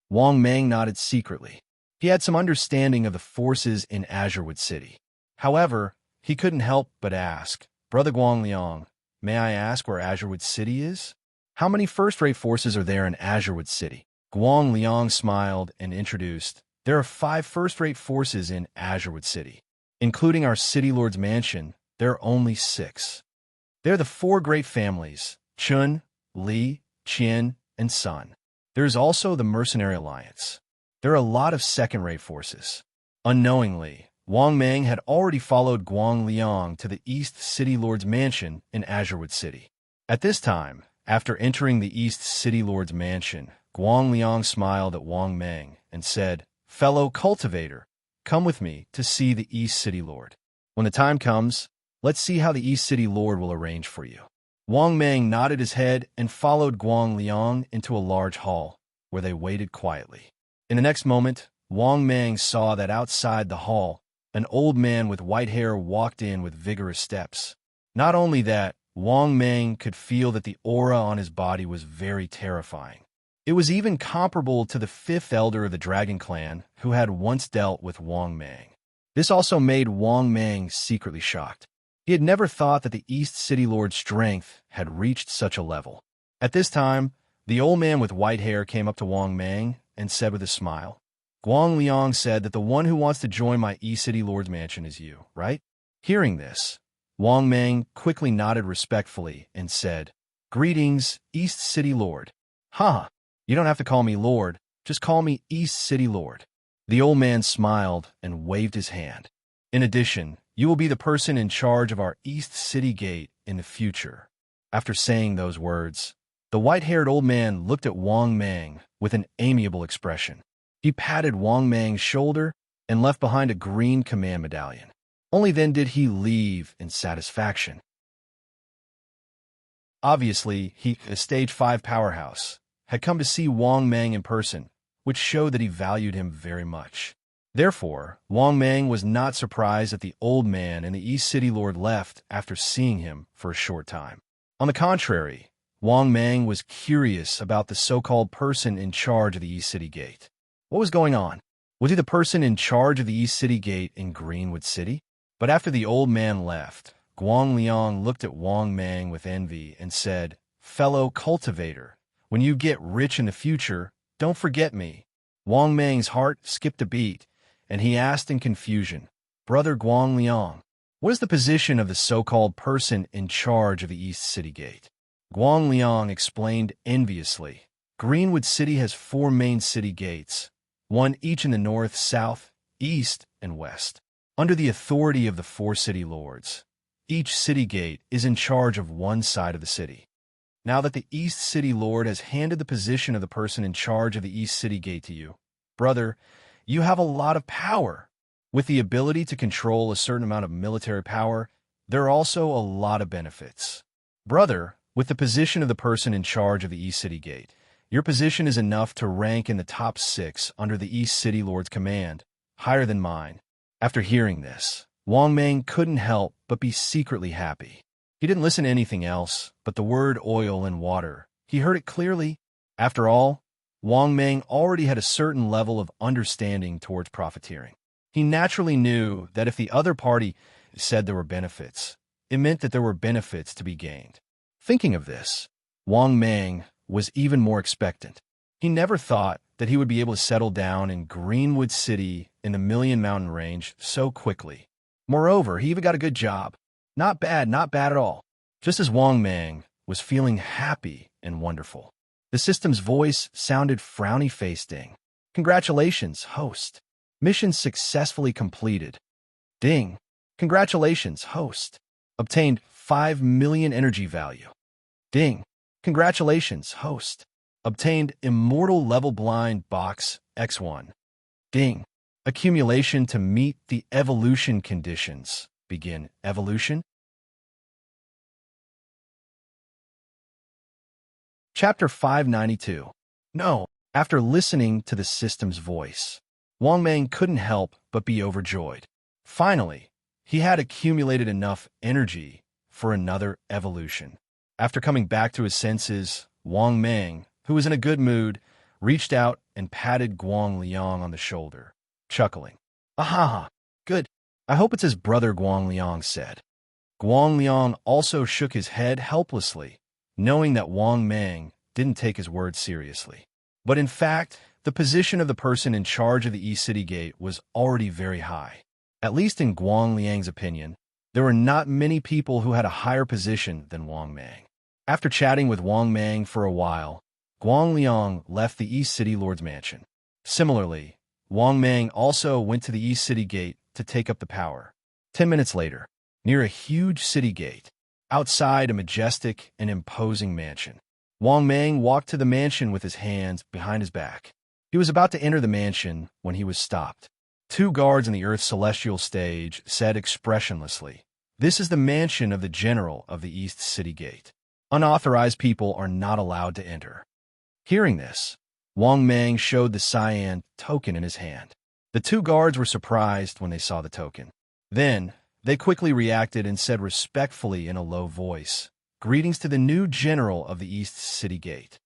Wang Mang nodded secretly. He had some understanding of the forces in Azurewood City. However, he couldn't help but ask, "Brother Guangliang, may I ask where Azurewood City is? How many first-rate forces are there in Azurewood City?" Guangliang smiled and introduced, "There are 5 first-rate forces in Azurewood City. Including our City Lord's mansion, there are only 6. They're the 4 great families, Chun, Li, Qian, and Sun. There's also the Mercenary Alliance. There are a lot of second-rate forces." Unknowingly, Wang Mang had already followed Guangliang to the East City Lord's mansion in Azurewood City. At this time, after entering the East City Lord's mansion, Guangliang smiled at Wang Mang and said, "Fellow cultivator, come with me to see the East City Lord. When the time comes, let's see how the East City Lord will arrange for you." Wang Mang nodded his head and followed Guangliang into a large hall, where they waited quietly. In the next moment, Wang Mang saw that outside the hall, an old man with white hair walked in with vigorous steps. Not only that, Wang Mang could feel that the aura on his body was very terrifying. It was even comparable to the 5th elder of the Dragon Clan, who had once dealt with Wang Mang. This also made Wang Mang secretly shocked. He had never thought that the East City Lord's strength had reached such a level. At this time, the old man with white hair came up to Wang Mang and said with a smile, "Guangliang said that the one who wants to join my East City Lord's mansion is you, right?" Hearing this, Wang Mang quickly nodded respectfully and said, "Greetings, East City Lord." "Ha! You don't have to call me Lord, just call me East City Lord." The old man smiled and waved his hand. "In addition, you will be the person in charge of our East City Gate in the future." After saying those words, the white-haired old man looked at Wang Mang with an amiable expression. He patted Wang Mang's shoulder and left behind a green command medallion. Only then did he leave in satisfaction. Obviously, he, a stage 5 powerhouse, had come to see Wang Mang in person, which showed that he valued him very much. Therefore, Wang Mang was not surprised that the old man and the East City Lord left after seeing him for a short time. On the contrary, Wang Mang was curious about the so-called person in charge of the East City Gate. What was going on? Was he the person in charge of the East City Gate in Greenwood City? But after the old man left, Guangliang looked at Wang Mang with envy and said, "Fellow cultivator, when you get rich in the future, don't forget me." Wang Mang's heart skipped a beat, and he asked in confusion, "Brother Guangliang, what is the position of the so-called person in charge of the East City Gate?" Guangliang explained enviously, "Greenwood City has 4 main city gates, one each in the north, south, east, and west. Under the authority of the 4 city lords, each city gate is in charge of one side of the city. Now that the East City Lord has handed the position of the person in charge of the East City Gate to you, brother, you have a lot of power. With the ability to control a certain amount of military power, there are also a lot of benefits. Brother, with the position of the person in charge of the East City Gate, your position is enough to rank in the top 6 under the East City Lord's command, higher than mine." After hearing this, Wang Mang couldn't help but be secretly happy. He didn't listen to anything else but the word oil and water. He heard it clearly. After all, Wang Mang already had a certain level of understanding towards profiteering. He naturally knew that if the other party said there were benefits, it meant that there were benefits to be gained. Thinking of this, Wang Mang was even more expectant. He never thought that he would be able to settle down in Greenwood City in the Million Mountain Range so quickly. Moreover, he even got a good job. Not bad at all. Just as Wang Mang was feeling happy and wonderful, the system's voice sounded frowny-faced ding. "Congratulations, host. Mission successfully completed. Ding. Congratulations, host. Obtained 5 million energy value. Ding. Congratulations, host. Obtained Immortal Level Blind Box X1. Ding. Accumulation to meet the evolution conditions. Begin evolution." Chapter 592. No. After listening to the system's voice, Wang Mang couldn't help but be overjoyed. Finally, he had accumulated enough energy for another evolution. After coming back to his senses, Wang Mang, who was in a good mood, reached out and patted Guang Liang on the shoulder, chuckling. "Aha! Good. I hope it's his brother," Guang Liang said. Guang Liang also shook his head helplessly, knowing that Wang Mang didn't take his words seriously. But in fact, the position of the person in charge of the East City Gate was already very high. At least in Guang Liang's opinion, there were not many people who had a higher position than Wang Mang. After chatting with Wang Mang for a while, Guang Liang left the East City Lord's mansion. Similarly, Wang Mang also went to the East City Gate to take up the power. 10 minutes later, near a huge city gate, outside a majestic and imposing mansion, Wang Mang walked to the mansion with his hands behind his back. He was about to enter the mansion when he was stopped. Two guards on the Earth's celestial stage said expressionlessly, "This is the mansion of the General of the East City Gate. Unauthorized people are not allowed to enter." Hearing this, Wang Mang showed the cyan token in his hand. The two guards were surprised when they saw the token. Then, they quickly reacted and said respectfully in a low voice, "Greetings to the new General of the East City Gate."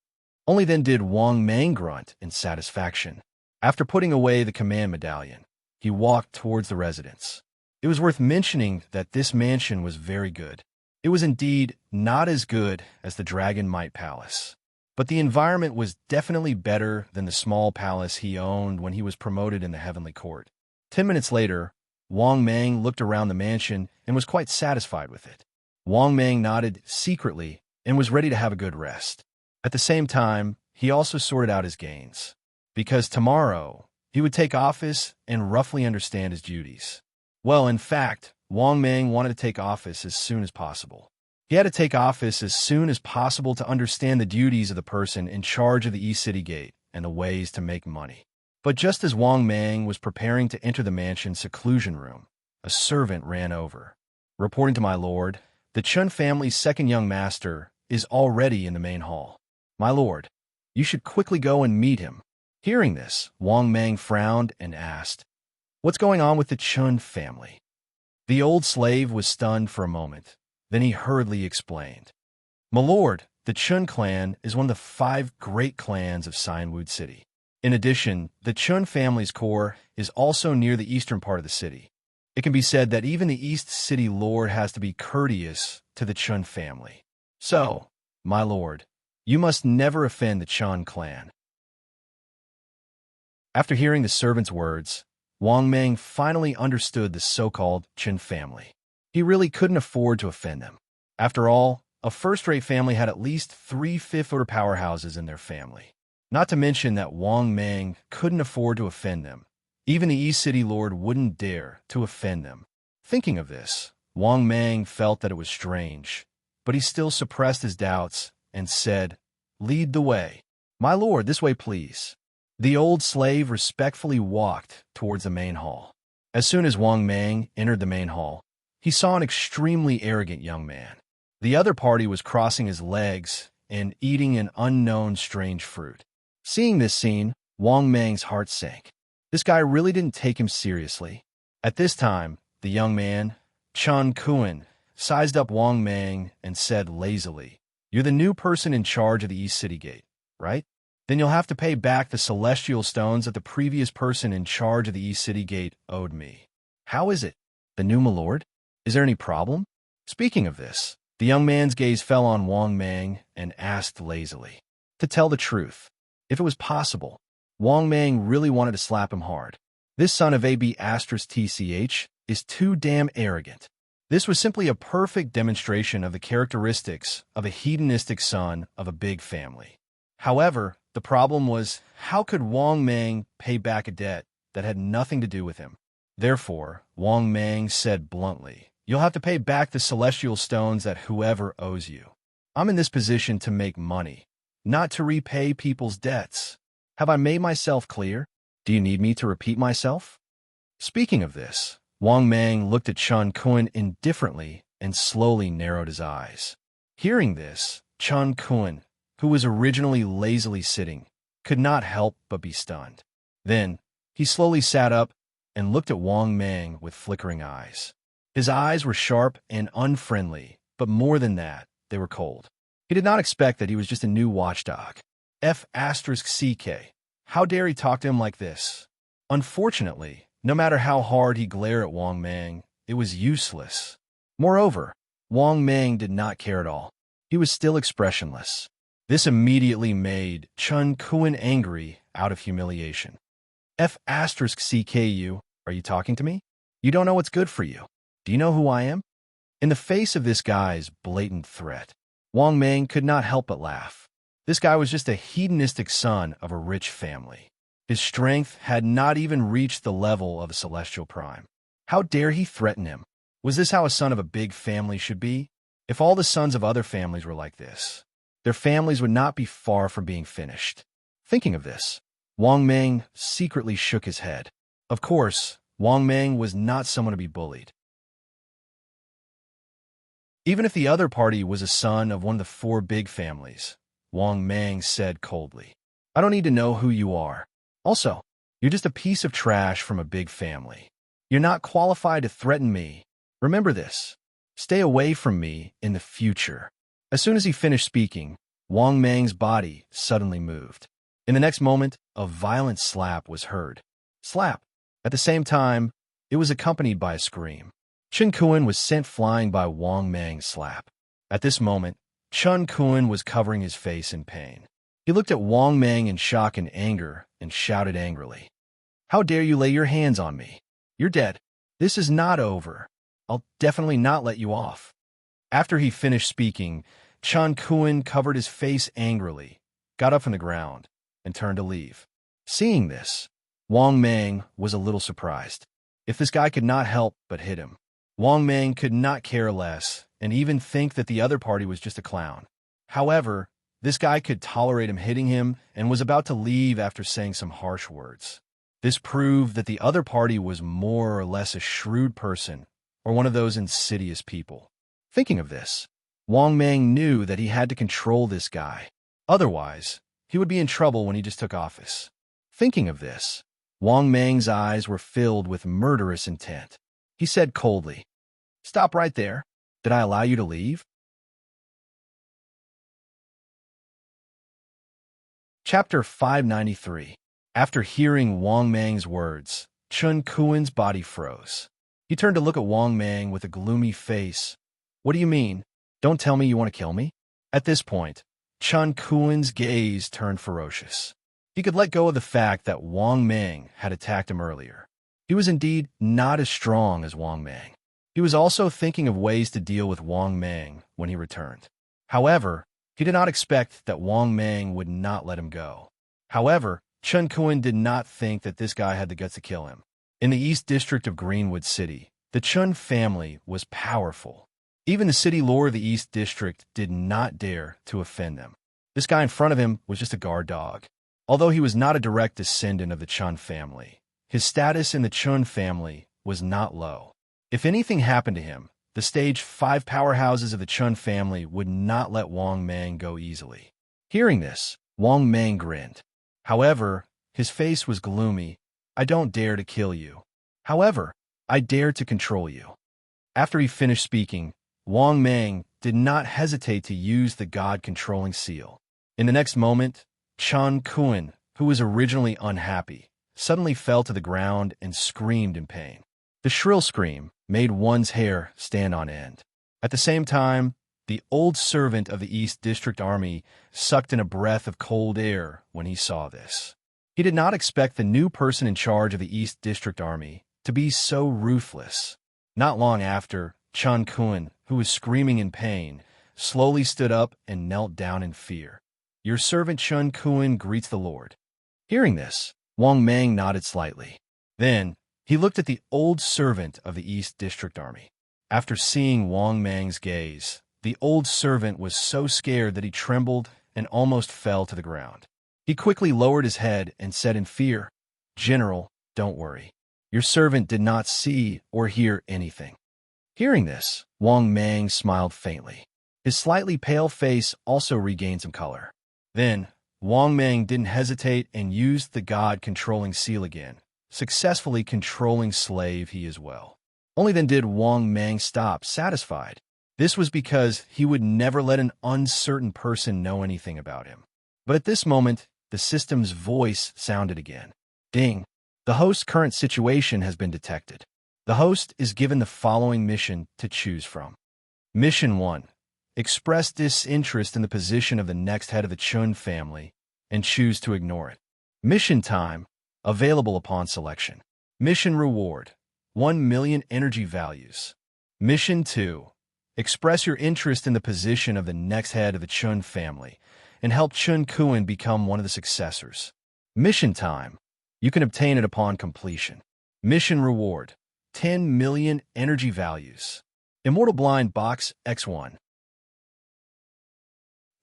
Only then did Wang Mang grunt in satisfaction. After putting away the command medallion, he walked towards the residence. It was worth mentioning that this mansion was very good. It was indeed not as good as the Dragon Might Palace, but the environment was definitely better than the small palace he owned when he was promoted in the Heavenly Court. 10 minutes later, Wang Mang looked around the mansion and was quite satisfied with it. Wang Mang nodded secretly and was ready to have a good rest. At the same time, he also sorted out his gains, because tomorrow he would take office and roughly understand his duties. Well, in fact, Wang Mang wanted to take office as soon as possible. He had to take office as soon as possible to understand the duties of the person in charge of the East City Gate and the ways to make money. But just as Wang Mang was preparing to enter the mansion's seclusion room, a servant ran over. "Reporting to my lord, the Chun family's second young master is already in the main hall. My lord, you should quickly go and meet him." Hearing this, Wang Mang frowned and asked, "What's going on with the Chun family?" The old slave was stunned for a moment. Then he hurriedly explained, "My lord, the Chun clan is one of the 5 great clans of Signwood City. In addition, the Chun family's core is also near the eastern part of the city. It can be said that even the East City Lord has to be courteous to the Chun family. So, my lord, you must never offend the Chun clan." After hearing the servant's words, Wang Mang finally understood the so-called Chun family. He really couldn't afford to offend them. After all, a first-rate family had at least 3 fifth-order powerhouses in their family. Not to mention that Wang Mang couldn't afford to offend them. Even the East City Lord wouldn't dare to offend them. Thinking of this, Wang Mang felt that it was strange, but he still suppressed his doubts and said, "Lead the way. My lord, this way, please." The old slave respectfully walked towards the main hall. As soon as Wang Mang entered the main hall, he saw an extremely arrogant young man. The other party was crossing his legs and eating an unknown strange fruit. Seeing this scene, Wang Mang's heart sank. This guy really didn't take him seriously. At this time, the young man, Chun Kuan, sized up Wang Mang and said lazily, "You're the new person in charge of the East City Gate, right? Then you'll have to pay back the celestial stones that the previous person in charge of the East City Gate owed me." "How is it? The new my lord? Is there any problem?" Speaking of this, the young man's gaze fell on Wang Mang and asked lazily. To tell the truth, if it was possible, Wang Mang really wanted to slap him hard. This son of AB*TCH is too damn arrogant. This was simply a perfect demonstration of the characteristics of a hedonistic son of a big family. However, the problem was, how could Wang Mang pay back a debt that had nothing to do with him? Therefore, Wang Mang said bluntly, "You'll have to pay back the celestial stones that whoever owes you. I'm in this position to make money, not to repay people's debts. Have I made myself clear? Do you need me to repeat myself?" Speaking of this, Wang Mang looked at Chun Kuan indifferently and slowly narrowed his eyes. Hearing this, Chun Kuan, who was originally lazily sitting, could not help but be stunned. Then, he slowly sat up and looked at Wang Mang with flickering eyes. His eyes were sharp and unfriendly, but more than that, they were cold. He did not expect that he was just a new watchdog. F***CK. How dare he talk to him like this? Unfortunately, no matter how hard he glared at Wang Mang, it was useless. Moreover, Wang Mang did not care at all. He was still expressionless. This immediately made Chen Kuan angry out of humiliation. F***CKU, are you talking to me? You don't know what's good for you. Do you know who I am? In the face of this guy's blatant threat, Wang Mang could not help but laugh. This guy was just a hedonistic son of a rich family. His strength had not even reached the level of a celestial prime. How dare he threaten him? Was this how a son of a big family should be? If all the sons of other families were like this, their families would not be far from being finished. Thinking of this, Wang Mang secretly shook his head. Of course, Wang Mang was not someone to be bullied. Even if the other party was a son of one of the 4 big families, Wang Mang said coldly, I don't need to know who you are. Also, you're just a piece of trash from a big family. You're not qualified to threaten me. Remember this. Stay away from me in the future. As soon as he finished speaking, Wang Mang's body suddenly moved. In the next moment, a violent slap was heard. Slap. At the same time, it was accompanied by a scream. Chen Kuan was sent flying by Wang Mang's slap. At this moment, Chen Kuan was covering his face in pain. He looked at Wang Mang in shock and anger and shouted angrily, How dare you lay your hands on me? You're dead. This is not over. I'll definitely not let you off. After he finished speaking, Chen Kuan covered his face angrily, got up from the ground, and turned to leave. Seeing this, Wang Mang was a little surprised. If this guy could not help but hit him, Wang Mang could not care less and even think that the other party was just a clown. However, this guy could tolerate him hitting him and was about to leave after saying some harsh words. This proved that the other party was more or less a shrewd person or one of those insidious people. Thinking of this, Wang Mang knew that he had to control this guy. Otherwise, he would be in trouble when he just took office. Thinking of this, Wang Mang's eyes were filled with murderous intent. He said coldly, Stop right there. Did I allow you to leave? Chapter 593. After hearing Wang Mang's words, Chen Kuan's body froze. He turned to look at Wang Mang with a gloomy face. What do you mean? Don't tell me you want to kill me? At this point, Chen Kuan's gaze turned ferocious. He could let go of the fact that Wang Mang had attacked him earlier. He was indeed not as strong as Wang Mang. He was also thinking of ways to deal with Wang Mang when he returned. However, he did not expect that Wang Mang would not let him go. However, Chen Kuan did not think that this guy had the guts to kill him. In the East District of Greenwood City, the Chen family was powerful. Even the city lord of the East District did not dare to offend them. This guy in front of him was just a guard dog. Although he was not a direct descendant of the Chen family, his status in the Chen family was not low. If anything happened to him, the stage 5 powerhouses of the Chen family would not let Wang Mang go easily. Hearing this, Wang Mang grinned. However, his face was gloomy. I don't dare to kill you. However, I dare to control you. After he finished speaking, Wang Mang did not hesitate to use the God-controlling seal. In the next moment, Chen Kuan, who was originally unhappy, suddenly fell to the ground and screamed in pain. The shrill scream made one's hair stand on end. At the same time, the old servant of the East District Army sucked in a breath of cold air when he saw this. He did not expect the new person in charge of the East District Army to be so ruthless. Not long after, Chen Kuan, who was screaming in pain, slowly stood up and knelt down in fear. Your servant Chen Kuan greets the Lord. Hearing this, Wang Mang nodded slightly. Then, he looked at the old servant of the East District Army. After seeing Wang Mang's gaze, the old servant was so scared that he trembled and almost fell to the ground. He quickly lowered his head and said in fear, General, don't worry. Your servant did not see or hear anything. Hearing this, Wang Mang smiled faintly. His slightly pale face also regained some color. Then, Wang Mang didn't hesitate and used the god-controlling seal again, successfully controlling slave he as well. Only then did Wang Mang stop, satisfied. This was because he would never let an uncertain person know anything about him. But at this moment, the system's voice sounded again. Ding! The host's current situation has been detected. The host is given the following mission to choose from. Mission 1. Express disinterest in the position of the next head of the Chun family and choose to ignore it. Mission time, available upon selection. Mission reward, 1 million energy values. Mission 2. Express your interest in the position of the next head of the Chun family and help Chun Kuan become one of the successors. Mission time. You can obtain it upon completion. Mission reward, 10 million energy values. Immortal Blind Box X1.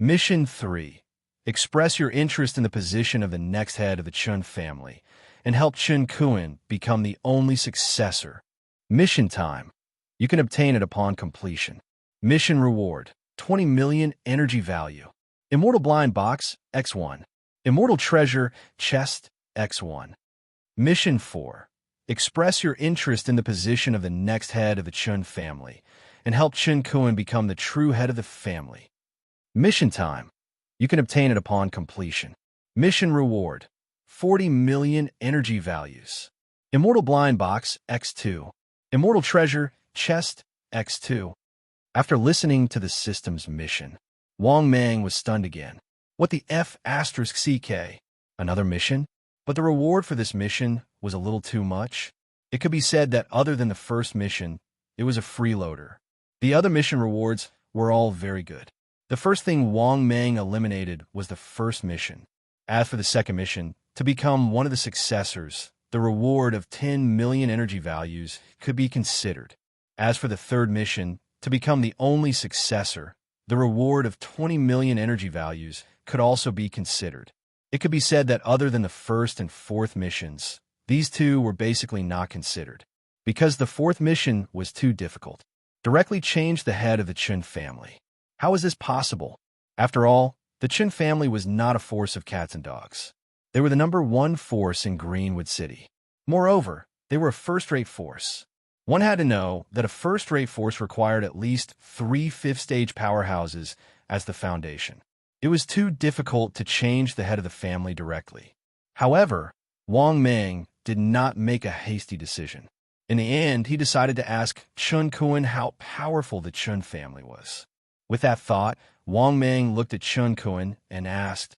Mission 3. Express your interest in the position of the next head of the Chun family and help Chun Kuan become the only successor. Mission time. You can obtain it upon completion. Mission reward, 20 million energy value. Immortal Blind Box X1. Immortal Treasure Chest X1. Mission 4. Express your interest in the position of the next head of the Chun family and help Chun Kuan become the true head of the family. Mission time. You can obtain it upon completion. Mission reward, 40 million energy values. Immortal Blind Box X2. Immortal Treasure Chest X2. After listening to the system's mission, Wang Mang was stunned again. What the F***CK? Another mission? But the reward for this mission was a little too much. It could be said that other than the first mission, it was a freeloader. The other mission rewards were all very good. The first thing Wang Mang eliminated was the first mission. As for the second mission, to become one of the successors, the reward of 10 million energy values could be considered. As for the third mission, to become the only successor, the reward of 20 million energy values could also be considered. It could be said that other than the first and fourth missions, these two were basically not considered, because the fourth mission was too difficult. Directly change the head of the Chun family. How is this possible? After all, the Chun family was not a force of cats and dogs. They were the #1 force in Greenwood City. Moreover, they were a first-rate force. One had to know that a first-rate force required at least 3 fifth-stage powerhouses as the foundation. It was too difficult to change the head of the family directly. However, Wang Mang did not make a hasty decision. In the end, he decided to ask Chun Kuan how powerful the Chun family was. With that thought, Wang Mang looked at Chun Kuan and asked,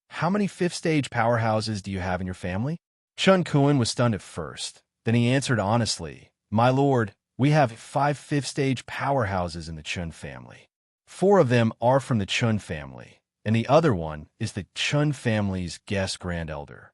"How many fifth-stage powerhouses do you have in your family?" Chun Kuan was stunned at first. Then he answered honestly, "My lord, we have 5 fifth-stage powerhouses in the Chun family. 4 of them are from the Chun family, and the other one is the Chun family's guest grand elder."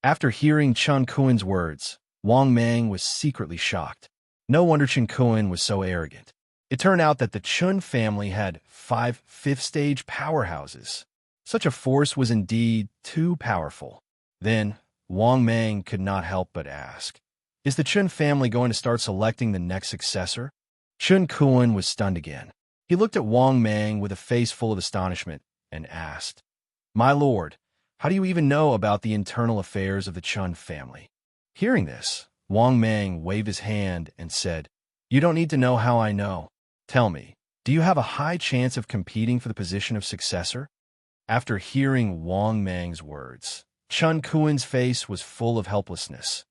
After hearing Chun Kuan's words, Wang Mang was secretly shocked. No wonder Chun Kuan was so arrogant. It turned out that the Chun family had 5 fifth-stage powerhouses. Such a force was indeed too powerful. Then, Wang Mang could not help but ask, "Is the Chun family going to start selecting the next successor?" Chun Kuan was stunned again. He looked at Wang Mang with a face full of astonishment and asked, "My lord, how do you even know about the internal affairs of the Chun family?" Hearing this, Wang Mang waved his hand and said, "You don't need to know how I know. Tell me, do you have a high chance of competing for the position of successor?" After hearing Wang Mang's words, Chun Kuan's face was full of helplessness.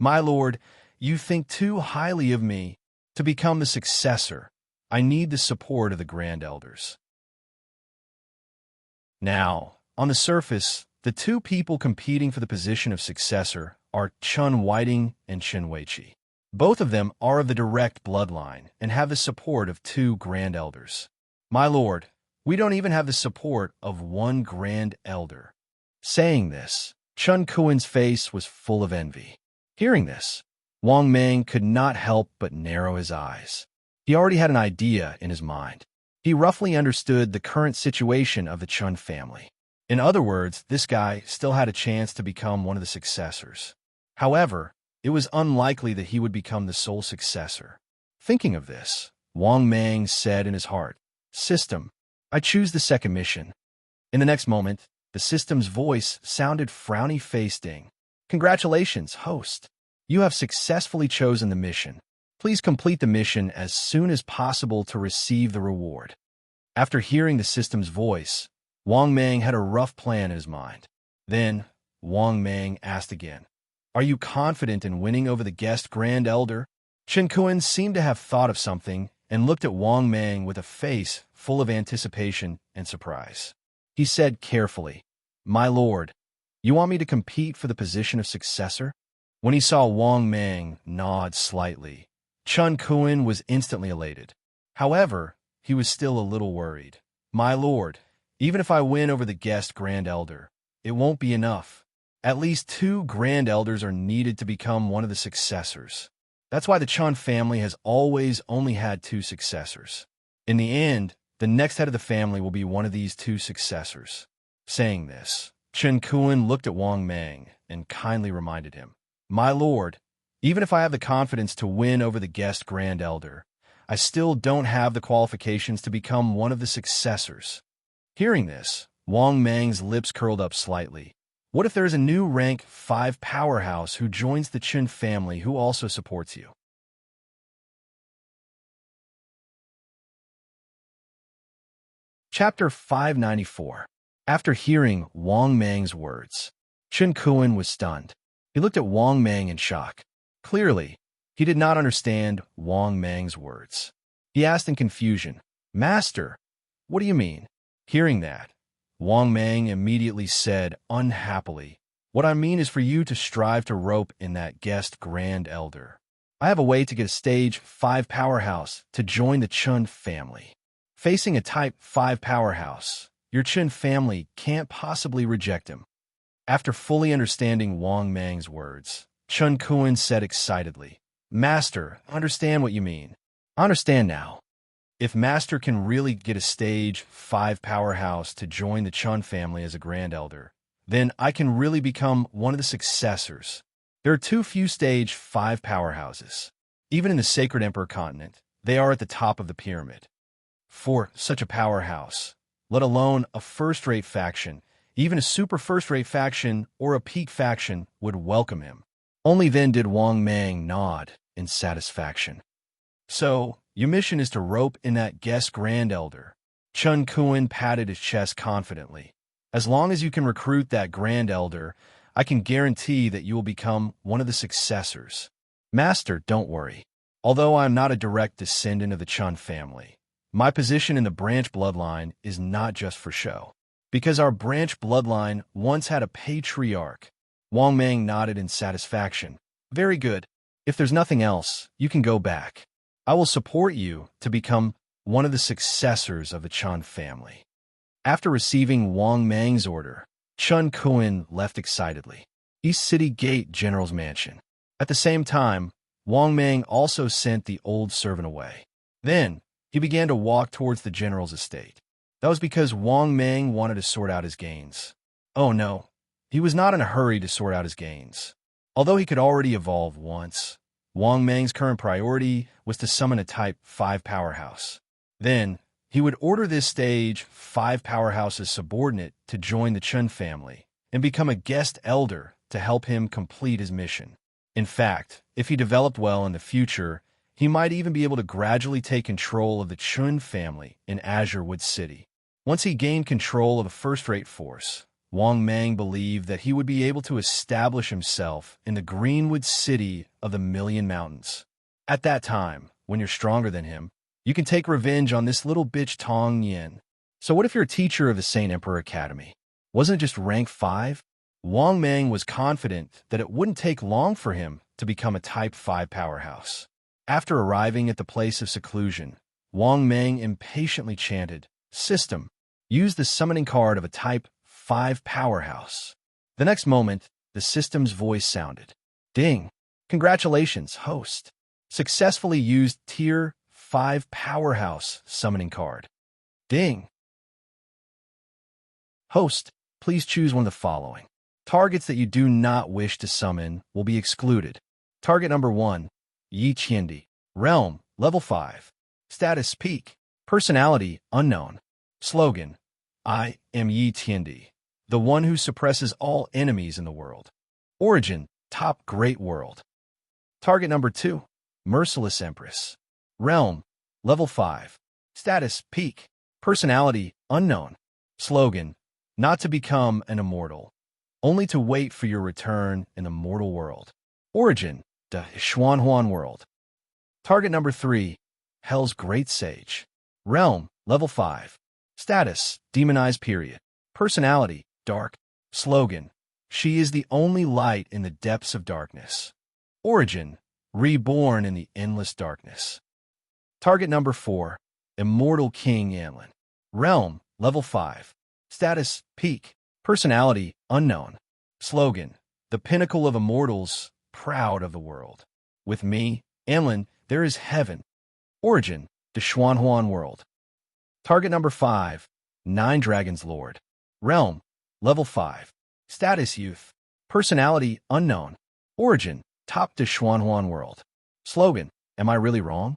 "My lord, you think too highly of me. To become the successor, I need the support of the Grand Elders." Now, on the surface, the two people competing for the position of successor are Chun Whiting and Chen Weiqi. Both of them are of the direct bloodline and have the support of 2 Grand Elders. "My lord, we don't even have the support of 1 Grand Elder." Saying this, Chun Kuan's face was full of envy. Hearing this, Wang Mang could not help but narrow his eyes. He already had an idea in his mind. He roughly understood the current situation of the Chun family. In other words, this guy still had a chance to become one of the successors. However, it was unlikely that he would become the sole successor. Thinking of this, Wang Mang said in his heart, "System, I choose the second mission." In the next moment, The system's voice sounded frowny-faced. Ding. Congratulations, host. You have successfully chosen the mission. Please complete the mission as soon as possible to receive the reward. After hearing the system's voice, Wang Mang had a rough plan in his mind. Then, Wang Mang asked again, "Are you confident in winning over the guest Grand Elder?" Chen Kuan seemed to have thought of something and looked at Wang Mang with a face full of anticipation and surprise. He said carefully, "My lord, you want me to compete for the position of successor?" When he saw Wang Mang nod slightly, Chen Kuan was instantly elated. However, he was still a little worried. "My lord, even if I win over the guest Grand Elder, it won't be enough. At least 2 Grand Elders are needed to become one of the successors. That's why the Chun family has always only had 2 successors. In the end, the next head of the family will be one of these 2 successors." Saying this, Chen Kuan looked at Wang Mang and kindly reminded him, "My lord, even if I have the confidence to win over the guest Grand Elder, I still don't have the qualifications to become one of the successors." Hearing this, Wang Mang's lips curled up slightly. What if there is a new rank 5 powerhouse who joins the Chen family who also supports you? Chapter 594. After hearing Wang Mang's words, Chen Kuan was stunned. He looked at Wang Mang in shock. Clearly, he did not understand Wang Mang's words. He asked in confusion, "Master, what do you mean?" Hearing that, Wang Mang immediately said unhappily, "What I mean is for you to strive to rope in that guest Grand Elder. I have a way to get a stage 5 powerhouse to join the Chun family. Facing a type 5 powerhouse, your Chun family can't possibly reject him." After fully understanding Wang Mang's words, Chen Kuan said excitedly, "Master, I understand what you mean. I understand now. If Master can really get a stage 5 powerhouse to join the Chun family as a Grand Elder, then I can really become one of the successors. There are too few stage 5 powerhouses. Even in the Sacred Emperor continent, they are at the top of the pyramid. For such a powerhouse, let alone a first-rate faction, even a super first-rate faction or a peak faction would welcome him." Only then did Wang Mang nod in satisfaction. "So, your mission is to rope in that guest Grand Elder." Chen Kuan patted his chest confidently. "As long as you can recruit that Grand Elder, I can guarantee that you will become one of the successors. Master, don't worry. Although I am not a direct descendant of the Chun family, my position in the branch bloodline is not just for show. Because our branch bloodline once had a patriarch." Wang Mang nodded in satisfaction. "Very good. If there's nothing else, you can go back. I will support you to become one of the successors of the Chun family." After receiving Wang Mang's order, Chen Kuan left excitedly. East City Gate General's Mansion. At the same time, Wang Mang also sent the old servant away. Then, he began to walk towards the general's estate. That was because Wang Mang wanted to sort out his gains. Oh no, he was not in a hurry to sort out his gains. Although he could already evolve once, Wang Mang's current priority was to summon a Type 5 powerhouse. Then, he would order this stage 5 powerhouse's subordinate to join the Chun family and become a guest elder to help him complete his mission. In fact, if he developed well in the future, he might even be able to gradually take control of the Chun family in Azurewood City. Once he gained control of a first-rate force, Wang Mang believed that he would be able to establish himself in the Greenwood City of the Million Mountains. At that time, when you're stronger than him, you can take revenge on this little bitch Tong Yin. So what if you're a teacher of the Saint Emperor Academy? Wasn't it just rank 5? Wang Mang was confident that it wouldn't take long for him to become a Type 5 powerhouse. After arriving at the place of seclusion, Wang Mang impatiently chanted, "System, use the summoning card of a Type 5 powerhouse." The next moment, the system's voice sounded. "Ding! Congratulations, host. Successfully used Tier 5 powerhouse summoning card." Ding! Host, please choose one of the following. Targets that you do not wish to summon will be excluded. Target number 1, Yi Qiandi. Realm, level 5. Status, peak. Personality, unknown. Slogan, I am Yi Qiandi. the one who suppresses all enemies in the world. Origin, top great world. Target number 2, merciless empress. Realm, level 5. Status, peak. Personality, unknown. Slogan, not to become an immortal, only to wait for your return in the mortal world. Origin, the Xuanhuan world. Target number 3, Hell's Great Sage. Realm, level 5. Status, demonized period. Personality, dark. Slogan, she is the only light in the depths of darkness. Origin, reborn in the endless darkness. Target number 4, Immortal King Yanlin. Realm, level 5. Status, peak. Personality, unknown. Slogan, the pinnacle of immortals, proud of the world. With me, Yanlin, there is heaven. Origin, the Xuanhuan world. Target number 5, Nine Dragons Lord. Realm, level 5. Status, youth. Personality, unknown. Origin, top to Xuanhuan world. Slogan, am I really wrong?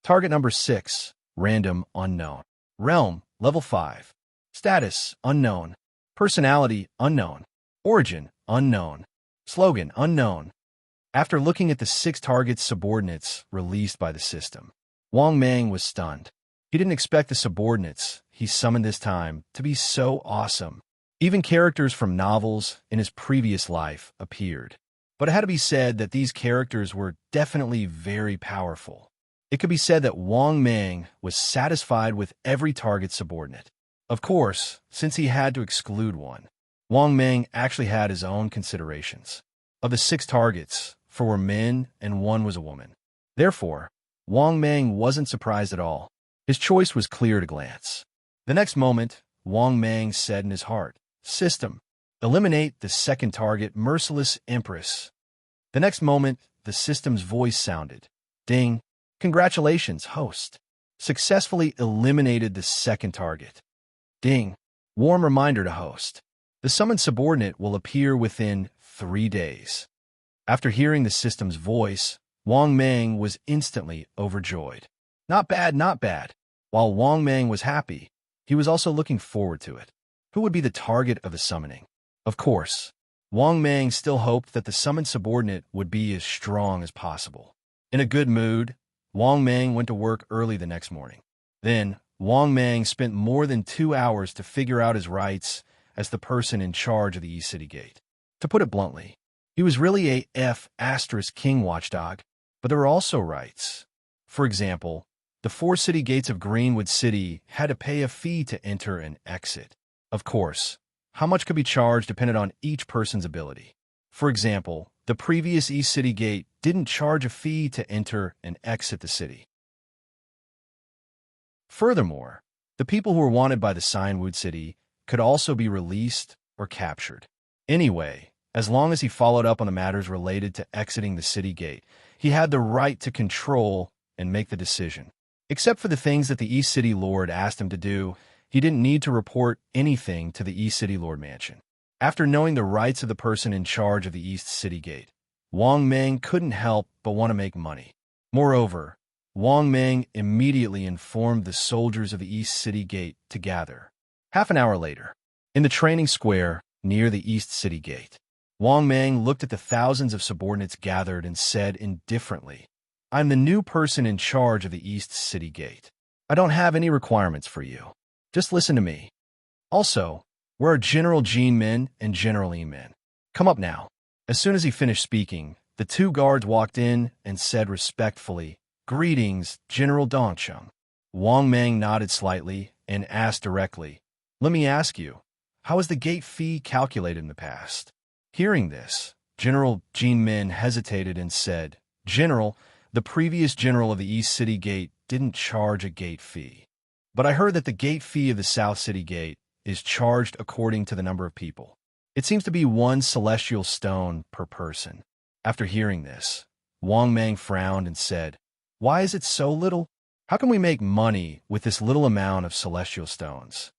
Target number 6, Random Unknown. Realm, level 5. Status, unknown. Personality, unknown. Origin, unknown. Slogan, unknown. After looking at the 6 target subordinates released by the system, Wang Mang was stunned. He didn't expect the subordinates he summoned this time to be so awesome. Even characters from novels in his previous life appeared. But it had to be said that these characters were definitely very powerful. It could be said that Wang Mang was satisfied with every target subordinate. Of course, since he had to exclude one, Wang Mang actually had his own considerations. Of the 6 targets, 4 were men and 1 was a woman. Therefore, Wang Mang wasn't surprised at all. His choice was clear at a glance. The next moment, Wang Mang said in his heart, System, eliminate the 2nd target, Merciless Empress. The next moment, the system's voice sounded. Ding. Congratulations, host. Successfully eliminated the 2nd target. Ding. Warm reminder to host. The summoned subordinate will appear within 3 days. After hearing the system's voice, Wang Mang was instantly overjoyed. Not bad, not bad. While Wang Mang was happy, he was also looking forward to it. Who would be the target of the summoning? Of course, Wang Mang still hoped that the summoned subordinate would be as strong as possible. In a good mood, Wang Mang went to work early the next morning. Then, Wang Mang spent more than 2 hours to figure out his rights as the person in charge of the East City Gate. To put it bluntly, he was really a F***king watchdog, but there were also rights. For example, the 4 city gates of Greenwood City had to pay a fee to enter and exit. Of course, how much could be charged depended on each person's ability. For example, the previous East City Gate didn't charge a fee to enter and exit the city. Furthermore, the people who were wanted by the Signwood City could also be released or captured. Anyway, as long as he followed up on the matters related to exiting the city gate, he had the right to control and make the decision. Except for the things that the East City Lord asked him to do, he didn't need to report anything to the East City Lord Mansion. After knowing the rights of the person in charge of the East City Gate, Wang Mang couldn't help but want to make money. Moreover, Wang Mang immediately informed the soldiers of the East City Gate to gather. Half an hour later, in the training square near the East City Gate, Wang Mang looked at the thousands of subordinates gathered and said indifferently, I'm the new person in charge of the East City Gate. I don't have any requirements for you. Just listen to me. Also, where are General Jean Min and General E Min? Come up now. As soon as he finished speaking, the 2 guards walked in and said respectfully, Greetings, General Dongcheng. Wang Mang nodded slightly and asked directly, Let me ask you, how was the gate fee calculated in the past? Hearing this, General Jean Min hesitated and said, General, the previous general of the East City Gate didn't charge a gate fee. But I heard that the gate fee of the South City Gate is charged according to the number of people. It seems to be 1 celestial stone per person. After hearing this, Wang Mang frowned and said, Why is it so little? How can we make money with this little amount of celestial stones?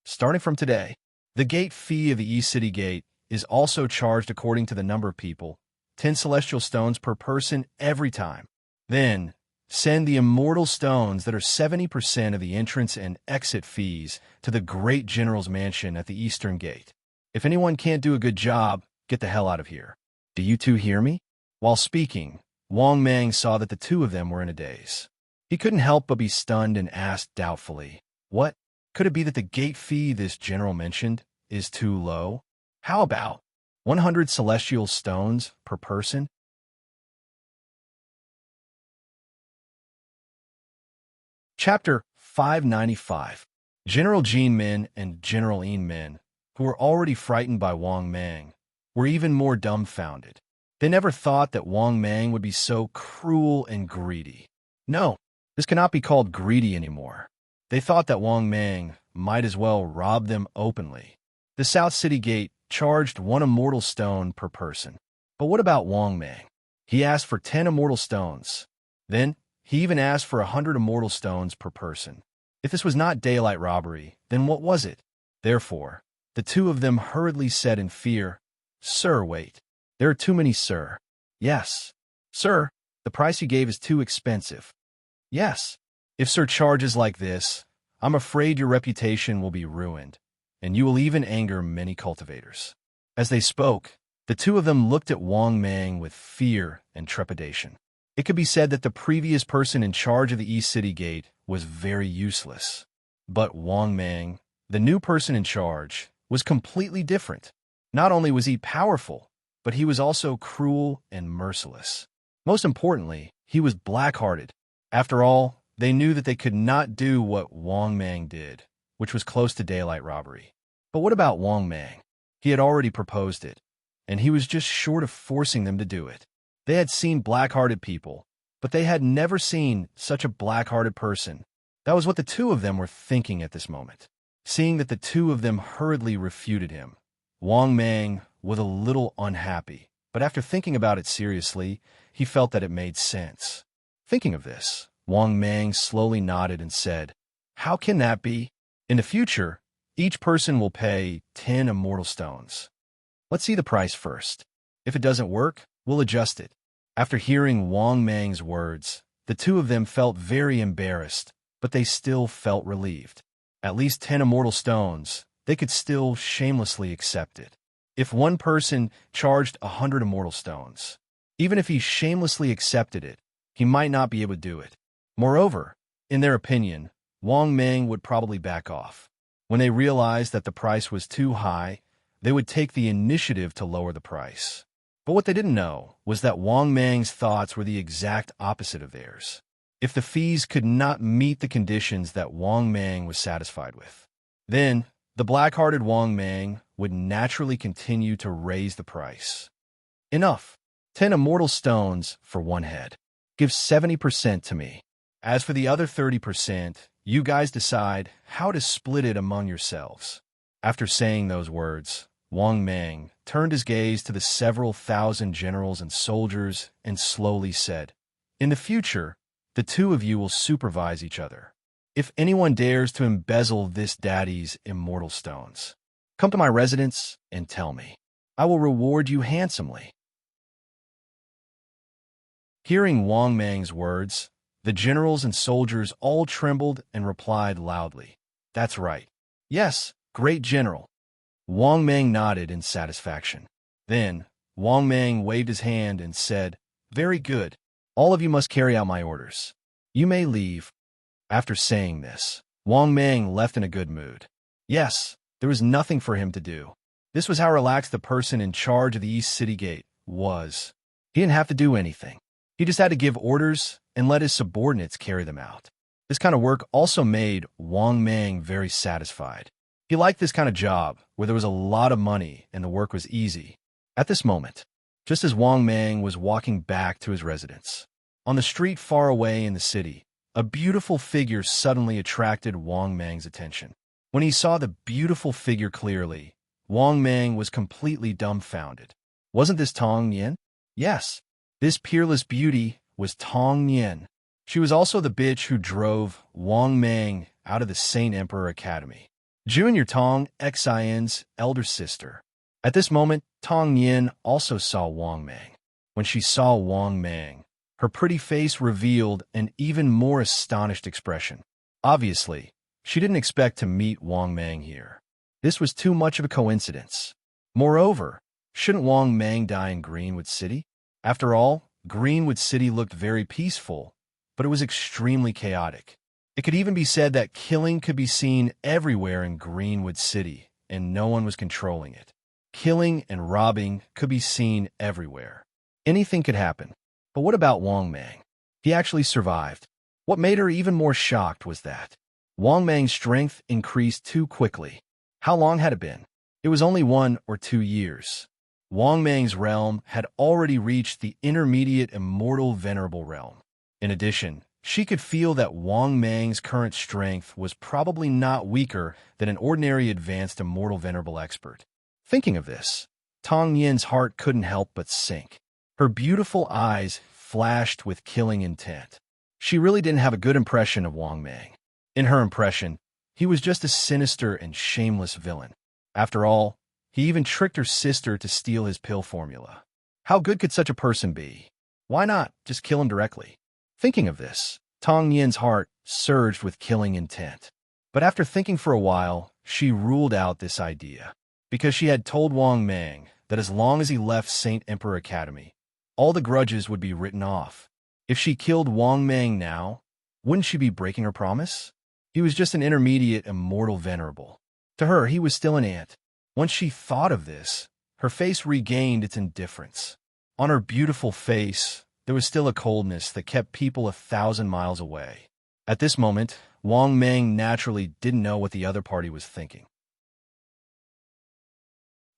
Starting from today, the gate fee of the East City Gate is also charged according to the number of people, 10 celestial stones per person every time. Then, Send the immortal stones that are 70% of the entrance and exit fees to the great general's mansion at the eastern gate. If anyone can't do a good job, get the hell out of here. Do you two hear me?" While speaking, Wang Mang saw that the two of them were in a daze. He couldn't help but be stunned and asked doubtfully, "What? Could it be that the gate fee this general mentioned is too low? How about 100 celestial stones per person?" Chapter 595. General Jean Min and General Yin Min, who were already frightened by Wang Mang, were even more dumbfounded. They never thought that Wang Mang would be so cruel and greedy. No, this cannot be called greedy anymore. They thought that Wang Mang might as well rob them openly. The South City Gate charged 1 immortal stone per person. But what about Wang Mang? He asked for 10 immortal stones. Then, he even asked for 100 immortal stones per person. If this was not daylight robbery, then what was it? Therefore, the two of them hurriedly said in fear, "Sir, wait. There are too many, sir." "Yes. Sir, the price you gave is too expensive." "Yes. If sir charges like this, I'm afraid your reputation will be ruined, and you will even anger many cultivators." As they spoke, the two of them looked at Wang Mang with fear and trepidation. It could be said that the previous person in charge of the East City Gate was very useless. But Wang Mang, the new person in charge, was completely different. Not only was he powerful, but he was also cruel and merciless. Most importantly, he was black-hearted. After all, they knew that they could not do what Wang Mang did, which was close to daylight robbery. But what about Wang Mang? He had already proposed it, and he was just short of forcing them to do it. They had seen black-hearted people, but they had never seen such a black-hearted person. That was what the two of them were thinking at this moment. Seeing that the two of them hurriedly refuted him, Wang Mang was a little unhappy, but after thinking about it seriously, he felt that it made sense. Thinking of this, Wang Mang slowly nodded and said, "How can that be? In the future, each person will pay 10 immortal stones. Let's see the price first. If it doesn't work, we'll adjust it." After hearing Wang Mang's words, the two of them felt very embarrassed, but they still felt relieved. At least 10 immortal stones, they could still shamelessly accept it. If one person charged 100 immortal stones, even if he shamelessly accepted it, he might not be able to do it. Moreover, in their opinion, Wang Mang would probably back off. When they realized that the price was too high, they would take the initiative to lower the price. But what they didn't know was that Wang Mang's thoughts were the exact opposite of theirs. If the fees could not meet the conditions that Wang Mang was satisfied with, then the black-hearted Wang Mang would naturally continue to raise the price. "Enough. 10 immortal stones for one head. Give 70% to me. As for the other 30%, you guys decide how to split it among yourselves." After saying those words, Wang Mang turned his gaze to the several thousand generals and soldiers and slowly said, "In the future, the two of you will supervise each other. If anyone dares to embezzle this daddy's immortal stones, come to my residence and tell me. I will reward you handsomely." Hearing Wang Mang's words, the generals and soldiers all trembled and replied loudly, "That's right. Yes, great general." Wang Mang nodded in satisfaction. Then, Wang Mang waved his hand and said, "Very good. All of you must carry out my orders. You may leave." After saying this, Wang Mang left in a good mood. Yes, there was nothing for him to do. This was how relaxed the person in charge of the East City Gate was. He didn't have to do anything. He just had to give orders and let his subordinates carry them out. This kind of work also made Wang Mang very satisfied. He liked this kind of job, where there was a lot of money and the work was easy. At this moment, just as Wang Mang was walking back to his residence, on the street far away in the city, a beautiful figure suddenly attracted Wang Mang's attention. When he saw the beautiful figure clearly, Wang Mang was completely dumbfounded. Wasn't this Tong Yin? Yes, this peerless beauty was Tong Yin. She was also the bitch who drove Wang Mang out of the Saint Emperor Academy. Junior Tong Xin's elder sister. At this moment, Tong Yin also saw Wang Mang. When she saw Wang Mang, Her pretty face revealed an even more astonished expression. Obviously, she didn't expect to meet Wang Mang here. This was too much of a coincidence. Moreover, shouldn't Wang Mang die in Greenwood City? After all, Greenwood City looked very peaceful, but it was extremely chaotic. It could even be said that killing could be seen everywhere in Greenwood City, and no one was controlling it. Killing and robbing could be seen everywhere. Anything could happen. But what about Wang Mang? He actually survived. What made her even more shocked was that Wang Mang's strength increased too quickly. How long had it been? It was only 1 or 2 years. Wang Mang's realm had already reached the intermediate immortal venerable realm. In addition, she could feel that Wang Mang's current strength was probably not weaker than an ordinary advanced immortal venerable expert. Thinking of this, Tong Yin's heart couldn't help but sink. Her beautiful eyes flashed with killing intent. She really didn't have a good impression of Wang Mang. In her impression, he was just a sinister and shameless villain. After all, he even tricked her sister to steal his pill formula. How good could such a person be? Why not just kill him directly? Thinking of this, Tong Yin's heart surged with killing intent. But after thinking for a while, she ruled out this idea, because she had told Wang Mang that as long as he left Saint Emperor Academy, all the grudges would be written off. If she killed Wang Mang now, wouldn't she be breaking her promise? He was just an intermediate immortal venerable. To her, he was still an ant. Once she thought of this, her face regained its indifference. On her beautiful face, there was still a coldness that kept people 1,000 miles away. At this moment, Wang Mang naturally didn't know what the other party was thinking.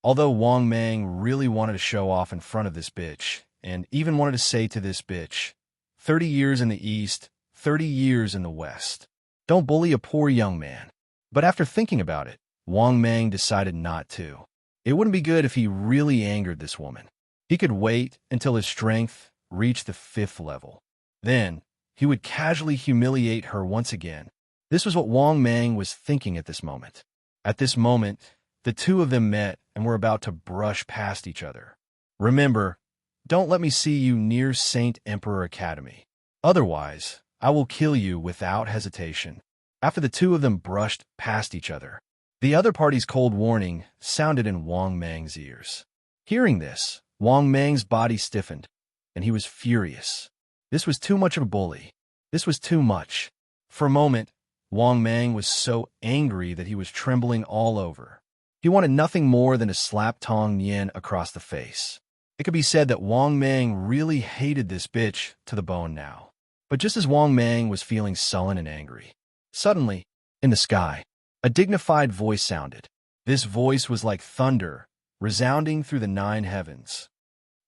Although Wang Mang really wanted to show off in front of this bitch, and even wanted to say to this bitch, 30 years in the East, 30 years in the West. Don't bully a poor young man. But after thinking about it, Wang Mang decided not to. It wouldn't be good if he really angered this woman. He could wait until his strength reached the 5th level. Then, he would casually humiliate her once again. This was what Wang Mang was thinking at this moment. At this moment, the two of them met and were about to brush past each other. Remember, don't let me see you near Saint Emperor Academy. Otherwise, I will kill you without hesitation. After the two of them brushed past each other, the other party's cold warning sounded in Wang Mang's ears. Hearing this, Wang Mang's body stiffened, and he was furious. This was too much of a bully. This was too much. For a moment, Wang Mang was so angry that he was trembling all over. He wanted nothing more than to slap Tong Yin across the face. It could be said that Wang Mang really hated this bitch to the bone now. But just as Wang Mang was feeling sullen and angry, suddenly, in the sky, a dignified voice sounded. This voice was like thunder, resounding through the 9 heavens.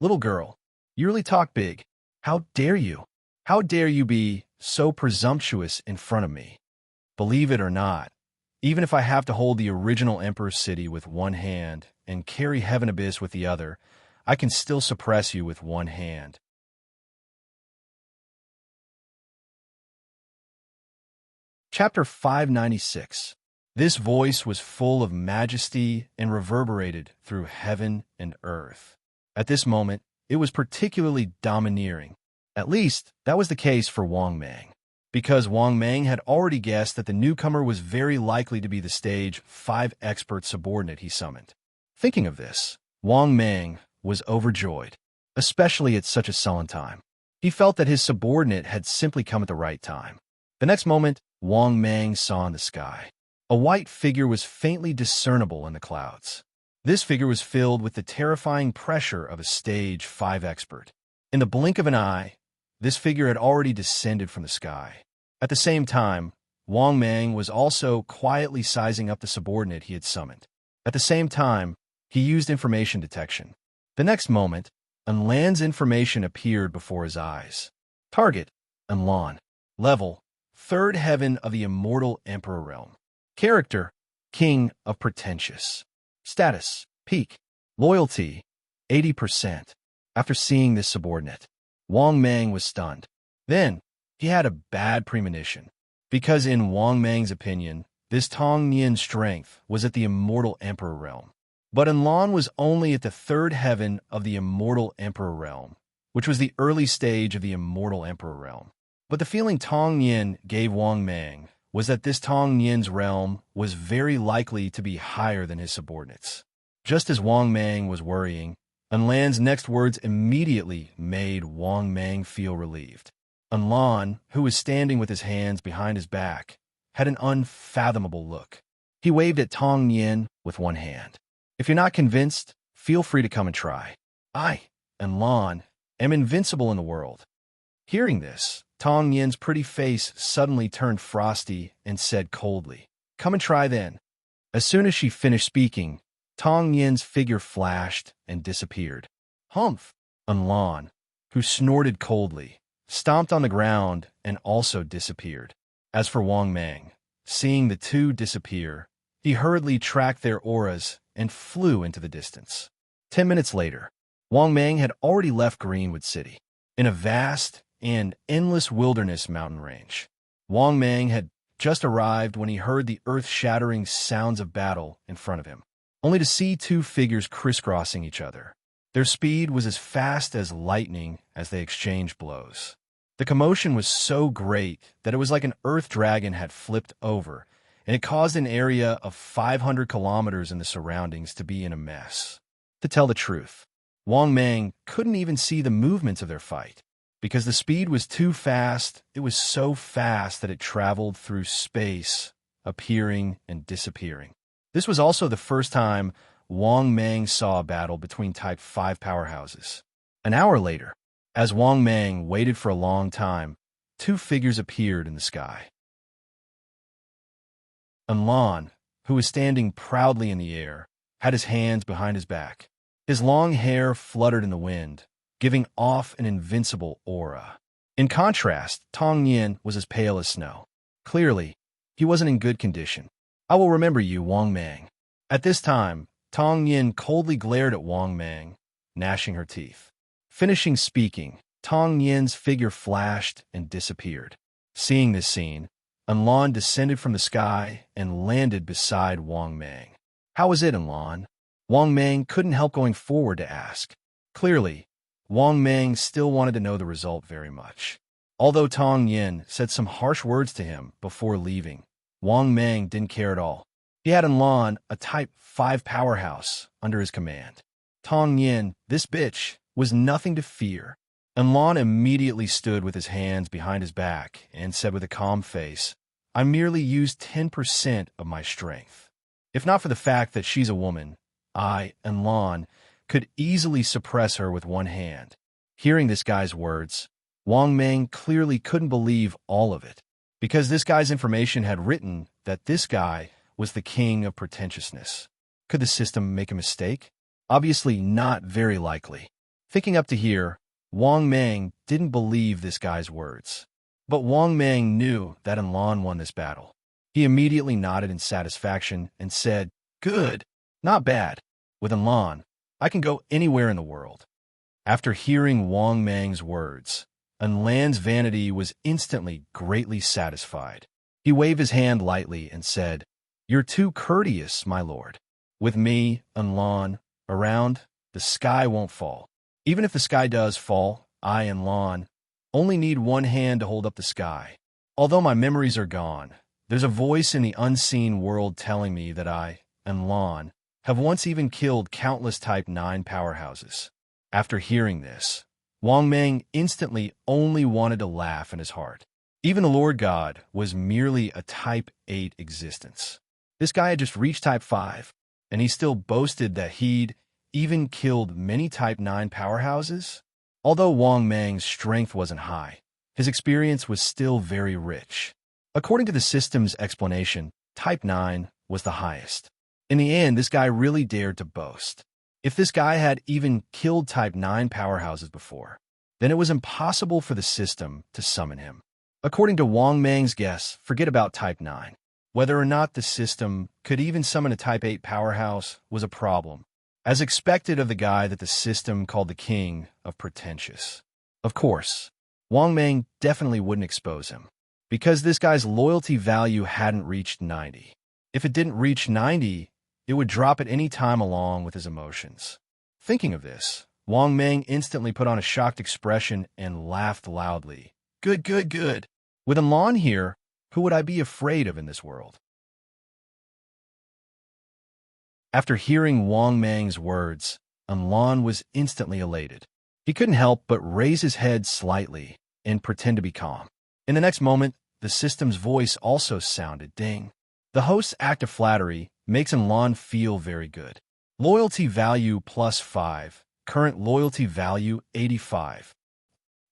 Little girl, you really talk big. How dare you? How dare you be so presumptuous in front of me? Believe it or not, even if I have to hold the original Emperor's city with one hand and carry Heaven Abyss with the other, I can still suppress you with one hand. Chapter 596. This voice was full of majesty and reverberated through heaven and earth. At this moment, it was particularly domineering. At least, that was the case for Wang Mang, because Wang Mang had already guessed that the newcomer was very likely to be the stage 5 expert subordinate he summoned. Thinking of this, Wang Mang was overjoyed, especially at such a sullen time. He felt that his subordinate had simply come at the right time. The next moment, Wang Mang saw in the sky. A white figure was faintly discernible in the clouds. This figure was filled with the terrifying pressure of a stage 5 expert. In the blink of an eye, this figure had already descended from the sky. At the same time, Wang Mang was also quietly sizing up the subordinate he had summoned. At the same time, he used information detection. The next moment, Enlan's information appeared before his eyes. Target, Enlan. Level, 3rd heaven of the immortal Emperor realm. Character, King of Pretentious. Status, Peak. Loyalty, 80%. After seeing this subordinate, Wang Mang was stunned. Then, he had a bad premonition, because in Wang Mang's opinion, this Tong Nian's strength was at the immortal Emperor realm. But Enlan was only at the 3rd heaven of the immortal Emperor realm, which was the early stage of the immortal emperor realm. But the feeling Tong Yin gave Wang Mang was that this Tong Yin's realm was very likely to be higher than his subordinates. Just as Wang Mang was worrying, Enlan's next words immediately made Wang Mang feel relieved. Enlan, who was standing with his hands behind his back, had an unfathomable look. He waved at Tong Yin with one hand. If you're not convinced, feel free to come and try. I, Enlan, am invincible in the world. Hearing this, Tong Yin's pretty face suddenly turned frosty and said coldly, "Come and try then." As soon as she finished speaking, Tong Yin's figure flashed and disappeared. Humph! Enlan, who snorted coldly, stomped on the ground and also disappeared. As for Wang Mang, seeing the two disappear, he hurriedly tracked their auras and flew into the distance. 10 minutes later, Wang Mang had already left Greenwood City. In a vast and endless wilderness mountain range, Wang Mang had just arrived when he heard the earth-shattering sounds of battle in front of him, only to see two figures crisscrossing each other. Their speed was as fast as lightning as they exchanged blows. The commotion was so great that it was like an earth dragon had flipped over, and it caused an area of 500 kilometers in the surroundings to be in a mess. To tell the truth, Wang Mang couldn't even see the movements of their fight. Because the speed was too fast, it was so fast that it traveled through space, appearing and disappearing. This was also the first time Wang Mang saw a battle between Type 5 powerhouses. An hour later, as Wang Mang waited for a long time, two figures appeared in the sky. Enlan, who was standing proudly in the air, had his hands behind his back. His long hair fluttered in the wind, giving off an invincible aura. In contrast, Tong Yin was as pale as snow. Clearly, he wasn't in good condition. "I will remember you, Wang Mang." At this time, Tong Yin coldly glared at Wang Mang, gnashing her teeth. Finishing speaking, Tong Yin's figure flashed and disappeared. Seeing this scene, Enlan descended from the sky and landed beside Wang Mang. "How was it, Enlan?" Wang Mang couldn't help going forward to ask. Clearly, Wang Mang still wanted to know the result very much. Although Tong Yin said some harsh words to him before leaving, Wang Mang didn't care at all. He had Enlan, a Type 5 powerhouse, under his command. Tong Yin, this bitch, was nothing to fear. Enlan immediately stood with his hands behind his back and said with a calm face, "I merely used 10% of my strength. If not for the fact that she's a woman, I, Enlan, could easily suppress her with one hand." Hearing this guy's words, Wang Mang clearly couldn't believe all of it, because this guy's information had written that this guy was the king of pretentiousness. Could the system make a mistake? Obviously not very likely. Thinking up to here, Wang Mang didn't believe this guy's words. But Wang Mang knew that Enlan won this battle. He immediately nodded in satisfaction and said, "Good, not bad. With Enlan, I can go anywhere in the world." After hearing Wang Mang's words, Enlan's vanity was instantly greatly satisfied. He waved his hand lightly and said, "You're too courteous, my lord. With me, Enlan, around, the sky won't fall. Even if the sky does fall, I, Enlan, only need one hand to hold up the sky. Although my memories are gone, there's a voice in the unseen world telling me that I, Enlan, have once even killed countless Type 9 powerhouses." After hearing this, Wang Mang instantly only wanted to laugh in his heart. Even the Lord God was merely a Type 8 existence. This guy had just reached Type 5, and he still boasted that he'd even killed many Type 9 powerhouses? Although Wang Mang's strength wasn't high, his experience was still very rich. According to the system's explanation, Type 9 was the highest. In the end, this guy really dared to boast. If this guy had even killed Type 9 powerhouses before, then it was impossible for the system to summon him. According to Wang Mang's guess, forget about Type 9. Whether or not the system could even summon a Type 8 powerhouse was a problem, as expected of the guy that the system called the king of pretentious. Of course, Wang Mang definitely wouldn't expose him, because this guy's loyalty value hadn't reached 90. If it didn't reach 90, it would drop at any time along with his emotions. Thinking of this, Wang Meng instantly put on a shocked expression and laughed loudly. Good, good, good. With Enlon here, who would I be afraid of in this world? After hearing Wang Meng's words, Enlon was instantly elated. He couldn't help but raise his head slightly and pretend to be calm. In the next moment, the system's voice also sounded. Ding. The host's act of flattery makes Enlon feel very good. Loyalty value +5, current loyalty value 85.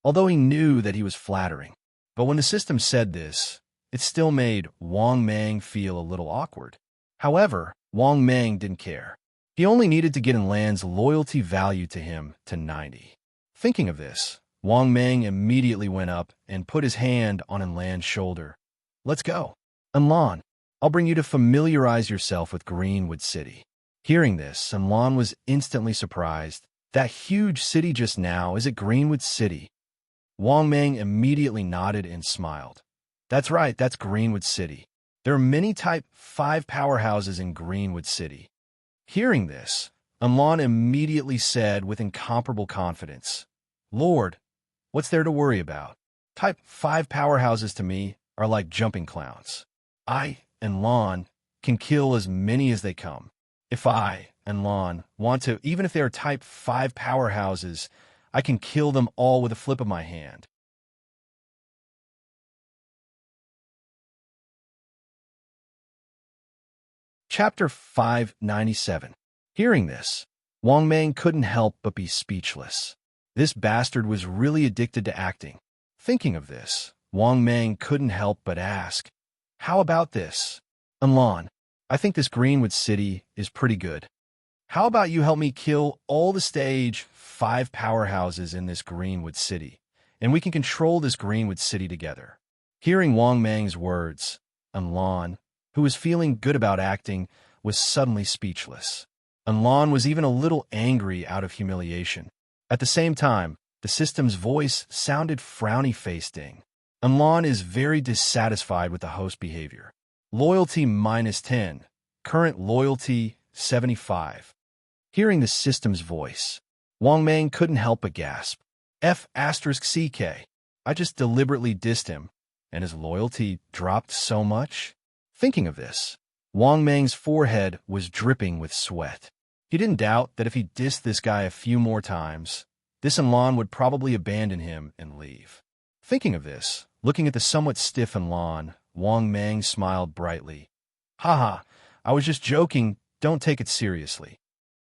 Although he knew that he was flattering. But when the system said this, it still made Wang Meng feel a little awkward. However, Wang Meng didn't care. He only needed to get Enlan's loyalty value to him to 90. Thinking of this, Wang Meng immediately went up and put his hand on Enlan's shoulder. Let's go. Enlan, I'll bring you to familiarize yourself with Greenwood City. Hearing this, Enlan was instantly surprised. That huge city just now, is it Greenwood City? Wang Meng immediately nodded and smiled. That's right, that's Greenwood City. There are many Type 5 powerhouses in Greenwood City. Hearing this, Enlan immediately said with incomparable confidence, Lord, what's there to worry about? Type 5 powerhouses to me are like jumping clowns. I, Enlan, can kill as many as they come. If I, Enlan, want to, even if they are Type 5 powerhouses, I can kill them all with a flip of my hand. Chapter 597. Hearing this, Wang Meng couldn't help but be speechless. This bastard was really addicted to acting. Thinking of this, Wang Meng couldn't help but ask, how about this? Enlan, I think this Greenwood City is pretty good. How about you help me kill all the stage 5 powerhouses in this Greenwood City, and we can control this Greenwood City together. Hearing Wang Meng's words, Enlan, who was feeling good about acting, was suddenly speechless. Enlan was even a little angry out of humiliation. At the same time, the system's voice sounded frowny-faced. Ding. Enlan is very dissatisfied with the host's behavior. Loyalty -10, current loyalty 75. Hearing the system's voice, Wang Meng couldn't help but gasp. F***CK. I just deliberately dissed him, and his loyalty dropped so much? Thinking of this, Wang Meng's forehead was dripping with sweat. He didn't doubt that if he dissed this guy a few more times, this Enlan would probably abandon him and leave. Thinking of this, looking at the somewhat stiff Enlan, Wang Meng smiled brightly. Haha, I was just joking, don't take it seriously.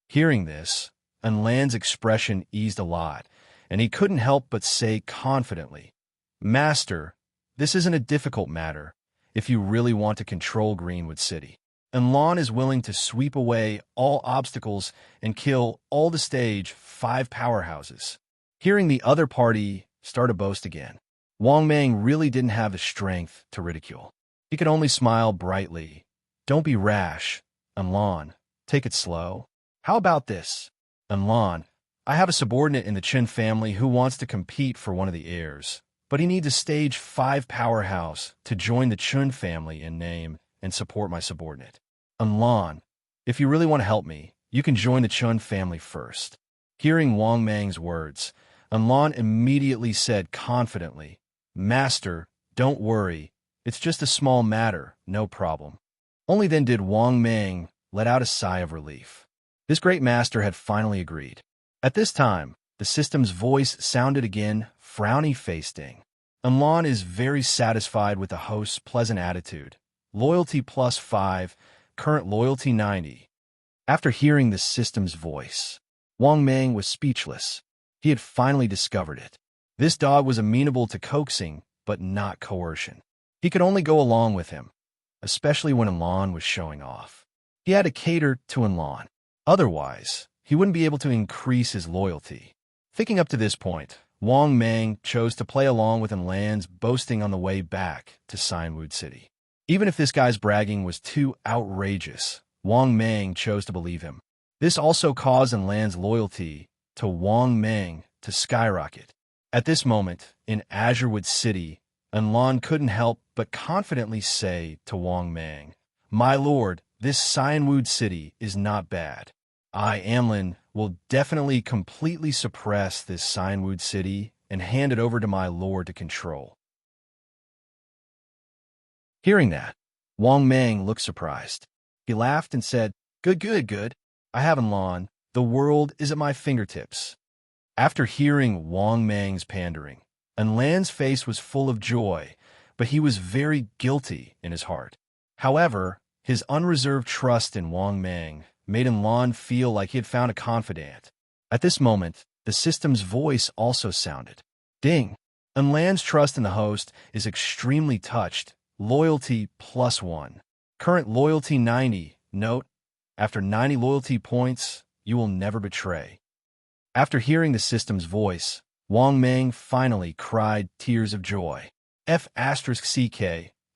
Hearing this, Enlan's expression eased a lot, and he couldn't help but say confidently, Master, this isn't a difficult matter if you really want to control Greenwood City. Enlan is willing to sweep away all obstacles and kill all the stage 5 powerhouses. Hearing the other party start to boast again, Wang Meng really didn't have the strength to ridicule. He could only smile brightly. Don't be rash, Enlan. Take it slow. How about this? Enlan, I have a subordinate in the Chen family who wants to compete for one of the heirs, but he needs a stage 5 powerhouse to join the Chen family in name and support my subordinate. Enlan, if you really want to help me, you can join the Chen family first. Hearing Wang Meng's words, Enlan immediately said confidently, Master, don't worry, it's just a small matter, no problem. Only then did Wang Meng let out a sigh of relief. This great master had finally agreed. At this time, the system's voice sounded again, frowny-faced. Enlan is very satisfied with the host's pleasant attitude. Loyalty +5, current loyalty 90. After hearing the system's voice, Wang Meng was speechless. He had finally discovered it. This dog was amenable to coaxing, but not coercion. He could only go along with him, especially when Enlan was showing off. He had to cater to Enlan. Otherwise, he wouldn't be able to increase his loyalty. Thinking up to this point, Wang Meng chose to play along with Enlan's boasting on the way back to Greenwood City. Even if this guy's bragging was too outrageous, Wang Meng chose to believe him. This also caused Enlan's loyalty to Wang Meng to skyrocket. At this moment, in Azurewood City, Enlan couldn't help but confidently say to Wang Meng, My lord, this Greenwood City is not bad. I, Amlin, will definitely completely suppress this Signwood city and hand it over to my lord to control. Hearing that, Wang Mang looked surprised. He laughed and said, Good, good, good. I haven't lawn. The world is at my fingertips. After hearing Wang Mang's pandering, Enlan's face was full of joy, but he was very guilty in his heart. However, his unreserved trust in Wang Mang made Enlan feel like he had found a confidant. At this moment, the system's voice also sounded. Ding! Enlan's trust in the host is extremely touched. Loyalty +1. Current loyalty 90. Note, after 90 loyalty points, you will never betray. After hearing the system's voice, Wang Mang finally cried tears of joy. F***CK,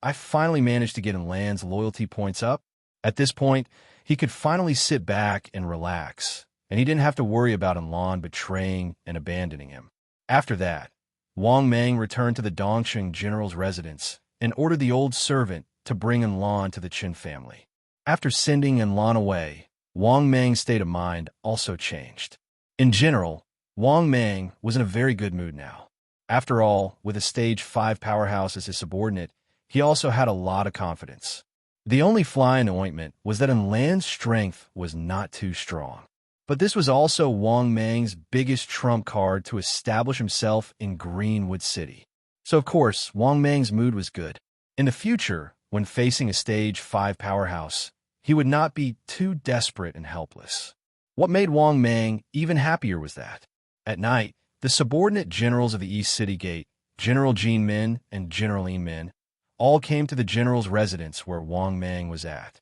I finally managed to get Enlan's loyalty points up. At this point, he could finally sit back and relax, and he didn't have to worry about Enlan betraying and abandoning him. After that, Wang Mang returned to the Dongsheng general's residence and ordered the old servant to bring Enlan to the Qin family. After sending Enlan away, Wang Mang's state of mind also changed. In general, Wang Mang was in a very good mood now. After all, with a stage 5 powerhouse as his subordinate, he also had a lot of confidence. The only fly in the ointment was that Enlan's strength was not too strong. But this was also Wang Mang's biggest trump card to establish himself in Greenwood City. So of course, Wang Mang's mood was good. In the future, when facing a stage 5 powerhouse, he would not be too desperate and helpless. What made Wang Mang even happier was that, at night, the subordinate generals of the East City Gate, General Jin Min and General Yin Min, all came to the general's residence where Wang Mang was at.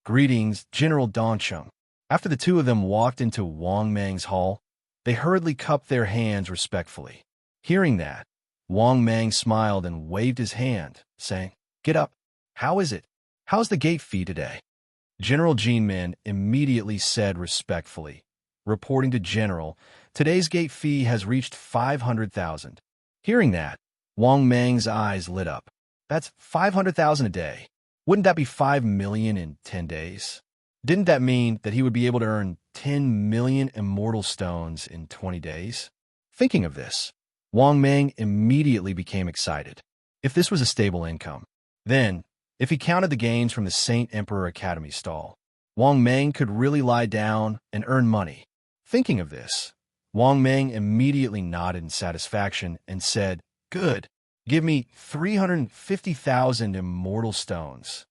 Greetings, General Dongsheng. After the two of them walked into Wang Mang's hall, they hurriedly cupped their hands respectfully. Hearing that, Wang Mang smiled and waved his hand, saying, Get up. How is it? How's the gate fee today? General Jin Min immediately said respectfully, reporting to General, Today's gate fee has reached 500,000. Hearing that, Wang Mang's eyes lit up. That's 500,000 a day. Wouldn't that be 5 million in 10 days? Didn't that mean that he would be able to earn 10 million immortal stones in 20 days? Thinking of this, Wang Mang immediately became excited. If this was a stable income, then, if he counted the gains from the Saint Emperor Academy stall, Wang Mang could really lie down and earn money. Thinking of this, Wang Mang immediately nodded in satisfaction and said, Good, give me 350,000 immortal stones.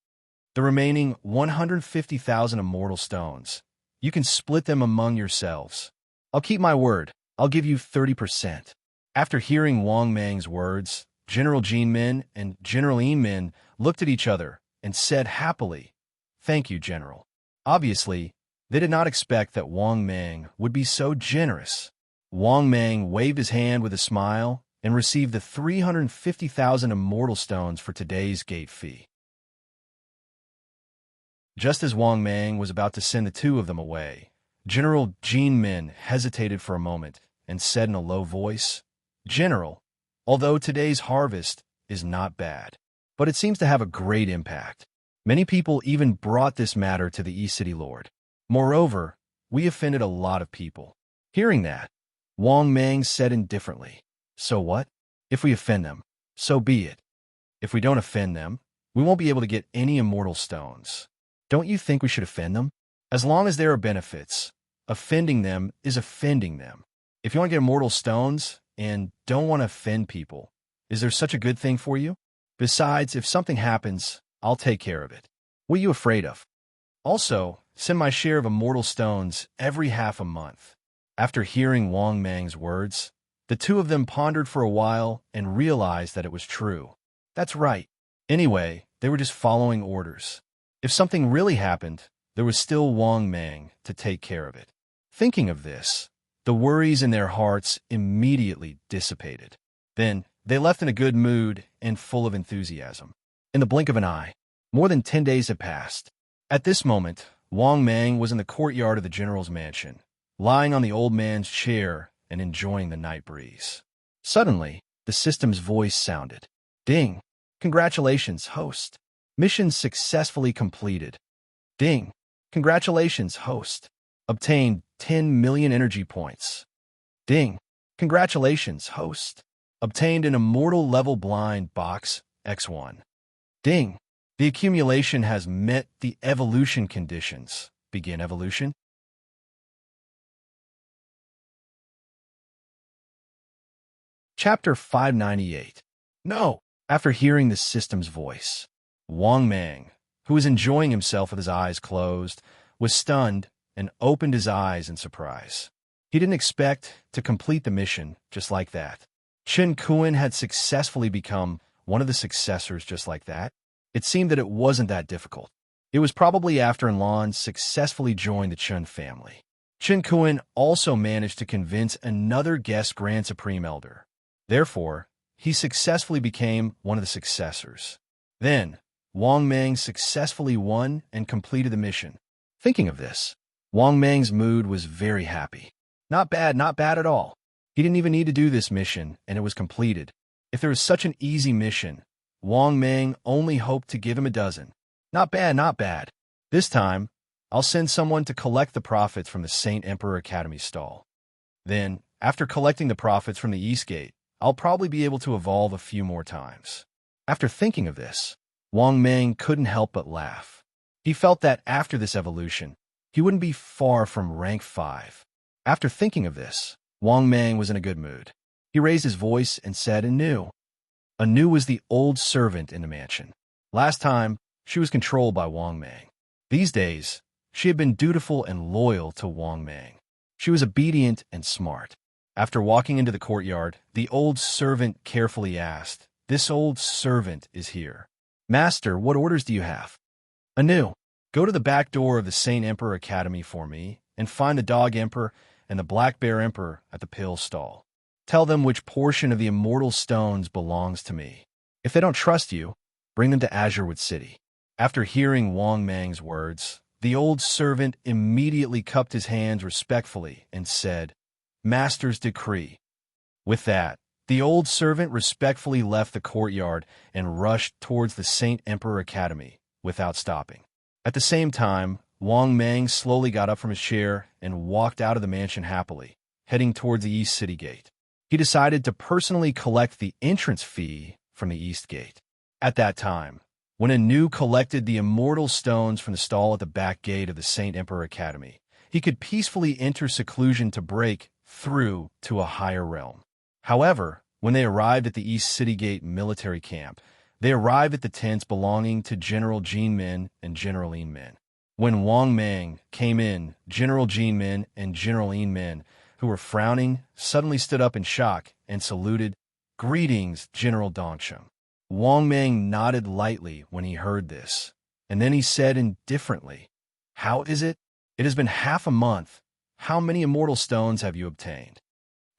The remaining 150,000 immortal stones, you can split them among yourselves. I'll keep my word, I'll give you 30%. After hearing Wang Mang's words, General Jin Min and General Yin Min looked at each other and said happily, Thank you, General. Obviously, they did not expect that Wang Mang would be so generous. Wang Mang waved his hand with a smile and received the 350,000 immortal stones for today's gate fee. Just as Wang Mang was about to send the two of them away, General Jin Min hesitated for a moment and said in a low voice, General, although today's harvest is not bad, but it seems to have a great impact. Many people even brought this matter to the East City Lord. Moreover, we offended a lot of people. Hearing that, Wang Mang said indifferently, So what? If we offend them, so be it. If we don't offend them, we won't be able to get any immortal stones. Don't you think we should offend them? As long as there are benefits, offending them is offending them. If you want to get immortal stones and don't want to offend people, is there such a good thing for you? Besides, if something happens, I'll take care of it. What are you afraid of? Also, send my share of immortal stones every half a month. After hearing Wang Mang's words, the two of them pondered for a while and realized that it was true. That's right. Anyway, they were just following orders. If something really happened, there was still Wang Mang to take care of it. Thinking of this, the worries in their hearts immediately dissipated. Then, they left in a good mood and full of enthusiasm. In the blink of an eye, more than 10 days had passed. At this moment, Wang Mang was in the courtyard of the general's mansion, lying on the old man's chair and enjoying the night breeze. Suddenly, the system's voice sounded. Ding! Congratulations, host. Mission successfully completed. Ding! Congratulations, host. Obtained 10 million energy points. Ding. Congratulations, host. Obtained an immortal level blind box X1. Ding. The accumulation has met the evolution conditions. Begin evolution. Chapter 598. No. After hearing the system's voice, Wang Mang, who was enjoying himself with his eyes closed, was stunned and opened his eyes in surprise. He didn't expect to complete the mission just like that. Chen Kuan had successfully become one of the successors just like that. It seemed that it wasn't that difficult. It was probably after Lan successfully joined the Chen family. Chen Kuan also managed to convince another guest Grand Supreme Elder. Therefore, he successfully became one of the successors. Then, Wang Mang successfully won and completed the mission. Thinking of this, Wang Mang's mood was very happy. Not bad at all. He didn't even need to do this mission, and it was completed. If there was such an easy mission, Wang Mang only hoped to give him a dozen. Not bad. This time, I'll send someone to collect the profits from the Saint Emperor Academy stall. Then, after collecting the profits from the East Gate, I'll probably be able to evolve a few more times. After thinking of this, Wang Mang couldn't help but laugh. He felt that after this evolution, he wouldn't be far from rank 5. After thinking of this, Wang Mang was in a good mood. He raised his voice and said, Anu. Anu was the old servant in the mansion. Last time, she was controlled by Wang Mang. These days, she had been dutiful and loyal to Wang Mang. She was obedient and smart. After walking into the courtyard, the old servant carefully asked, This old servant is here. Master, what orders do you have? Anu, go to the back door of the Saint Emperor Academy for me and find the Dog Emperor and the Black Bear Emperor at the pill stall. Tell them which portion of the immortal stones belongs to me. If they don't trust you, bring them to Azurewood City. After hearing Wang Mang's words, the old servant immediately cupped his hands respectfully and said, Master's decree. With that, the old servant respectfully left the courtyard and rushed towards the Saint Emperor Academy without stopping. At the same time, Wang Mang slowly got up from his chair and walked out of the mansion happily, heading towards the East City Gate. He decided to personally collect the entrance fee from the East Gate. At that time, when Anu collected the immortal stones from the stall at the back gate of the Saint Emperor Academy, he could peacefully enter seclusion to break through to a higher realm. However, when they arrived at the East City Gate military camp, they arrived at the tents belonging to General Jin Min and General Yin Min. When Wang Mang came in, General Jin Min and General Yin Min, who were frowning, suddenly stood up in shock and saluted, Greetings, General Dongsheng. Wang Mang nodded lightly when he heard this, and then he said indifferently, How is it? It has been half a month. How many immortal stones have you obtained?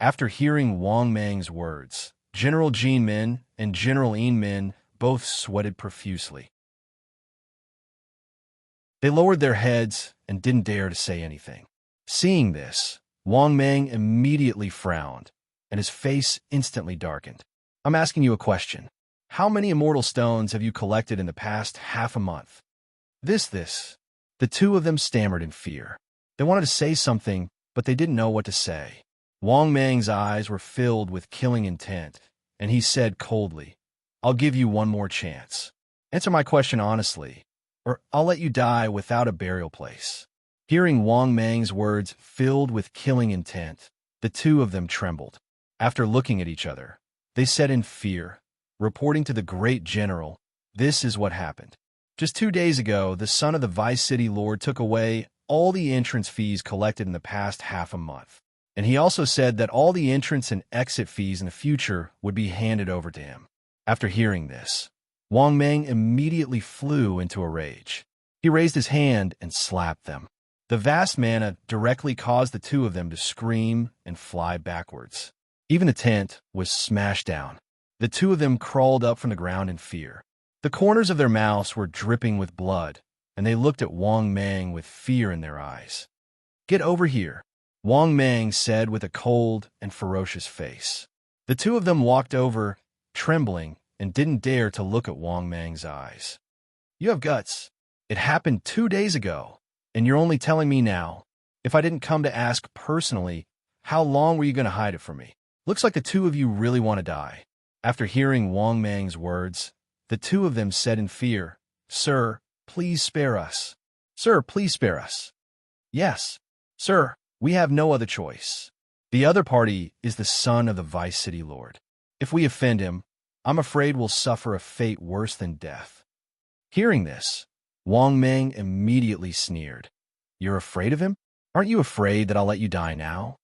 After hearing Wang Mang's words, General Jin Min and General Yin Min both sweated profusely. They lowered their heads and didn't dare to say anything. Seeing this, Wang Mang immediately frowned, and his face instantly darkened. I'm asking you a question. How many immortal stones have you collected in the past half a month? This. The two of them stammered in fear. They wanted to say something, but they didn't know what to say. Wang Mang's eyes were filled with killing intent, and he said coldly, I'll give you one more chance. Answer my question honestly, or I'll let you die without a burial place. Hearing Wang Mang's words filled with killing intent, the two of them trembled. After looking at each other, they said in fear, reporting to the great general, This is what happened. Just 2 days ago, the son of the Vice City Lord took away all the entrance fees collected in the past half a month. And he also said that all the entrance and exit fees in the future would be handed over to him. After hearing this, Wang Mang immediately flew into a rage. He raised his hand and slapped them. The vast mana directly caused the two of them to scream and fly backwards. Even the tent was smashed down. The two of them crawled up from the ground in fear. The corners of their mouths were dripping with blood, and they looked at Wang Mang with fear in their eyes. Get over here, Wang Mang said with a cold and ferocious face. The two of them walked over, trembling, and didn't dare to look at Wang Mang's eyes. You have guts. It happened 2 days ago, and you're only telling me now. If I didn't come to ask personally, how long were you going to hide it from me? Looks like the two of you really want to die." After hearing Wang Mang's words, the two of them said in fear, "Sir, please spare us. Sir, please spare us." "Yes, sir, we have no other choice. The other party is the son of the Vice City Lord. If we offend him, I'm afraid we'll suffer a fate worse than death." Hearing this, Wang Mang immediately sneered. "You're afraid of him? Aren't you afraid that I'll let you die now?"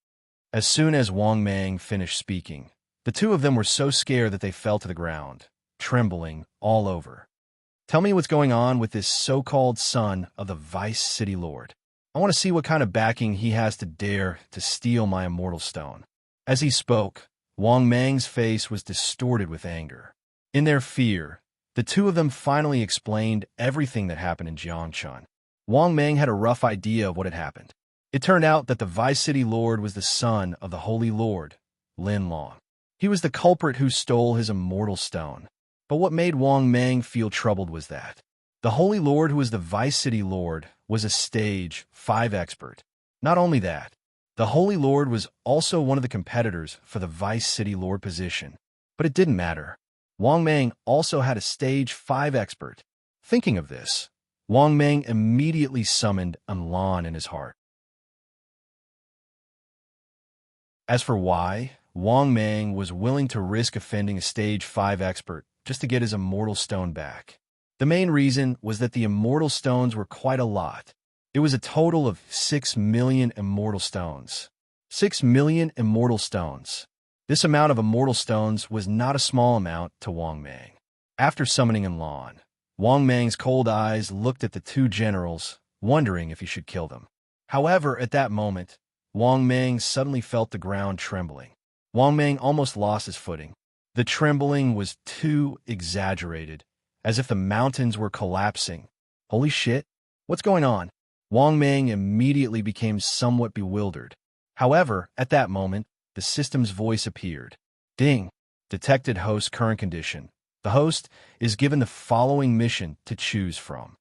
As soon as Wang Mang finished speaking, the two of them were so scared that they fell to the ground, trembling all over. "Tell me what's going on with this so-called son of the Vice City Lord. I want to see what kind of backing he has to dare to steal my immortal stone." As he spoke, Wang Mang's face was distorted with anger. In their fear, the two of them finally explained everything that happened in Jiangchun. Wang Mang had a rough idea of what had happened. It turned out that the Vice City Lord was the son of the Holy Lord, Lin Long. He was the culprit who stole his immortal stone. But what made Wang Mang feel troubled was that the Holy Lord, who was the Vice City Lord, was a stage 5 expert. Not only that, the Holy Lord was also one of the competitors for the Vice City Lord position. But it didn't matter. Wang Mang also had a stage 5 expert. Thinking of this, Wang Mang immediately summoned Lan in his heart. As for why, Wang Mang was willing to risk offending a stage 5 expert just to get his immortal stone back. The main reason was that the immortal stones were quite a lot. It was a total of 6 million immortal stones. 6 million immortal stones. This amount of immortal stones was not a small amount to Wang Mang. After summoning Lan, Wang Mang's cold eyes looked at the two generals, wondering if he should kill them. However, at that moment, Wang Mang suddenly felt the ground trembling. Wang Mang almost lost his footing. The trembling was too exaggerated, as if the mountains were collapsing. Holy shit, what's going on? Wang Mang immediately became somewhat bewildered. However, at that moment, the system's voice appeared. Ding! Detected host current condition. The host is given the following mission to choose from.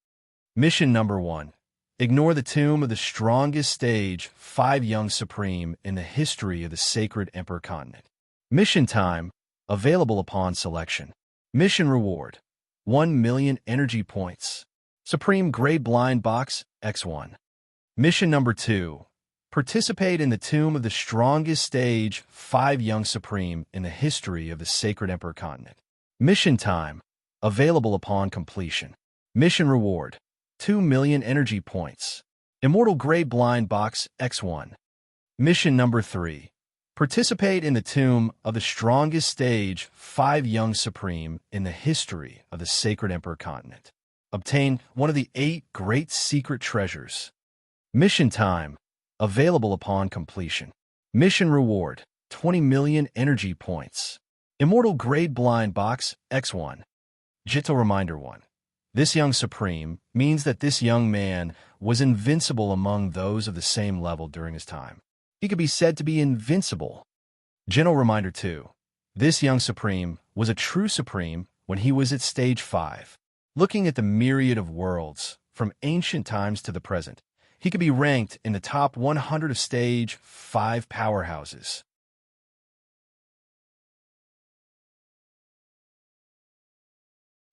Mission number 1. Ignore the tomb of the strongest stage 5 young supreme in the history of the sacred Emperor continent. Mission time, available upon selection. Mission reward, 1 million energy points. Supreme Grade Blind Box, X1. Mission number 2. Participate in the tomb of the strongest stage 5 young supreme in the history of the sacred Emperor continent. Mission time, available upon completion. Mission reward, 2 million energy points. Immortal Grade Blind Box, X1. Mission number 3. Participate in the tomb of the strongest stage 5 young supreme in the history of the sacred Emperor continent. Obtain one of the 8 great secret treasures. Mission time, available upon completion. Mission reward, 20 million energy points. Immortal Grade Blind Box, X1. Jito Reminder 1. This young supreme means that this young man was invincible among those of the same level during his time. He could be said to be invincible. General Reminder 2. This young supreme was a true supreme when he was at stage 5. Looking at the myriad of worlds, from ancient times to the present, he could be ranked in the top 100 of stage 5 powerhouses.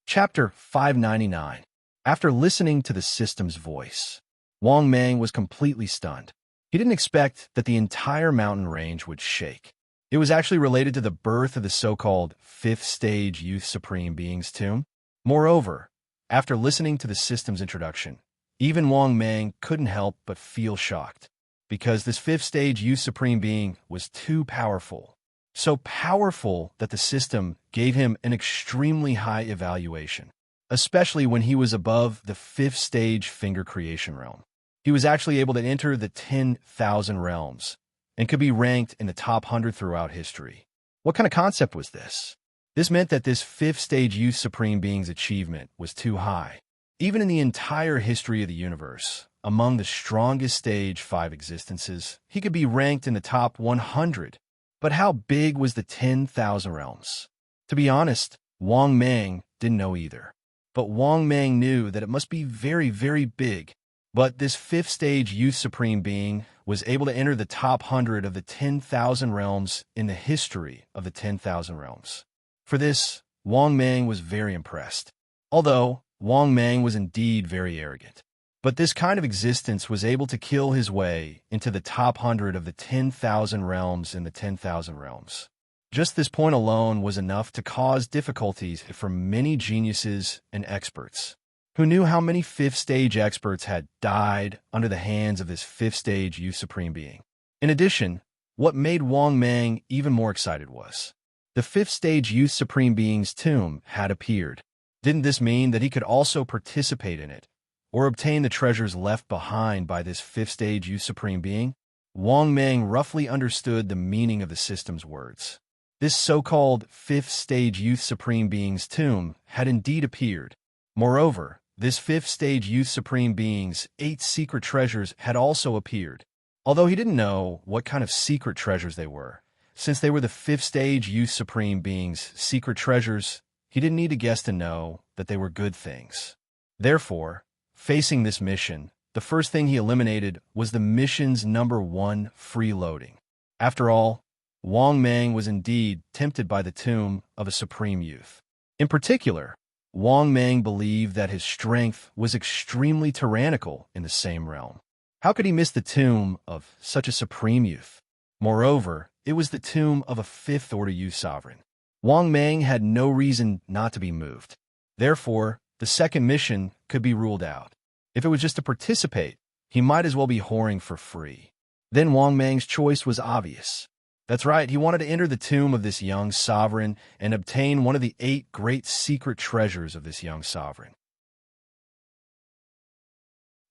Chapter 599. After listening to the system's voice, Wang Mang was completely stunned. He didn't expect that the entire mountain range would shake. It was actually related to the birth of the so-called 5th stage Youth Supreme Being's tomb. Moreover, after listening to the system's introduction, even Wang Mang couldn't help but feel shocked, because this 5th stage Youth Supreme Being was too powerful. So powerful that the system gave him an extremely high evaluation, especially when he was above the 5th stage finger creation realm. He was actually able to enter the 10,000 realms and could be ranked in the top 100 throughout history. What kind of concept was this? This meant that this 5th stage Youth Supreme Being's achievement was too high. Even in the entire history of the universe, among the strongest stage 5 existences, he could be ranked in the top 100. But how big was the 10,000 realms? To be honest, Wang Mang didn't know either. But Wang Mang knew that it must be very, very big. But this fifth-stage Youth Supreme Being was able to enter the top 100 of the 10,000 realms in the history of the 10,000 realms. For this, Wang Mang was very impressed. Although Wang Mang was indeed very arrogant. But this kind of existence was able to kill his way into the top 100 of the 10,000 realms in the 10,000 realms. Just this point alone was enough to cause difficulties for many geniuses and experts, who knew how many fifth-stage experts had died under the hands of this fifth-stage Youth Supreme Being. In addition, what made Wang Mang even more excited was the fifth-stage Youth Supreme Being's tomb had appeared. Didn't this mean that he could also participate in it, or obtain the treasures left behind by this fifth-stage Youth Supreme Being? Wang Mang roughly understood the meaning of the system's words. This so-called fifth-stage Youth Supreme Being's tomb had indeed appeared. Moreover, this fifth-stage Youth Supreme Being's 8 secret treasures had also appeared. Although he didn't know what kind of secret treasures they were, since they were the fifth-stage Youth Supreme Being's secret treasures, he didn't need to guess to know that they were good things. Therefore, facing this mission, the first thing he eliminated was the mission's number 1 freeloading. After all, Wang Mang was indeed tempted by the tomb of a supreme youth. In particular, Wang Mang believed that his strength was extremely tyrannical in the same realm. How could he miss the tomb of such a supreme youth? Moreover, it was the tomb of a fifth-order youth sovereign. Wang Mang had no reason not to be moved. Therefore, the second mission could be ruled out. If it was just to participate, he might as well be whoring for free. Then Wang Mang's choice was obvious. That's right, he wanted to enter the tomb of this young sovereign and obtain one of the 8 great secret treasures of this young sovereign.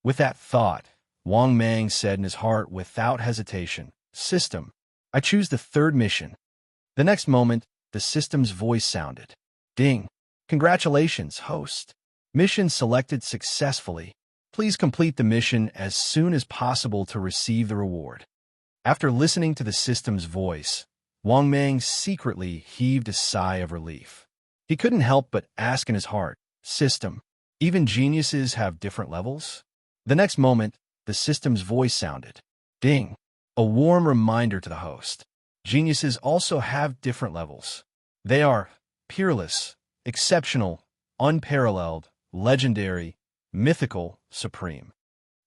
With that thought, Wang Mang said in his heart without hesitation, "System, I choose the third mission." The next moment, the system's voice sounded. Ding! Congratulations, host. Mission selected successfully. Please complete the mission as soon as possible to receive the reward. After listening to the system's voice, Wang Mang secretly heaved a sigh of relief. He couldn't help but ask in his heart, "System, even geniuses have different levels?" The next moment, the system's voice sounded. Ding! A warm reminder to the host. Geniuses also have different levels. They are peerless, exceptional, unparalleled, legendary, mythical, supreme.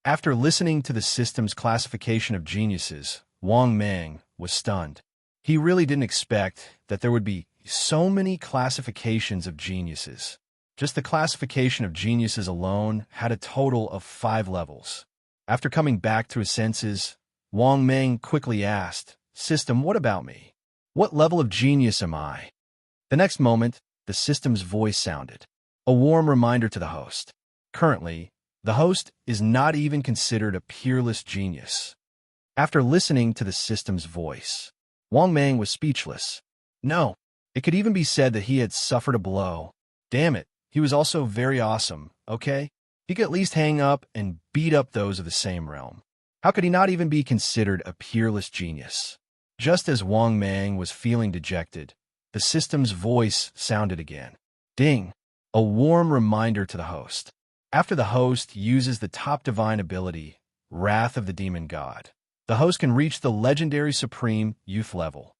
After listening to the system's classification of geniuses, Wang Mang was stunned. He really didn't expect that there would be so many classifications of geniuses. Just the classification of geniuses alone had a total of 5 levels. After coming back to his senses, Wang Mang quickly asked, "System, what about me? What level of genius am I?" The next moment, the system's voice sounded. A warm reminder to the host. Currently, the host is not even considered a peerless genius. After listening to the system's voice, Wang Mang was speechless. No, it could even be said that he had suffered a blow. Damn it, he was also very awesome, okay? He could at least hang up and beat up those of the same realm. How could he not even be considered a peerless genius? Just as Wang Mang was feeling dejected, the system's voice sounded again. Ding! A warm reminder to the host. After the host uses the top divine ability, Wrath of the Demon God, the host can reach the legendary Supreme Youth level.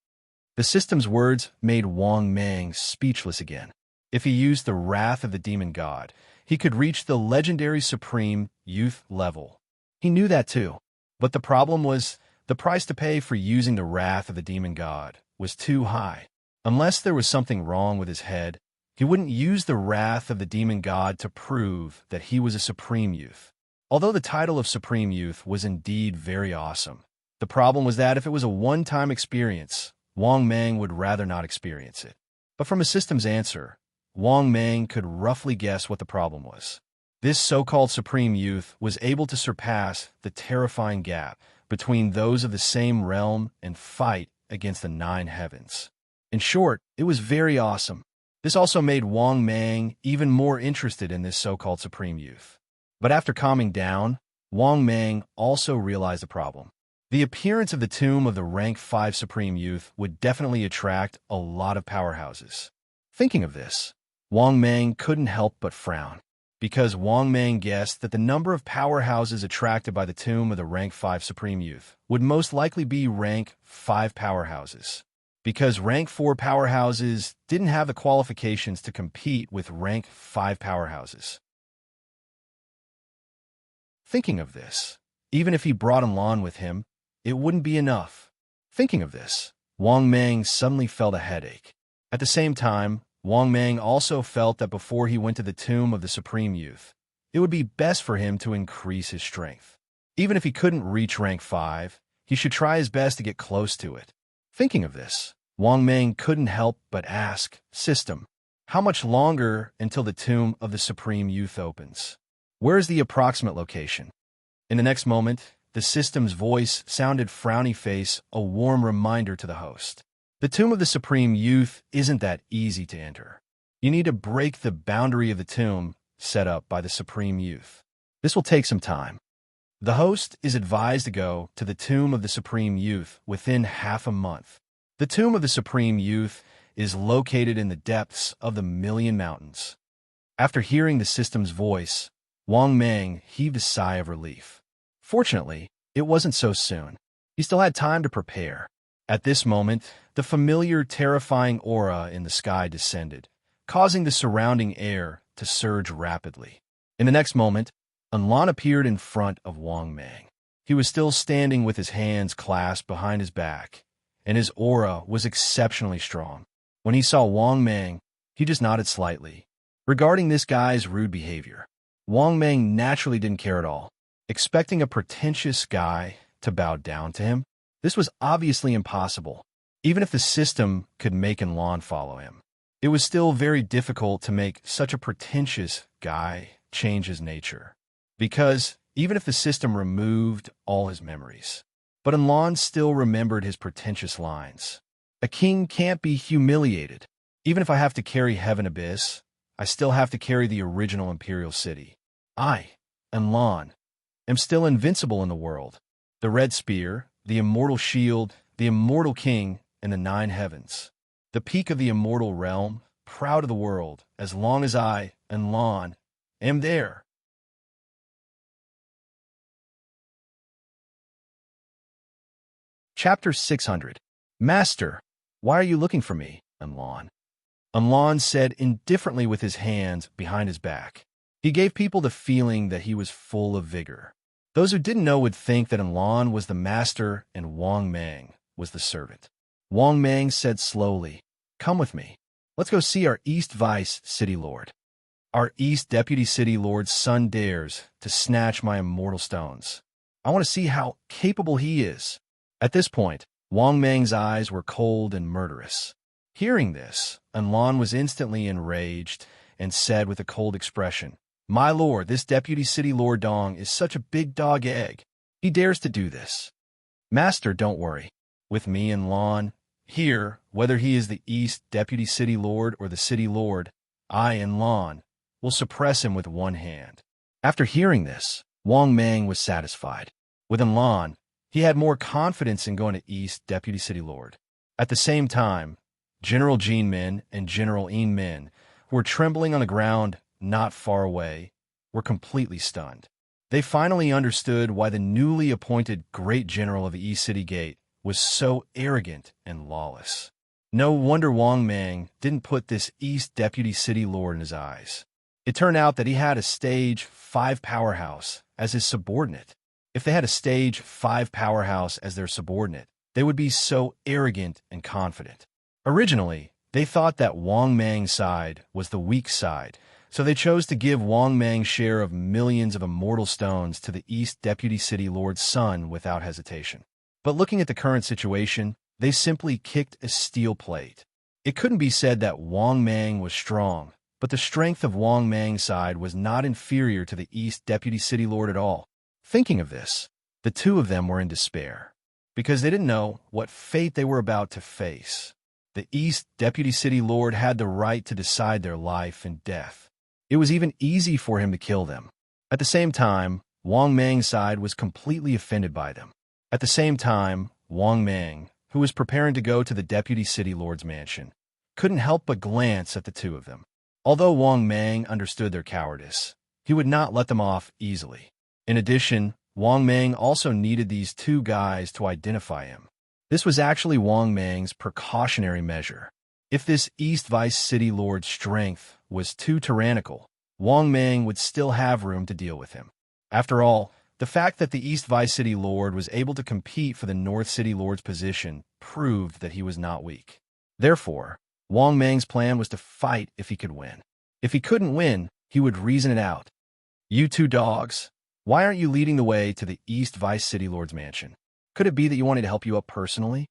The system's words made Wang Mang speechless again. If he used the Wrath of the Demon God, he could reach the legendary Supreme Youth level. He knew that too. But the problem was, the price to pay for using the Wrath of the Demon God was too high. Unless there was something wrong with his head, he wouldn't use the Wrath of the Demon God to prove that he was a Supreme Youth. Although the title of Supreme Youth was indeed very awesome, the problem was that if it was a one-time experience, Wang Mang would rather not experience it. But from a system's answer, Wang Mang could roughly guess what the problem was. This so-called Supreme Youth was able to surpass the terrifying gap between those of the same realm and fight against the 9 heavens. In short, it was very awesome. This also made Wang Mang even more interested in this so-called Supreme Youth. But after calming down, Wang Mang also realized the problem. The appearance of the tomb of the rank 5 Supreme Youth would definitely attract a lot of powerhouses. Thinking of this, Wang Mang couldn't help but frown. because Wang Mang guessed that the number of powerhouses attracted by the tomb of the rank 5 Supreme Youth would most likely be rank 5 powerhouses, because rank 4 powerhouses didn't have the qualifications to compete with rank 5 powerhouses. Thinking of this, even if he brought Lan with him, it wouldn't be enough. Thinking of this, Wang Mang suddenly felt a headache. At the same time, Wang Mang also felt that before he went to the tomb of the Supreme Youth, it would be best for him to increase his strength. Even if he couldn't reach rank 5, he should try his best to get close to it. Thinking of this, Wang Mang couldn't help but ask, "System, how much longer until the tomb of the Supreme Youth opens? Where is the approximate location?" In the next moment, the system's voice sounded frowny face, a warm reminder to the host. The tomb of the Supreme Youth isn't that easy to enter. You need to break the boundary of the tomb set up by the Supreme Youth. This will take some time. The host is advised to go to the tomb of the Supreme Youth within half a month. The tomb of the Supreme Youth is located in the depths of the Million Mountains. After hearing the system's voice, Wang Mang heaved a sigh of relief. Fortunately, it wasn't so soon. He still had time to prepare. At this moment, the familiar, terrifying aura in the sky descended, causing the surrounding air to surge rapidly. In the next moment, Lan appeared in front of Wang Mang. He was still standing with his hands clasped behind his back, and his aura was exceptionally strong. When he saw Wang Mang, he just nodded slightly. Regarding this guy's rude behavior, Wang Mang naturally didn't care at all. Expecting a pretentious guy to bow down to him, this was obviously impossible. Even if the system could make Lan follow him, it was still very difficult to make such a pretentious guy change his nature. Because even if the system removed all his memories, but Lan still remembered his pretentious lines. "A king can't be humiliated. Even if I have to carry Heaven Abyss, I still have to carry the original Imperial City. I, Lan, am still invincible in the world. The Red Spear, the Immortal Shield, the Immortal King, and the 9 Heavens. The peak of the immortal realm, proud of the world, as long as I, Lan, am there." Chapter 600. "Master, why are you looking for me, Lan?" Lan said indifferently with his hands behind his back. He gave people the feeling that he was full of vigor. Those who didn't know would think that Lan was the master and Wang Mang was the servant. Wang Mang said slowly, "Come with me. Let's go see our East Vice City Lord. Our East Deputy City Lord's son dares to snatch my immortal stones. I want to see how capable he is." At this point, Wang Mang's eyes were cold and murderous. Hearing this, Lan was instantly enraged and said with a cold expression, "My lord, this Deputy City Lord Dong is such a big dog egg. He dares to do this. Master, don't worry. With me and Lan, here, whether he is the East Deputy City Lord or the City Lord, I and Lan will suppress him with one hand." After hearing this, Wang Mang was satisfied. With Lan, he had more confidence in going to East Deputy City Lord. At the same time, General Jin Min and General Yin Min, who were trembling on the ground not far away, were completely stunned. They finally understood why the newly appointed Great General of the East City Gate was so arrogant and lawless. No wonder Wang Mang didn't put this East Deputy City Lord in his eyes. It turned out that he had a Stage 5 powerhouse as his subordinate. If they had a Stage 5 powerhouse as their subordinate, they would be so arrogant and confident. Originally, they thought that Wang Mang's side was the weak side, so they chose to give Wang Mang's share of millions of immortal stones to the East Deputy City Lord's son without hesitation. But looking at the current situation, they simply kicked a steel plate. It couldn't be said that Wang Mang was strong, but the strength of Wang Mang's side was not inferior to the East Deputy City Lord at all. Thinking of this, the two of them were in despair, because they didn't know what fate they were about to face. The East Deputy City Lord had the right to decide their life and death. It was even easy for him to kill them. At the same time, Wang Mang's side was completely offended by them. At the same time, Wang Mang, who was preparing to go to the Deputy City Lord's mansion, couldn't help but glance at the two of them. Although Wang Mang understood their cowardice, he would not let them off easily. In addition, Wang Mang also needed these two guys to identify him. This was actually Wang Mang's precautionary measure. If this East Vice City Lord's strength was too tyrannical, Wang Mang would still have room to deal with him. After all, the fact that the East Vice City Lord was able to compete for the North City Lord's position proved that he was not weak. Therefore, Wang Mang's plan was to fight if he could win. If he couldn't win, he would reason it out. "You two dogs, why aren't you leading the way to the East Vice City Lord's mansion? Could it be that you wanted to help you up personally?"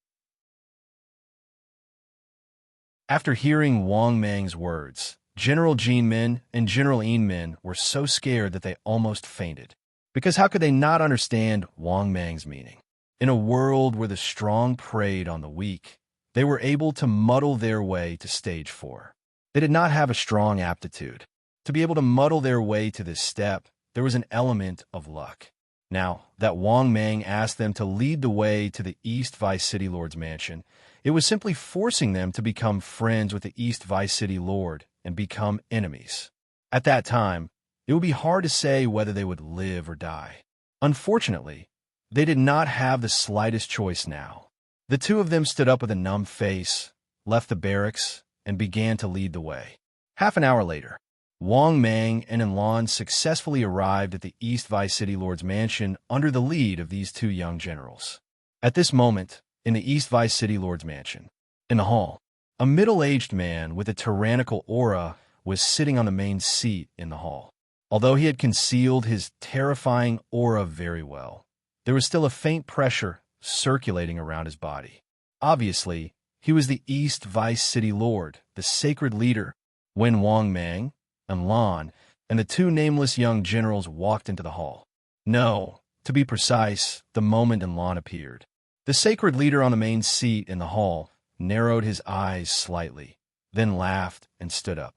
After hearing Wang Mang's words, General Jin Min and General Yin Min were so scared that they almost fainted. Because how could they not understand Wang Mang's meaning? In a world where the strong preyed on the weak, they were able to muddle their way to stage 4. They did not have a strong aptitude. To be able to muddle their way to this step, there was an element of luck. Now, that Wang Mang asked them to lead the way to the East Vice City Lord's mansion, it was simply forcing them to become friends with the East Vice City Lord and become enemies. At that time, it would be hard to say whether they would live or die. Unfortunately, they did not have the slightest choice now. The two of them stood up with a numb face, left the barracks, and began to lead the way. Half an hour later, Wang Mang and Enlon successfully arrived at the East Vice City Lord's mansion under the lead of these two young generals. At this moment, in the East Vice City Lord's mansion, in the hall, a middle-aged man with a tyrannical aura was sitting on the main seat in the hall. Although he had concealed his terrifying aura very well, there was still a faint pressure circulating around his body. Obviously, he was the East Vice City Lord, the sacred leader. When Wang Mang, Enlon, and the two nameless young generals walked into the hall. No, to be precise, the moment Enlon appeared. The sacred leader on the main seat in the hall narrowed his eyes slightly, then laughed and stood up.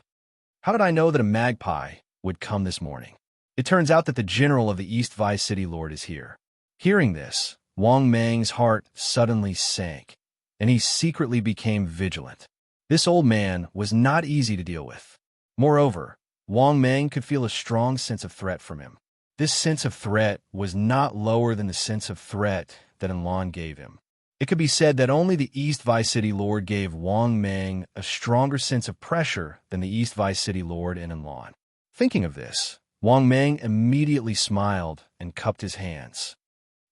"How did I know that a magpie would come this morning? It turns out that the general of the East Vice City Lord is here." Hearing this, Wang Mang's heart suddenly sank, and he secretly became vigilant. This old man was not easy to deal with. Moreover, Wang Mang could feel a strong sense of threat from him. This sense of threat was not lower than the sense of threat that Enlon gave him. It could be said that only the East Vice City Lord gave Wang Mang a stronger sense of pressure than the East Vice City Lord and Enlon. Thinking of this, Wang Mang immediately smiled and cupped his hands.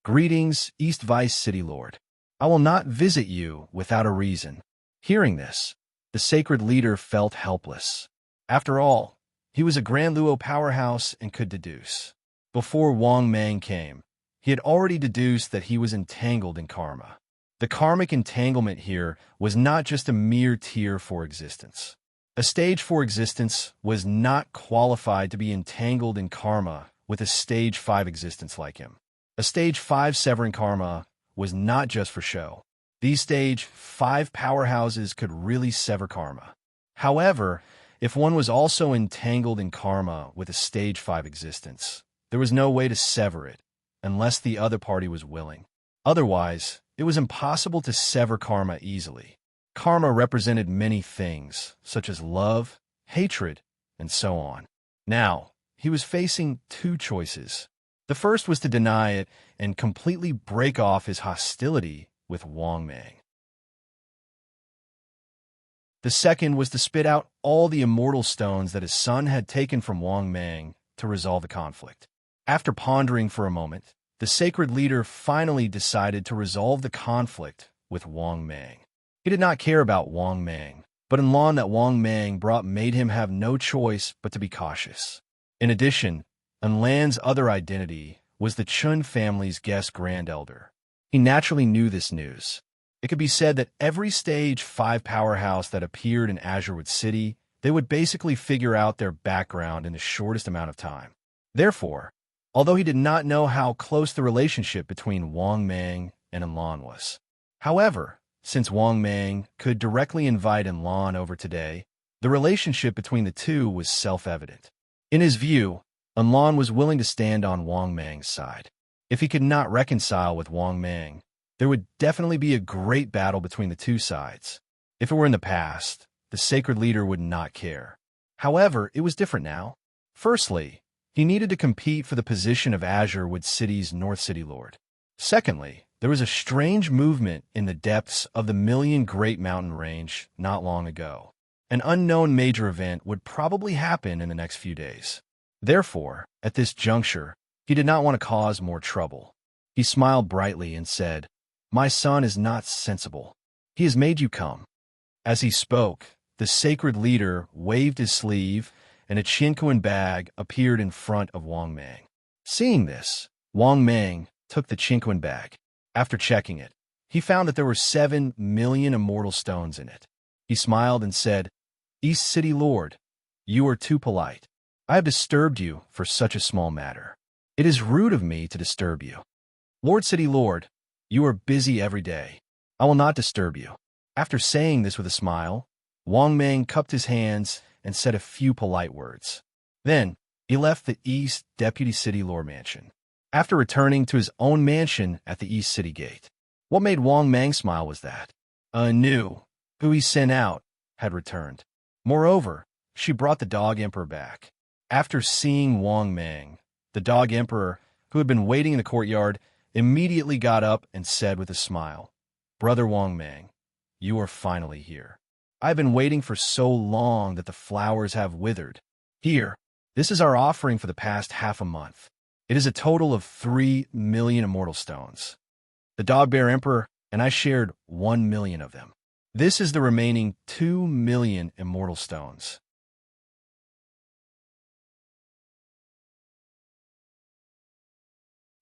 "Greetings, East Vice City Lord. I will not visit you without a reason." Hearing this, the sacred leader felt helpless. After all, he was a Grand Luo powerhouse and could deduce. Before Wang Mang came, he had already deduced that he was entangled in karma. The karmic entanglement here was not just a mere tier 4 existence. A stage 4 existence was not qualified to be entangled in karma with a stage 5 existence like him. A stage 5 severing karma was not just for show. These stage 5 powerhouses could really sever karma. However, if one was also entangled in karma with a stage 5 existence, there was no way to sever it unless the other party was willing. Otherwise, it was impossible to sever karma easily. Karma represented many things, such as love, hatred, and so on. Now, he was facing two choices. The first was to deny it and completely break off his hostility with Wang Mang. The second was to spit out all the immortal stones that his son had taken from Wang Mang to resolve the conflict. After pondering for a moment, the sacred leader finally decided to resolve the conflict with Wang Mang. He did not care about Wang Mang, but Enlon that Wang Mang brought made him have no choice but to be cautious. In addition, Enlan's other identity was the Chun family's guest grand elder. He naturally knew this news. It could be said that every stage 5 powerhouse that appeared in Azurewood City, they would basically figure out their background in the shortest amount of time. Therefore, although he did not know how close the relationship between Wang Mang and Enlon was. However, since Wang Mang could directly invite Enlon over today, the relationship between the two was self-evident. In his view, Enlon was willing to stand on Wang Mang's side. If he could not reconcile with Wang Mang, there would definitely be a great battle between the two sides. If it were in the past, the sacred leader would not care. However, it was different now. Firstly, He needed to compete for the position of Azure Wood City's North City Lord. Secondly, there was a strange movement in the depths of the Million Great Mountain Range not long ago. An unknown major event would probably happen in the next few days. Therefore, at this juncture, he did not want to cause more trouble. He smiled brightly and said, "My son is not sensible. He has made you come." As he spoke, the sacred leader waved his sleeve, and a chinquin bag appeared in front of Wang Mang. Seeing this, Wang Mang took the chinquin bag. After checking it, he found that there were 7 million immortal stones in it. He smiled and said, "East City Lord, you are too polite. I have disturbed you for such a small matter. It is rude of me to disturb you. Lord City Lord, you are busy every day. I will not disturb you." After saying this with a smile, Wang Mang cupped his hands and said a few polite words. Then, he left the East Deputy City Lord Mansion. After returning to his own mansion at the East City Gate, what made Wang Mang smile was that Anu, who he sent out, had returned. Moreover, she brought the Dog Emperor back. After seeing Wang Mang, the Dog Emperor, who had been waiting in the courtyard, immediately got up and said with a smile, "Brother Wang Mang, you are finally here. I have been waiting for so long that the flowers have withered. Here, this is our offering for the past half a month. It is a total of 3 million immortal stones. The Dog Bear Emperor and I shared 1 million of them. This is the remaining 2 million immortal stones."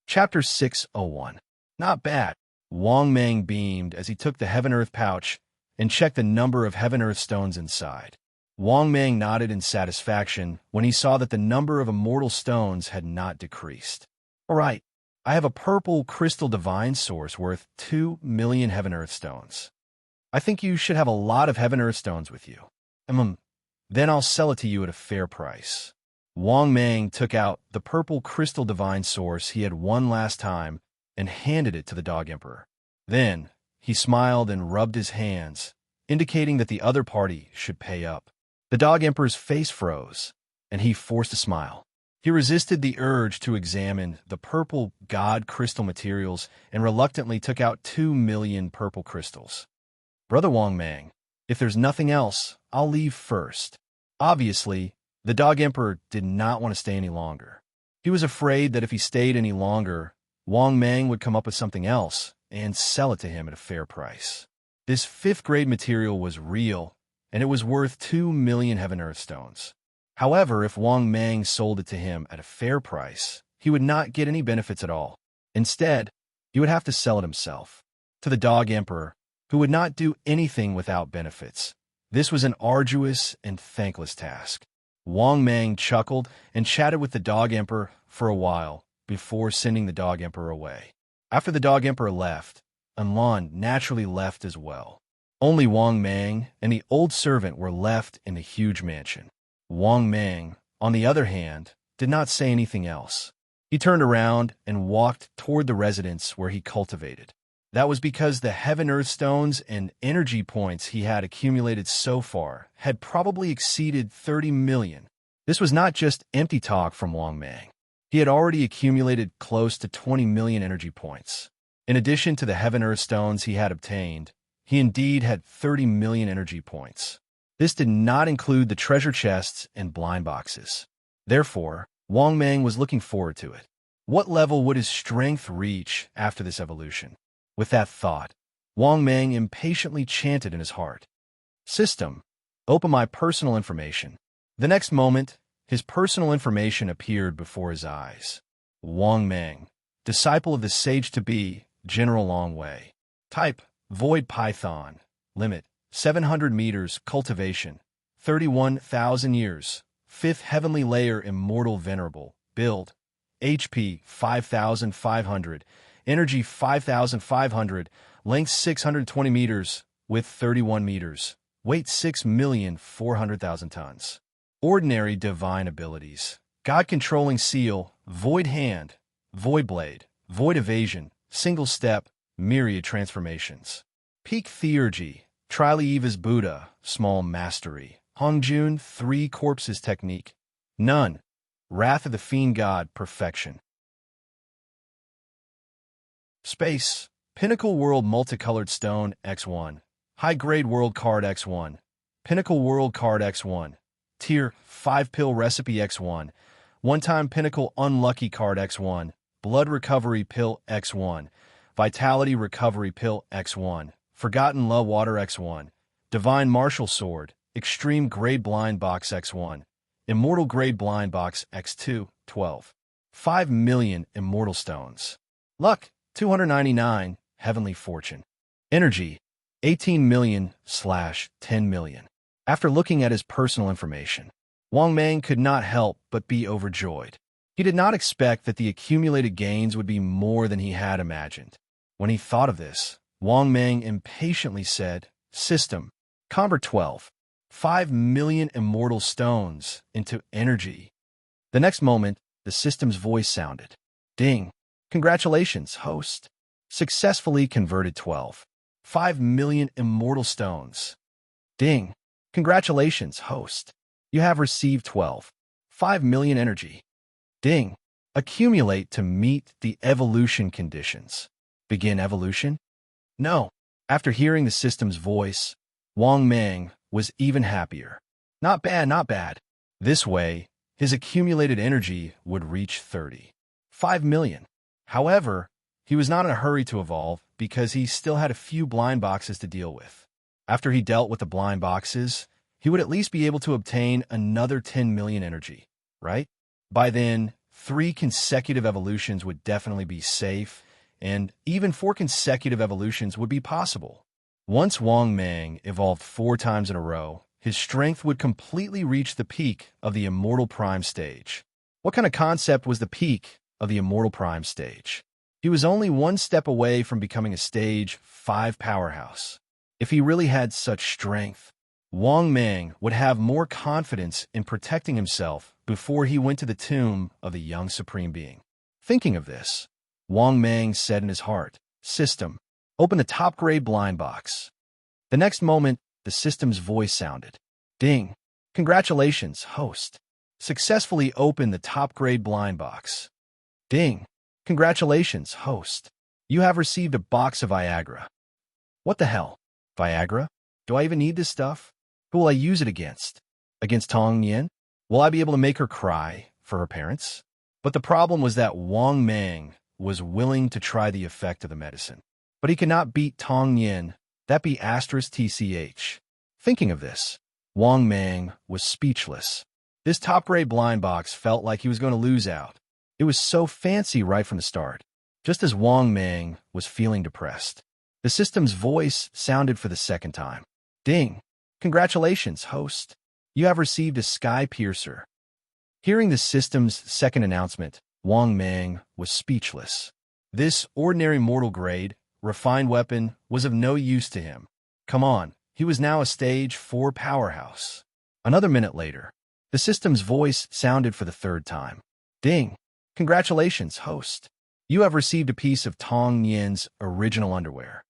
Chapter 601. Not bad. Wang Mang beamed as he took the Heaven-Earth pouch and checked the number of Heaven-Earth stones inside. Wang Mang nodded in satisfaction when he saw that the number of immortal stones had not decreased. "All right, I have a purple crystal divine source worth 2 million Heaven-Earth stones. I think you should have a lot of Heaven-Earth stones with you. Then I'll sell it to you at a fair price." Wang Mang took out the purple crystal divine source he had won last time and handed it to the Dog Emperor. Then, he smiled and rubbed his hands, indicating that the other party should pay up. The Dog Emperor's face froze, and he forced a smile. He resisted the urge to examine the purple god crystal materials and reluctantly took out 2 million purple crystals. "Brother Wang Mang, if there's nothing else, I'll leave first." Obviously, the Dog Emperor did not want to stay any longer. He was afraid that if he stayed any longer, Wang Mang would come up with something else and sell it to him at a fair price. This 5th-grade material was real, and it was worth 2 million Heaven-Earth stones. However, if Wang Mang sold it to him at a fair price, he would not get any benefits at all. Instead, he would have to sell it himself to the Dog Emperor, who would not do anything without benefits. This was an arduous and thankless task. Wang Mang chuckled and chatted with the Dog Emperor for a while before sending the Dog Emperor away. After the Dog Emperor left, Anlan naturally left as well. Only Wang Mang and the old servant were left in the huge mansion. Wang Mang, on the other hand, did not say anything else. He turned around and walked toward the residence where he cultivated. That was because the Heaven-Earth stones and energy points he had accumulated so far had probably exceeded 30 million. This was not just empty talk from Wang Mang. He had already accumulated close to 20 million energy points. In addition to the Heaven-Earth stones he had obtained, he indeed had 30 million energy points. This did not include the treasure chests and blind boxes. Therefore, Wang Mang was looking forward to it. What level would his strength reach after this evolution? With that thought, Wang Mang impatiently chanted in his heart, "System, open my personal information." The next moment, his personal information appeared before his eyes. Wang Mang, disciple of the sage-to-be, General Long Wei. Type, Void Python. Limit, 700 meters. Cultivation, 31,000 years. 5th Heavenly Layer Immortal Venerable. Build, HP 5,500. Energy 5,500, length 620 meters, width 31 meters, weight 6,400,000 tons. Ordinary divine abilities: God-controlling seal, void hand, void blade, void evasion, single step, myriad transformations. Peak theurgy, Trileva's Buddha, small mastery, Hongjun 3 corpses technique, none. Wrath of the Fiend God, perfection. Space, Pinnacle World Multicolored Stone, X1. High-grade World Card, X1. Pinnacle World Card, X1. Tier, 5-pill Recipe, X1. One-time Pinnacle Unlucky Card, X1. Blood Recovery Pill, X1. Vitality Recovery Pill, X1. Forgotten Love Water, X1. Divine Martial Sword. Extreme Grade Blind Box, X1. Immortal Grade Blind Box, X2, 12. 5 million Immortal Stones. Luck, 299. Heavenly Fortune. Energy, 18 million/10 million. After looking at his personal information, Wang Mang could not help but be overjoyed. He did not expect that the accumulated gains would be more than he had imagined. When he thought of this, Wang Mang impatiently said, "System, convert 5 million immortal stones into energy." The next moment, the system's voice sounded. "Ding! Congratulations, host. Successfully converted 5 million immortal stones." "Ding! Congratulations, host. You have received 5 million energy." "Ding! Accumulate to meet the evolution conditions." "Begin evolution?" "No." After hearing the system's voice, Wang Mang was even happier. Not bad, not bad. This way, his accumulated energy would reach 35 million. However, he was not in a hurry to evolve because he still had a few blind boxes to deal with. After he dealt with the blind boxes, he would at least be able to obtain another 10 million energy, right? By then, 3 consecutive evolutions would definitely be safe, and even 4 consecutive evolutions would be possible. Once Wang Mang evolved 4 times in a row, his strength would completely reach the peak of the Immortal Prime stage. What kind of concept was the peak of the Immortal Prime stage? He was only 1 step away from becoming a stage 5 powerhouse. If he really had such strength, Wang Mang would have more confidence in protecting himself before he went to the tomb of the young Supreme Being. Thinking of this, Wang Mang said in his heart, "System, open the top-grade blind box." The next moment, the system's voice sounded. "Ding! Congratulations, host. Successfully opened the top-grade blind box." "Ding! Congratulations, host. You have received a box of Viagra." "What the hell? Viagra? Do I even need this stuff? Who will I use it against? Against Tong Yin? Will I be able to make her cry for her parents?" But the problem was that Wang Mang was willing to try the effect of the medicine. But he could not beat Tong Yin, that be *TCH. Thinking of this, Wang Mang was speechless. This top-grade blind box felt like he was going to lose out. It was so fancy right from the start. Just as Wang Mang was feeling depressed, the system's voice sounded for the second time. "Ding! Congratulations, host. You have received a Sky Piercer." Hearing the system's second announcement, Wang Mang was speechless. This ordinary mortal grade, refined weapon was of no use to him. Come on, he was now a stage 4 powerhouse. Another minute later, the system's voice sounded for the third time. "Ding! Congratulations, host. You have received a piece of Tong Yin's original underwear."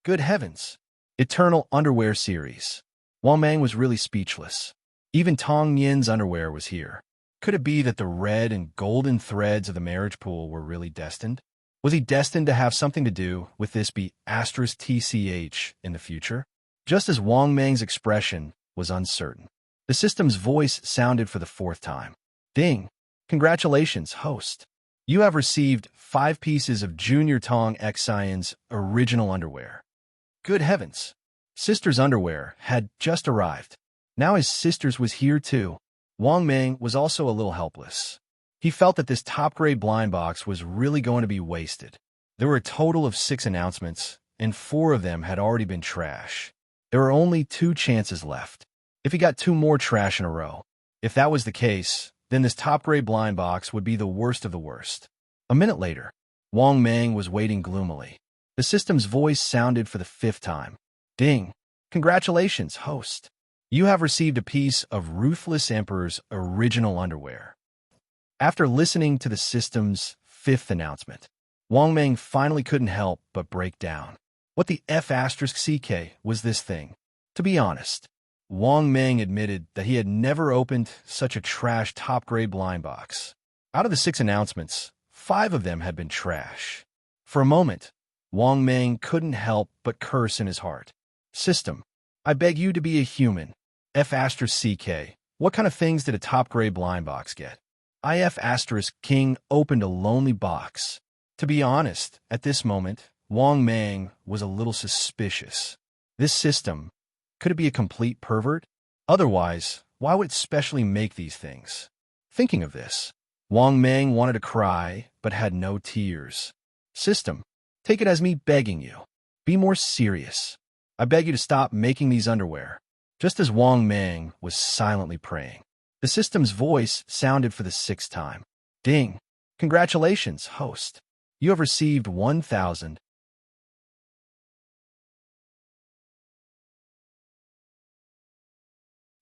Good heavens! Eternal Underwear Series. Wang Mang was really speechless. Even Tong Yin's underwear was here. Could it be that the red and golden threads of the marriage pool were really destined? Was he destined to have something to do with this be *TCH in the future? Just as Wang Mang's expression was uncertain, the system's voice sounded for the fourth time. "Ding! Congratulations, host. You have received 5 pieces of Junior Tong Xian's original underwear." Good heavens! Sister's underwear had just arrived. Now his sister's was here too. Wang Mang was also a little helpless. He felt that this top-grade blind box was really going to be wasted. There were a total of 6 announcements, and 4 of them had already been trash. There were only 2 chances left. If he got 2 more trash in a row, if that was the case, then this top-grade blind box would be the worst of the worst. A minute later, Wang Mang was waiting gloomily. The system's voice sounded for the 5th time. "Ding! Congratulations, host. You have received a piece of Ruthless Emperor's original underwear." After listening to the system's 5th announcement, Wang Mang finally couldn't help but break down. What the F*** was this thing? To be honest, Wang Meng admitted that he had never opened such a trash top-grade blind box. Out of the 6 announcements, 5 of them had been trash. For a moment, Wang Meng couldn't help but curse in his heart. System, I beg you to be a human. F***CK. What kind of things did a top-grade blind box get? King opened a lonely box. To be honest, at this moment, Wang Meng was a little suspicious. This system, could it be a complete pervert? Otherwise, why would it specially make these things? Thinking of this, Wang Meng wanted to cry, but had no tears. System, take it as me begging you. Be more serious. I beg you to stop making these underwear. Just as Wang Meng was silently praying, the system's voice sounded for the 6th time. Ding! Congratulations, host. You have received 1,000.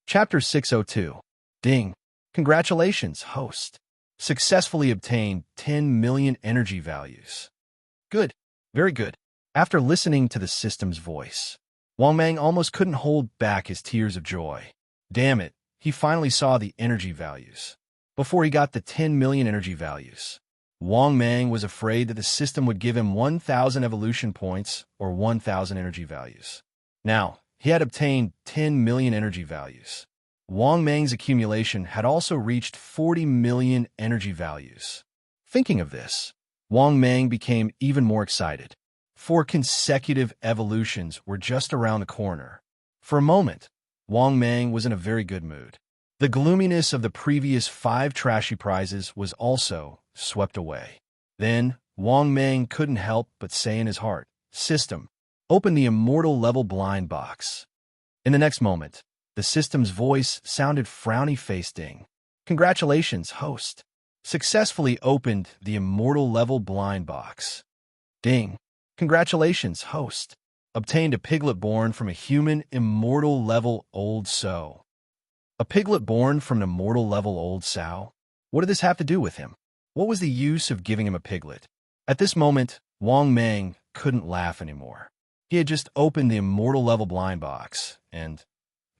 Chapter 602. Ding! Congratulations, host. Successfully obtained 10 million energy values. Good. Very good. After listening to the system's voice, Wang Meng almost couldn't hold back his tears of joy. Damn it, he finally saw the energy values. Before he got the 10 million energy values, Wang Meng was afraid that the system would give him 1,000 evolution points or 1,000 energy values. Now, he had obtained 10 million energy values. Wang Meng's accumulation had also reached 40 million energy values. Thinking of this, Wang Meng became even more excited. 4 consecutive evolutions were just around the corner. For a moment, Wang Meng was in a very good mood. The gloominess of the previous 5 trashy prizes was also swept away. Then, Wang Meng couldn't help but say in his heart, System, open the immortal level blind box. In the next moment, the system's voice sounded frowny-faced. Ding. Congratulations, host. Successfully opened the immortal level blind box. Ding. Congratulations, host. Obtained a piglet born from a human immortal level old sow. A piglet born from an immortal level old sow? What did this have to do with him? What was the use of giving him a piglet? At this moment, Wang Meng couldn't laugh anymore. He had just opened the immortal level blind box, and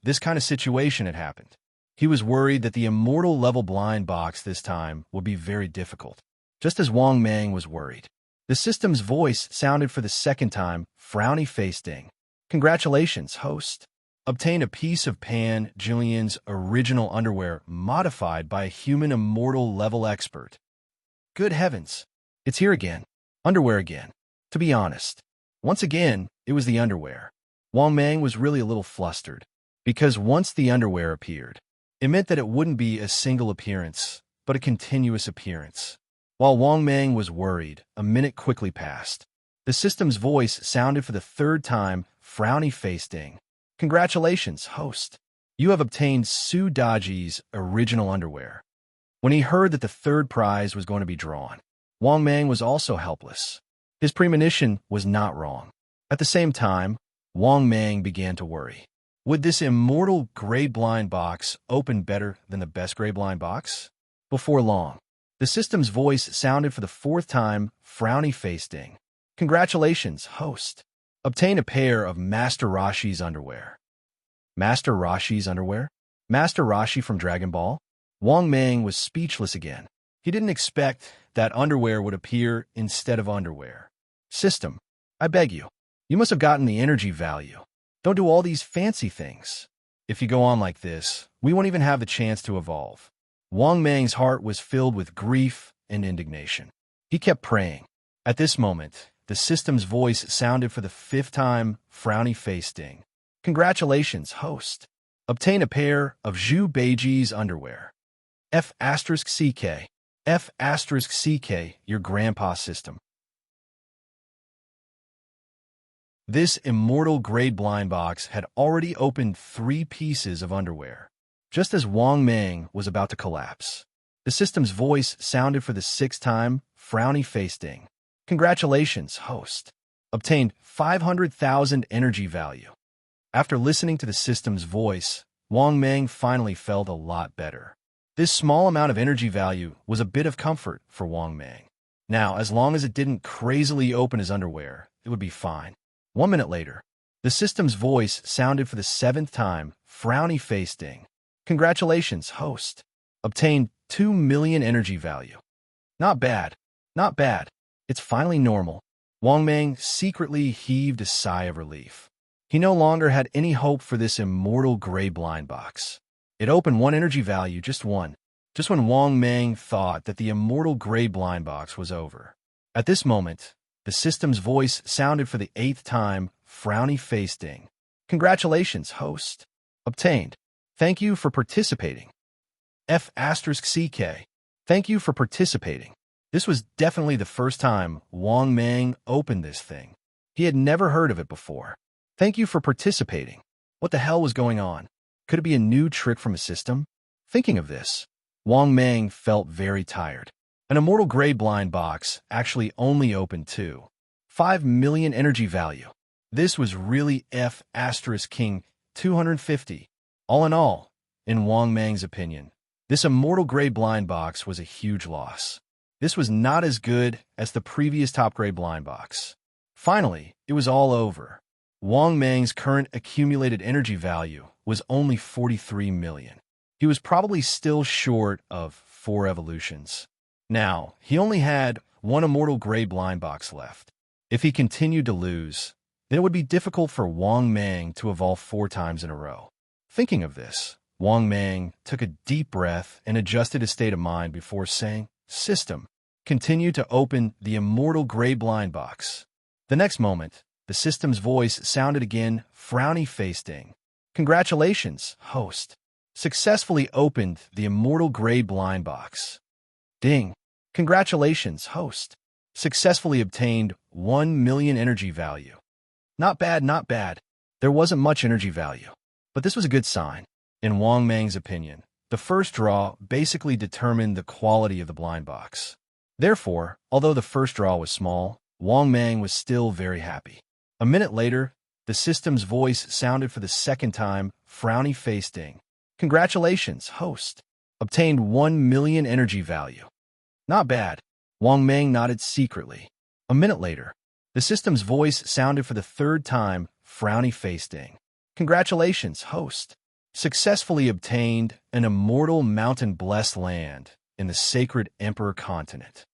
this kind of situation had happened. He was worried that the immortal level blind box this time would be very difficult, just as Wang Meng was worried. The system's voice sounded for the 2nd time, frowny-faced. Ding. Congratulations, host. Obtain a piece of Pan Jillian's original underwear modified by a human immortal level expert. Good heavens. It's here again. Underwear again. To be honest, once again, it was the underwear. Wang Meng was really a little flustered, because once the underwear appeared, it meant that it wouldn't be a single appearance, but a continuous appearance. While Wang Meng was worried, a minute quickly passed. The system's voice sounded for the 3rd time, frowny-faced. Ding. Congratulations, host. You have obtained Su Daji's original underwear. When he heard that the 3rd prize was going to be drawn, Wang Meng was also helpless. His premonition was not wrong. At the same time, Wang Meng began to worry. Would this immortal gray blind box open better than the best gray blind box? Before long, the system's voice sounded for the 4th time, frowny-faced. Ding. Congratulations, host. Obtain a pair of Master Rashi's underwear. Master Rashi's underwear? Master Rashi from Dragon Ball? Wang Meng was speechless again. He didn't expect that underwear would appear instead of underwear. System, I beg you. You must have gotten the energy value. Don't do all these fancy things. If you go on like this, we won't even have the chance to evolve. Wang Meng's heart was filled with grief and indignation. He kept praying. At this moment, the system's voice sounded for the 5th time, frowny-faced. Ding. Congratulations, host. Obtain a pair of Zhu Beiji's underwear. F***CK. F***CK, your grandpa system. This immortal grade blind box had already opened 3 pieces of underwear. Just as Wang Meng was about to collapse, the system's voice sounded for the 6th time, frowny-faced. Ding. Congratulations, host. Obtained 500,000 energy value. After listening to the system's voice, Wang Meng finally felt a lot better. This small amount of energy value was a bit of comfort for Wang Meng. Now, as long as it didn't crazily open his underwear, it would be fine. 1 minute later, the system's voice sounded for the 7th time, frowny face ding. Congratulations, host. Obtained 2 million energy value. Not bad. Not bad. It's finally normal. Wang Mang secretly heaved a sigh of relief. He no longer had any hope for this immortal gray blind box. It opened one energy value, just one. Just when Wang Mang thought that the immortal gray blind box was over. At this moment, the system's voice sounded for the 8th time, frowny face ding. Congratulations, host. Obtained. Thank you for participating. F*CK. Thank you for participating. This was definitely the first time Wang Mang opened this thing. He had never heard of it before. Thank you for participating. What the hell was going on? Could it be a new trick from a system? Thinking of this, Wang Mang felt very tired. An immortal gray blind box actually only opened 5 million energy value. This was really F*King 250. All in all, in Wang Mang's opinion, this immortal gray blind box was a huge loss. This was not as good as the previous top gray blind box. Finally, it was all over. Wang Mang's current accumulated energy value was only 43 million. He was probably still short of 4 evolutions. Now, he only had one immortal gray blind box left. If he continued to lose, then it would be difficult for Wang Mang to evolve 4 times in a row. Thinking of this, Wang Mang took a deep breath and adjusted his state of mind before saying, "System, continue to open the immortal gray blind box." The next moment, the system's voice sounded again, frowny face ding. Congratulations, host. Successfully opened the immortal gray blind box. Ding. Congratulations, host. Successfully obtained 1 million energy value. Not bad, not bad. There wasn't much energy value, but this was a good sign. In Wang Mang's opinion, the first draw basically determined the quality of the blind box. Therefore, although the first draw was small, Wang Mang was still very happy. A minute later, the system's voice sounded for the 2nd time, frowny face ding. Congratulations, host. Obtained 1 million energy value. Not bad. Wang Mang nodded secretly. A minute later, the system's voice sounded for the 3rd time, frowny face ding. Congratulations, host. Successfully obtained an immortal mountain-blessed land in the sacred Emperor continent.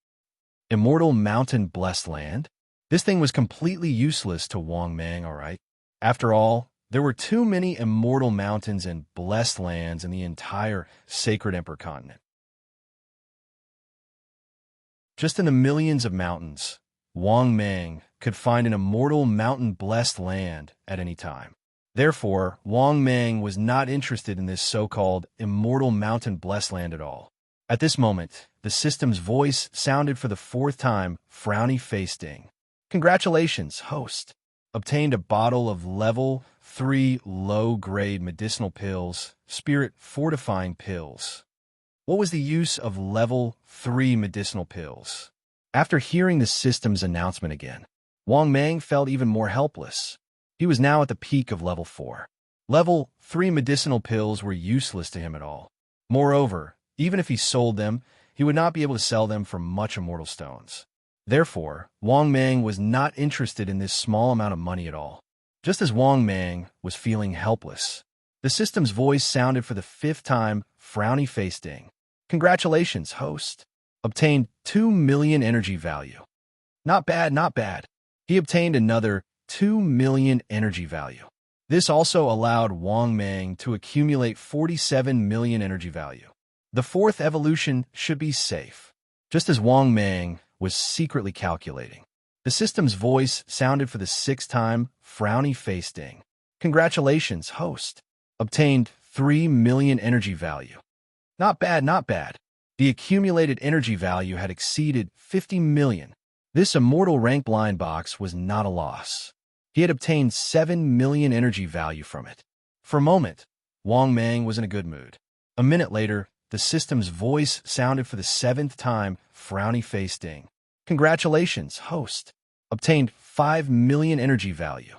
Immortal mountain-blessed land? This thing was completely useless to Wang Mang, all right? After all, there were too many immortal mountains and blessed lands in the entire sacred Emperor continent. Just in the millions of mountains, Wang Mang could find an immortal mountain-blessed land at any time. Therefore, Wang Mang was not interested in this so-called immortal mountain-blessed land at all. At this moment, the system's voice sounded for the 4th time, frowny face ding. Congratulations, host. Obtained a bottle of level 3 low-grade medicinal pills, spirit fortifying pills. What was the use of level 3 medicinal pills? After hearing the system's announcement again, Wang Mang felt even more helpless. He was now at the peak of level 4. Level 3 medicinal pills were useless to him at all. Moreover, even if he sold them, he would not be able to sell them for much immortal stones. Therefore, Wang Mang was not interested in this small amount of money at all. Just as Wang Mang was feeling helpless, the system's voice sounded for the 5th time, frowny face ding. Congratulations, host. Obtained 2 million energy value. Not bad, not bad. He obtained another 2 million energy value. This also allowed Wang Mang to accumulate 47 million energy value. The 4th evolution should be safe. Just as Wang Mang was secretly calculating, the system's voice sounded for the 6th time, frowny face ding. Congratulations, host. Obtained 3 million energy value. Not bad, not bad. The accumulated energy value had exceeded 50 million. This immortal rank blind box was not a loss. He had obtained 7 million energy value from it. For a moment, Wang Mang was in a good mood. A minute later, the system's voice sounded for the 7th time, frowny face ding. Congratulations, host. Obtained 5 million energy value.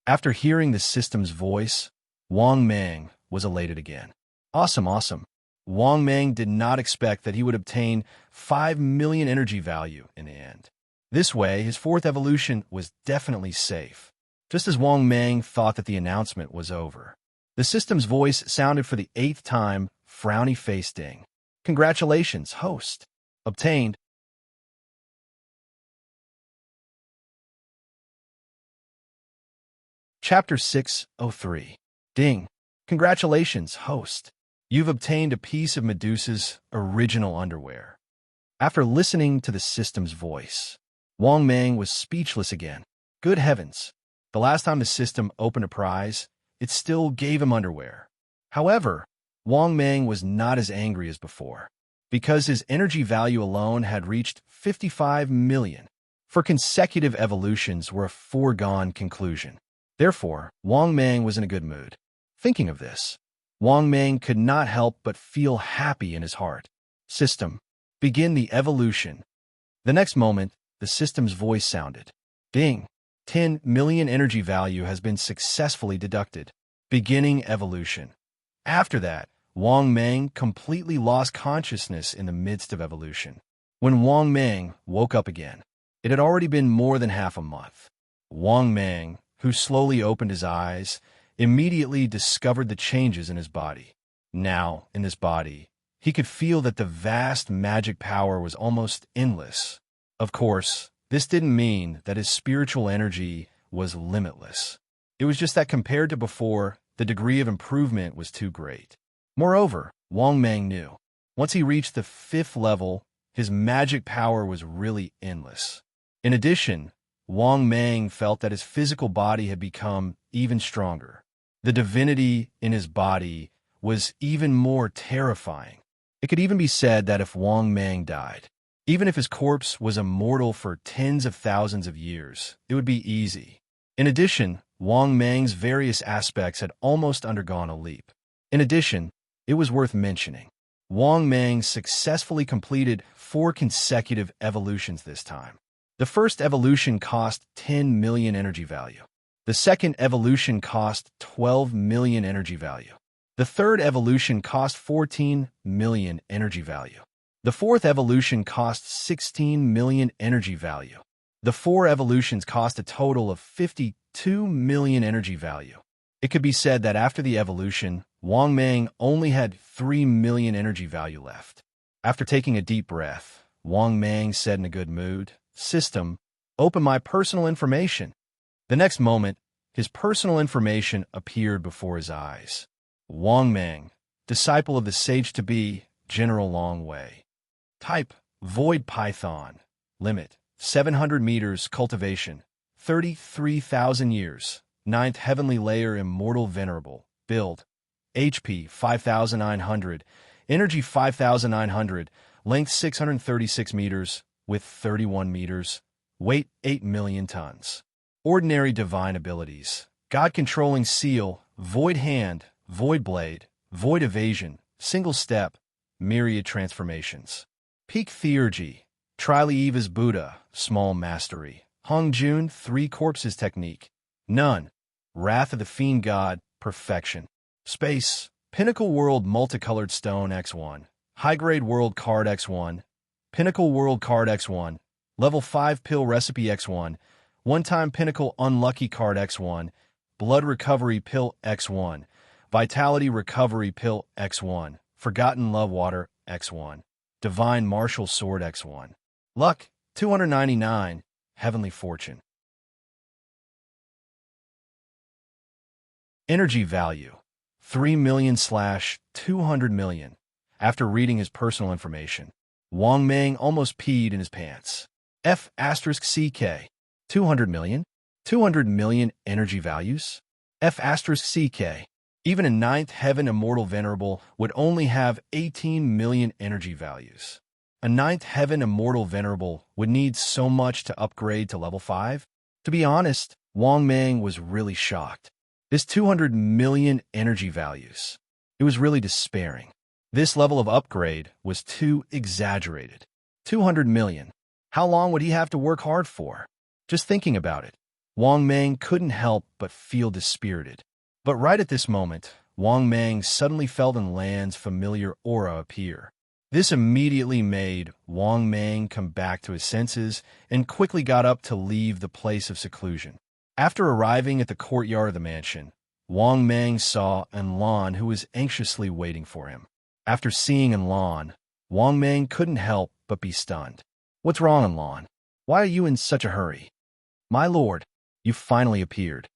After hearing the system's voice, Wang Mang was elated again. Awesome, awesome. Wang Mang did not expect that he would obtain 5 million energy value in the end. This way, his 4th evolution was definitely safe. Just as Wang Mang thought that the announcement was over, The system's voice sounded for the 8th time, frowny face ding. Congratulations, host. Obtained. Chapter 603. Ding. Congratulations, host. You've obtained a piece of Medusa's original underwear. After listening to the system's voice, Wang Mang was speechless again. Good heavens. The last time the system opened a prize, it still gave him underwear. However, Wang Mang was not as angry as before, because his energy value alone had reached 55 million. For consecutive evolutions were a foregone conclusion. Therefore, Wang Mang was in a good mood. Thinking of this, Wang Mang could not help but feel happy in his heart. System, begin the evolution. The next moment, the system's voice sounded. Ding! 10 million energy value has been successfully deducted. Beginning evolution. After that, Wang Mang completely lost consciousness in the midst of evolution. When Wang Mang woke up again, it had already been more than half a month. Wang Mang, who slowly opened his eyes, immediately discovered the changes in his body. Now, in this body, he could feel that the vast magic power was almost endless. Of course, this didn't mean that his spiritual energy was limitless. It was just that compared to before, the degree of improvement was too great. Moreover, Wang Mang knew, once he reached the 5th level, his magic power was really endless. In addition, Wang Mang felt that his physical body had become even stronger. The divinity in his body was even more terrifying. It could even be said that if Wang Mang died, even if his corpse was immortal for tens of thousands of years, it would be easy. In addition, Wang Mang's various aspects had almost undergone a leap. In addition, it was worth mentioning, Wang Mang successfully completed 4 consecutive evolutions this time. The first evolution cost 10 million energy value. The second evolution cost 12 million energy value. The third evolution cost 14 million energy value. The fourth evolution cost 16 million energy value. The 4 evolutions cost a total of 52 million energy value. It could be said that after the evolution, Wang Mang only had 3 million energy value left. After taking a deep breath, Wang Mang said in a good mood, "System, open my personal information." The next moment, his personal information appeared before his eyes. Wang Mang, disciple of the sage-to-be, General Long Wei. Type, Void Python. Limit, 700 meters. Cultivation, 33,000 years. 9th Heavenly Layer Immortal Venerable. Build, HP 5,900. Energy 5,900. Length 636 meters. Width 31 meters. Weight 8 million tons. Ordinary divine abilities. God-controlling seal, void hand, void blade, void evasion, single step, myriad transformations. Peak theurgy, Trilieva's Buddha, small mastery. Hong Jun, 3 corpses technique. None. Wrath of the Fiend God, perfection. Space, Pinnacle World Multicolored Stone X1. High-grade World Card X1. Pinnacle World Card X1. Level 5 Pill Recipe X1. One-time Pinnacle Unlucky Card X1. Blood Recovery Pill X1. Vitality Recovery Pill X1. Forgotten Love Water X1. Divine Martial Sword X1. Luck, 299. Heavenly Fortune. Energy value, 3 million/200 million. After reading his personal information, Wang Mang almost peed in his pants. F*CK, 200 million? 200 million energy values? F*CK. Even a 9th Heaven Immortal Venerable would only have 18 million energy values. A 9th Heaven Immortal Venerable would need so much to upgrade to level 5? To be honest, Wang Mang was really shocked. This 200 million energy values. It was really despairing. This level of upgrade was too exaggerated. 200 million. How long would he have to work hard for? Just thinking about it, Wang Mang couldn't help but feel dispirited. But right at this moment, Wang Mang suddenly felt an land's familiar aura appear. This immediately made Wang Mang come back to his senses and quickly got up to leave the place of seclusion. After arriving at the courtyard of the mansion, Wang Mang saw Enlan, who was anxiously waiting for him. After seeing Enlan, Wang Mang couldn't help but be stunned. "What's wrong, Enlan? Why are you in such a hurry?" "My lord, you finally appeared.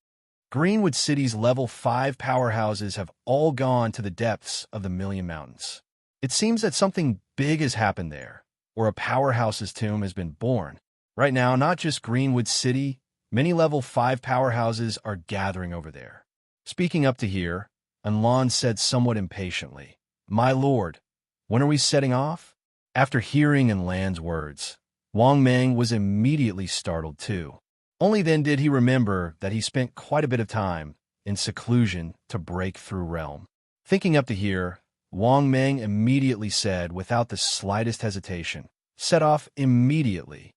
Greenwood City's level 5 powerhouses have all gone to the depths of the Million Mountains. It seems that something big has happened there, or a powerhouse's tomb has been born. Right now, not just Greenwood City, many level 5 powerhouses are gathering over there." Speaking up to here, Enlan said somewhat impatiently, "My lord, when are we setting off?" After hearing Enlan's words, Wang Mang was immediately startled too. Only then did he remember that he spent quite a bit of time in seclusion to break through realm. Thinking up to here, Wang Mang immediately said, without the slightest hesitation, "Set off immediately."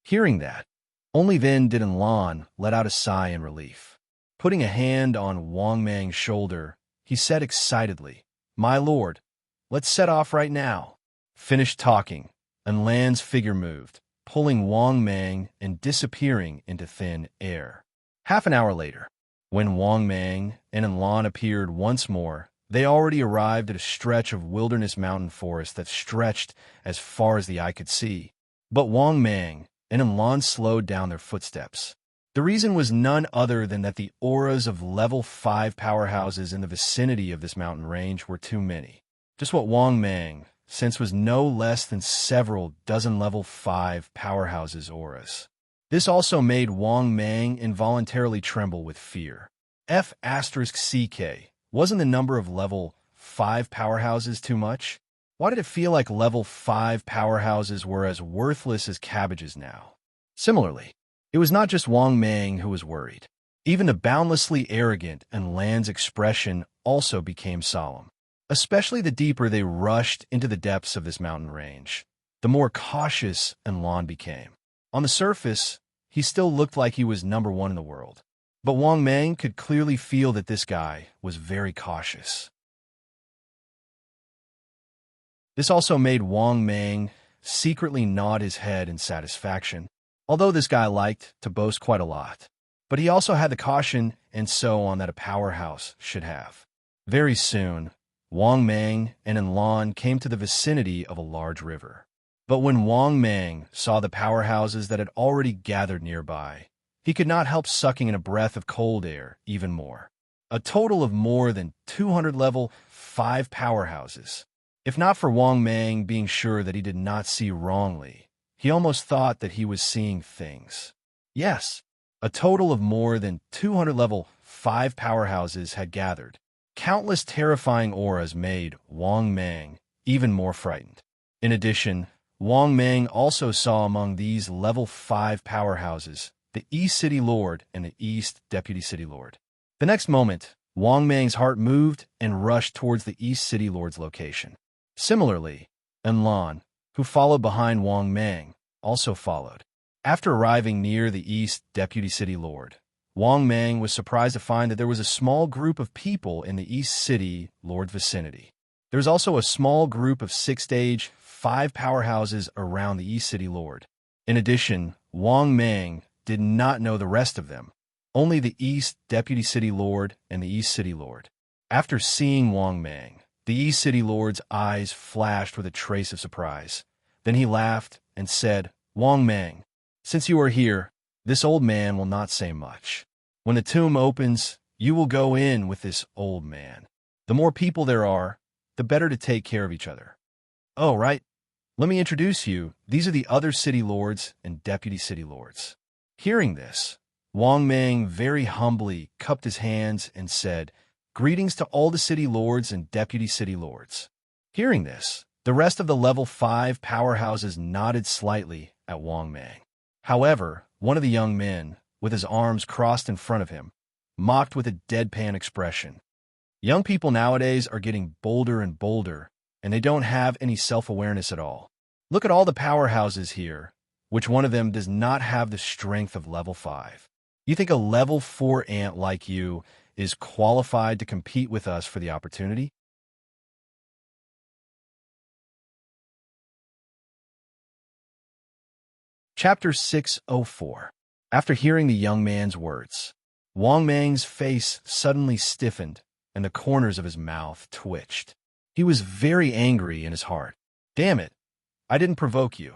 Hearing that, only then did Enlan let out a sigh in relief. Putting a hand on Wang Mang's shoulder, he said excitedly, "My lord, let's set off right now." Finished talking, Enlan's figure moved, pulling Wang Mang and disappearing into thin air. Half an hour later, when Wang Mang and Enlan appeared once more, they already arrived at a stretch of wilderness mountain forest that stretched as far as the eye could see. But Wang Mang and Enlan slowed down their footsteps. The reason was none other than that the auras of level 5 powerhouses in the vicinity of this mountain range were too many. Just what Wang Mang sensed was no less than several dozen level 5 powerhouses' auras. This also made Wang Mang involuntarily tremble with fear. F*CK, wasn't the number of level 5 powerhouses too much? Why did it feel like level 5 powerhouses were as worthless as cabbages now? Similarly, it was not just Wang Mang who was worried. Even the boundlessly arrogant Enlan's expression also became solemn. Especially the deeper they rushed into the depths of this mountain range, the more cautious Enlan became. On the surface, he still looked like he was number one in the world. But Wang Mang could clearly feel that this guy was very cautious. This also made Wang Mang secretly nod his head in satisfaction, although this guy liked to boast quite a lot. But he also had the caution and so on that a powerhouse should have. Very soon, Wang Mang and Enlan came to the vicinity of a large river. But when Wang Mang saw the powerhouses that had already gathered nearby, he could not help sucking in a breath of cold air even more. A total of more than 200 level 5 powerhouses. If not for Wang Mang being sure that he did not see wrongly, he almost thought that he was seeing things. Yes, a total of more than 200 level 5 powerhouses had gathered. Countless terrifying auras made Wang Mang even more frightened. In addition, Wang Mang also saw among these level 5 powerhouses the East City Lord and the East Deputy City Lord. The next moment, Wang Mang's heart moved and rushed towards the East City Lord's location. Similarly, Enlan, who followed behind Wang Mang, also followed. After arriving near the East Deputy City Lord, Wang Mang was surprised to find that there was a small group of people in the East City Lord vicinity. There was also a small group of 6-stage 5 powerhouses around the East City Lord. In addition, Wang Mang did not know the rest of them, only the East Deputy City Lord and the East City Lord. After seeing Wang Mang, the East City Lord's eyes flashed with a trace of surprise. Then he laughed and said, "Wang Mang, since you are here, this old man will not say much. When the tomb opens, you will go in with this old man. The more people there are, the better to take care of each other. Oh, right. Let me introduce you. These are the other city lords and deputy city lords." Hearing this, Wang Mang very humbly cupped his hands and said, "Greetings to all the city lords and deputy city lords." Hearing this, the rest of the level 5 powerhouses nodded slightly at Wang Mang. However, one of the young men, with his arms crossed in front of him, mocked with a deadpan expression. Young people nowadays are getting bolder and bolder, and they don't have any self-awareness at all. Look at all the powerhouses here. Which one of them does not have the strength of level 5? You think a level 4 ant like you is qualified to compete with us for the opportunity? Chapter 604. After hearing the young man's words, Wang Mang's face suddenly stiffened, and the corners of his mouth twitched. He was very angry in his heart. Damn it! I didn't provoke you.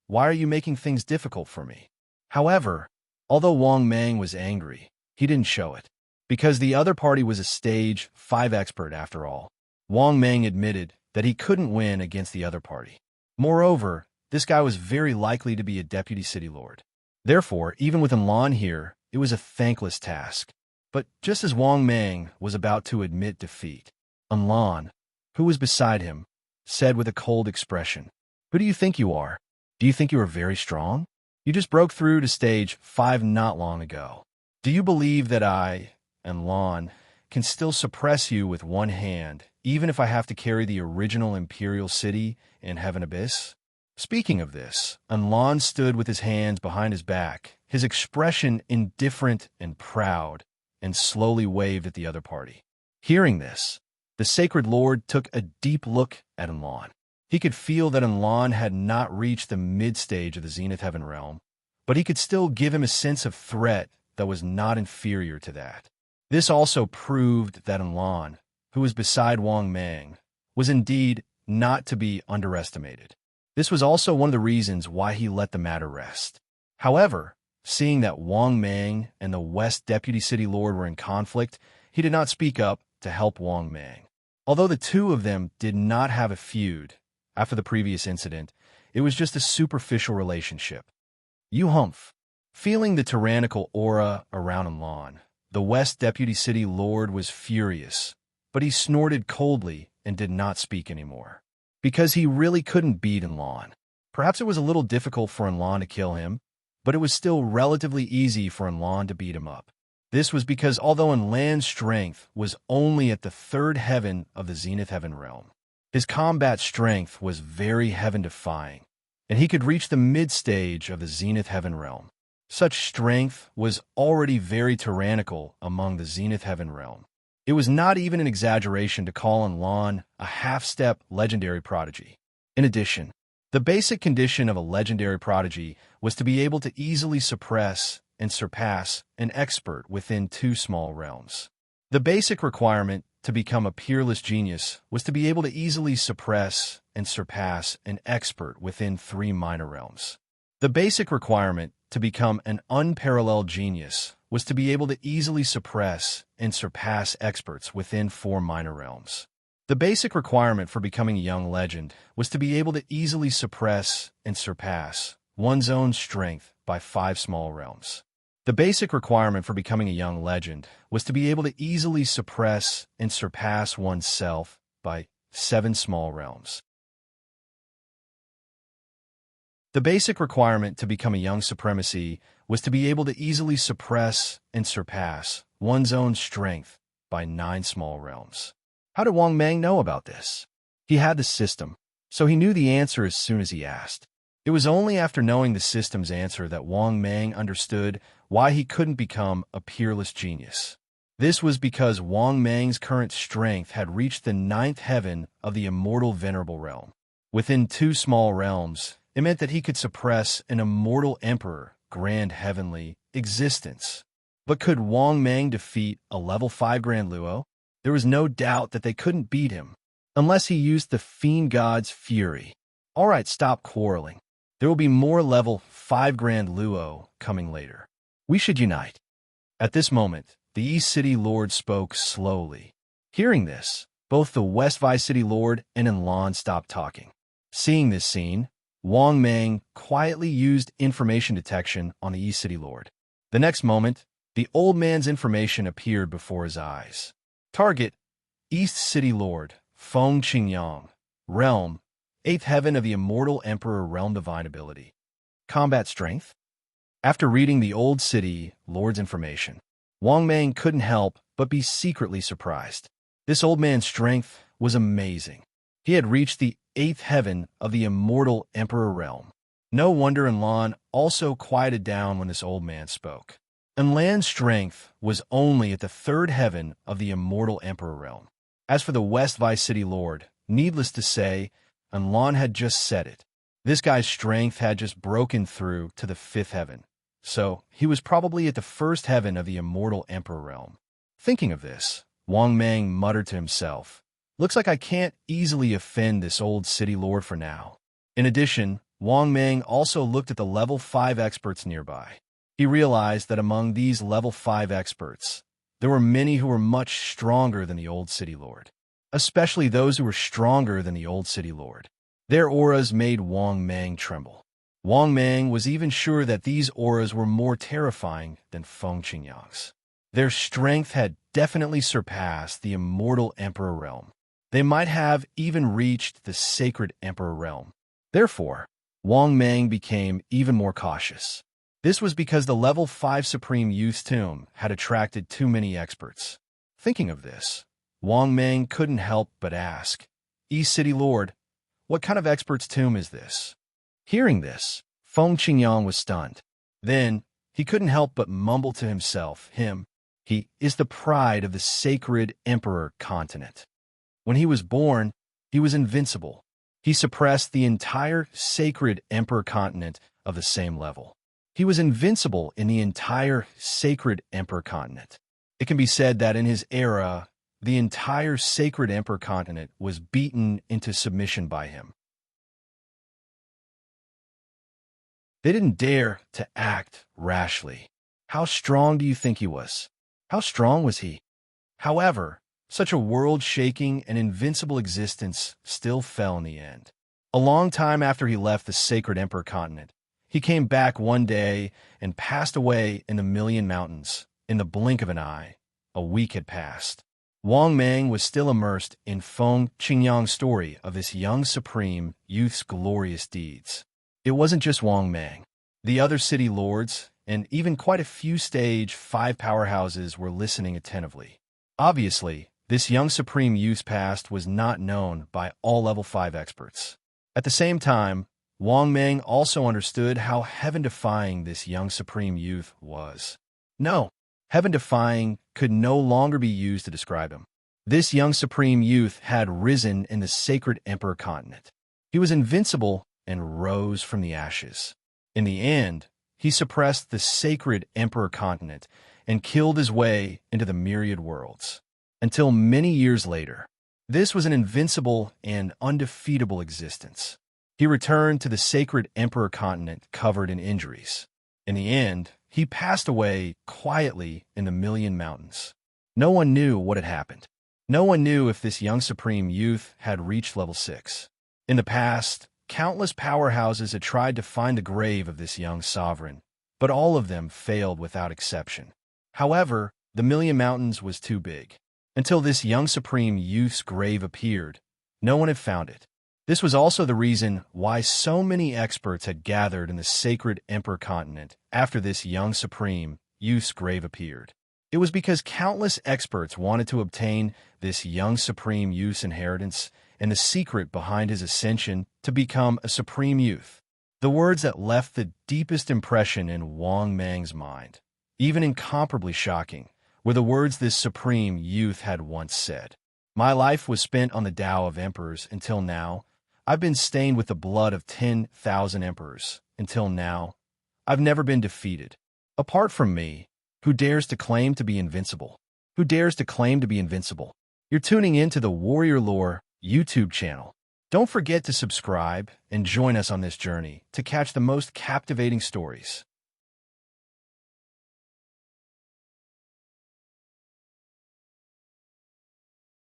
Why are you making things difficult for me? However, although Wang Mang was angry, he didn't show it. Because the other party was a stage 5 expert after all, Wang Mang admitted that he couldn't win against the other party. Moreover, this guy was very likely to be a deputy city lord. Therefore, even with Enlan here, it was a thankless task. But just as Wang Mang was about to admit defeat, Enlan, who was beside him, said with a cold expression, "Who do you think you are? Do you think you are very strong? You just broke through to stage 5 not long ago. Do you believe that I, Enlan, can still suppress you with one hand, even if I have to carry the original imperial city in Heaven Abyss?" Speaking of this, Enlan stood with his hands behind his back, his expression indifferent and proud, and slowly waved at the other party. Hearing this, the Sacred Lord took a deep look at Enlan. He could feel that Enlan had not reached the mid-stage of the Zenith Heaven realm, but he could still give him a sense of threat that was not inferior to that. This also proved that Enlan, who was beside Wang Mang, was indeed not to be underestimated. This was also one of the reasons why he let the matter rest. However, seeing that Wang Mang and the West Deputy City Lord were in conflict, he did not speak up to help Wang Mang. Although the two of them did not have a feud after the previous incident, it was just a superficial relationship. You humph. Feeling the tyrannical aura around Enlan, the West Deputy City Lord was furious, but he snorted coldly and did not speak anymore. Because he really couldn't beat Enlan. Perhaps it was a little difficult for Enlan to kill him, but it was still relatively easy for Enlan to beat him up. This was because although Enlan's strength was only at the 3rd heaven of the Zenith Heaven realm, his combat strength was very heaven-defying, and he could reach the mid-stage of the Zenith Heaven realm. Such strength was already very tyrannical among the Zenith Heaven realm. It was not even an exaggeration to call Enlan a half-step legendary prodigy. In addition, the basic condition of a legendary prodigy was to be able to easily suppress and surpass an expert within 2 small realms. The basic requirement to become a peerless genius was to be able to easily suppress and surpass an expert within 3 minor realms. The basic requirement to become an unparalleled genius was to be able to easily suppress and surpass experts within 4 minor realms. The basic requirement for becoming a young legend was to be able to easily suppress and surpass one's own strength by 5 small realms. The basic requirement for becoming a young legend was to be able to easily suppress and surpass oneself by 7 small realms. The basic requirement to become a young supremacy was to be able to easily suppress and surpass one's own strength by 9 small realms. How did Wang Mang know about this? He had the system, so he knew the answer as soon as he asked. It was only after knowing the system's answer that Wang Mang understood why he couldn't become a peerless genius. This was because Wang Mang's current strength had reached the 9th heaven of the immortal venerable realm. Within 2 small realms, it meant that he could suppress an immortal emperor, grand heavenly existence. But could Wang Mang defeat a level 5 Grand Luo? There was no doubt that they couldn't beat him, unless he used the Fiend God's Fury. Alright, stop quarreling. There will be more level 5 Grand Luo coming later. We should unite. At this moment, the East City Lord spoke slowly. Hearing this, both the West Vice City Lord and Enlan stopped talking. Seeing this scene, Wang Mang quietly used information detection on the East City Lord. The next moment, the old man's information appeared before his eyes. Target, East City Lord, Feng Qingyang. Realm, 8th Heaven of the Immortal Emperor Realm Divine Ability. Combat Strength. After reading the Old City Lord's information, Wang Mang couldn't help but be secretly surprised. This old man's strength was amazing. He had reached the 8th Heaven of the Immortal Emperor Realm. No wonder Enlan also quieted down when this old man spoke. Enlan's strength was only at the 3rd Heaven of the Immortal Emperor Realm. As for the West Vice City Lord, needless to say, Enlan had just said it. This guy's strength had just broken through to the 5th Heaven. so he was probably at the first heaven of the immortal emperor realm. Thinking of this, Wang Mang muttered to himself, "Looks like I can't easily offend this old city lord for now." In addition, Wang Mang also looked at the level 5 experts nearby. He realized that among these level 5 experts, there were many who were much stronger than the old city lord, especially those who were stronger than the old city lord. Their auras made Wang Mang tremble. Wang Mang was even sure that these auras were more terrifying than Feng Qingyang's. Their strength had definitely surpassed the immortal emperor realm. They might have even reached the sacred emperor realm. Therefore, Wang Mang became even more cautious. This was because the level 5 Supreme Youth's tomb had attracted too many experts. Thinking of this, Wang Mang couldn't help but ask, "East City Lord, what kind of expert's tomb is this?" Hearing this, Feng Qingyang was stunned. Then, he couldn't help but mumble to himself, he is the pride of the sacred emperor continent. When he was born, he was invincible. He suppressed the entire sacred emperor continent of the same level. He was invincible in the entire sacred emperor continent. It can be said that in his era, the entire sacred emperor continent was beaten into submission by him. They didn't dare to act rashly. How strong do you think he was? How strong was he? However, such a world-shaking and invincible existence still fell in the end. A long time after he left the sacred emperor continent, he came back one day and passed away in the Million Mountains. In the blink of an eye, a week had passed. Wang Mang was still immersed in Feng Qingyang's story of this young supreme youth's glorious deeds. It wasn't just Wang Mang. The other city lords, and even quite a few stage 5 powerhouses were listening attentively. Obviously, this young supreme youth's past was not known by all level 5 experts. At the same time, Wang Mang also understood how heaven-defying this young supreme youth was. No, heaven-defying could no longer be used to describe him. This young supreme youth had risen in the sacred emperor continent. He was invincible and rose from the ashes. In the end, he suppressed the sacred emperor continent and killed his way into the myriad worlds. Until many years later, this was an invincible and undefeatable existence. He returned to the sacred emperor continent covered in injuries. In the end, he passed away quietly in the Million Mountains. No one knew what had happened. No one knew if this young supreme youth had reached level 6. In the past, countless powerhouses had tried to find the grave of this young sovereign, but all of them failed without exception. However, the Million Mountains was too big. Until this young supreme youth's grave appeared, no one had found it. This was also the reason why so many experts had gathered in the sacred emperor continent after this young supreme youth's grave appeared. It was because countless experts wanted to obtain this young supreme youth's inheritance and the secret behind his ascension to become a supreme youth. The words that left the deepest impression in Wang Mang's mind, even incomparably shocking, were the words this supreme youth had once said. "My life was spent on the Tao of emperors until now. I've been stained with the blood of 10,000 emperors. Until now, I've never been defeated. Apart from me, who dares to claim to be invincible? Who dares to claim to be invincible?" You're tuning in to the Warrior Lore YouTube channel. Don't forget to subscribe and join us on this journey to catch the most captivating stories.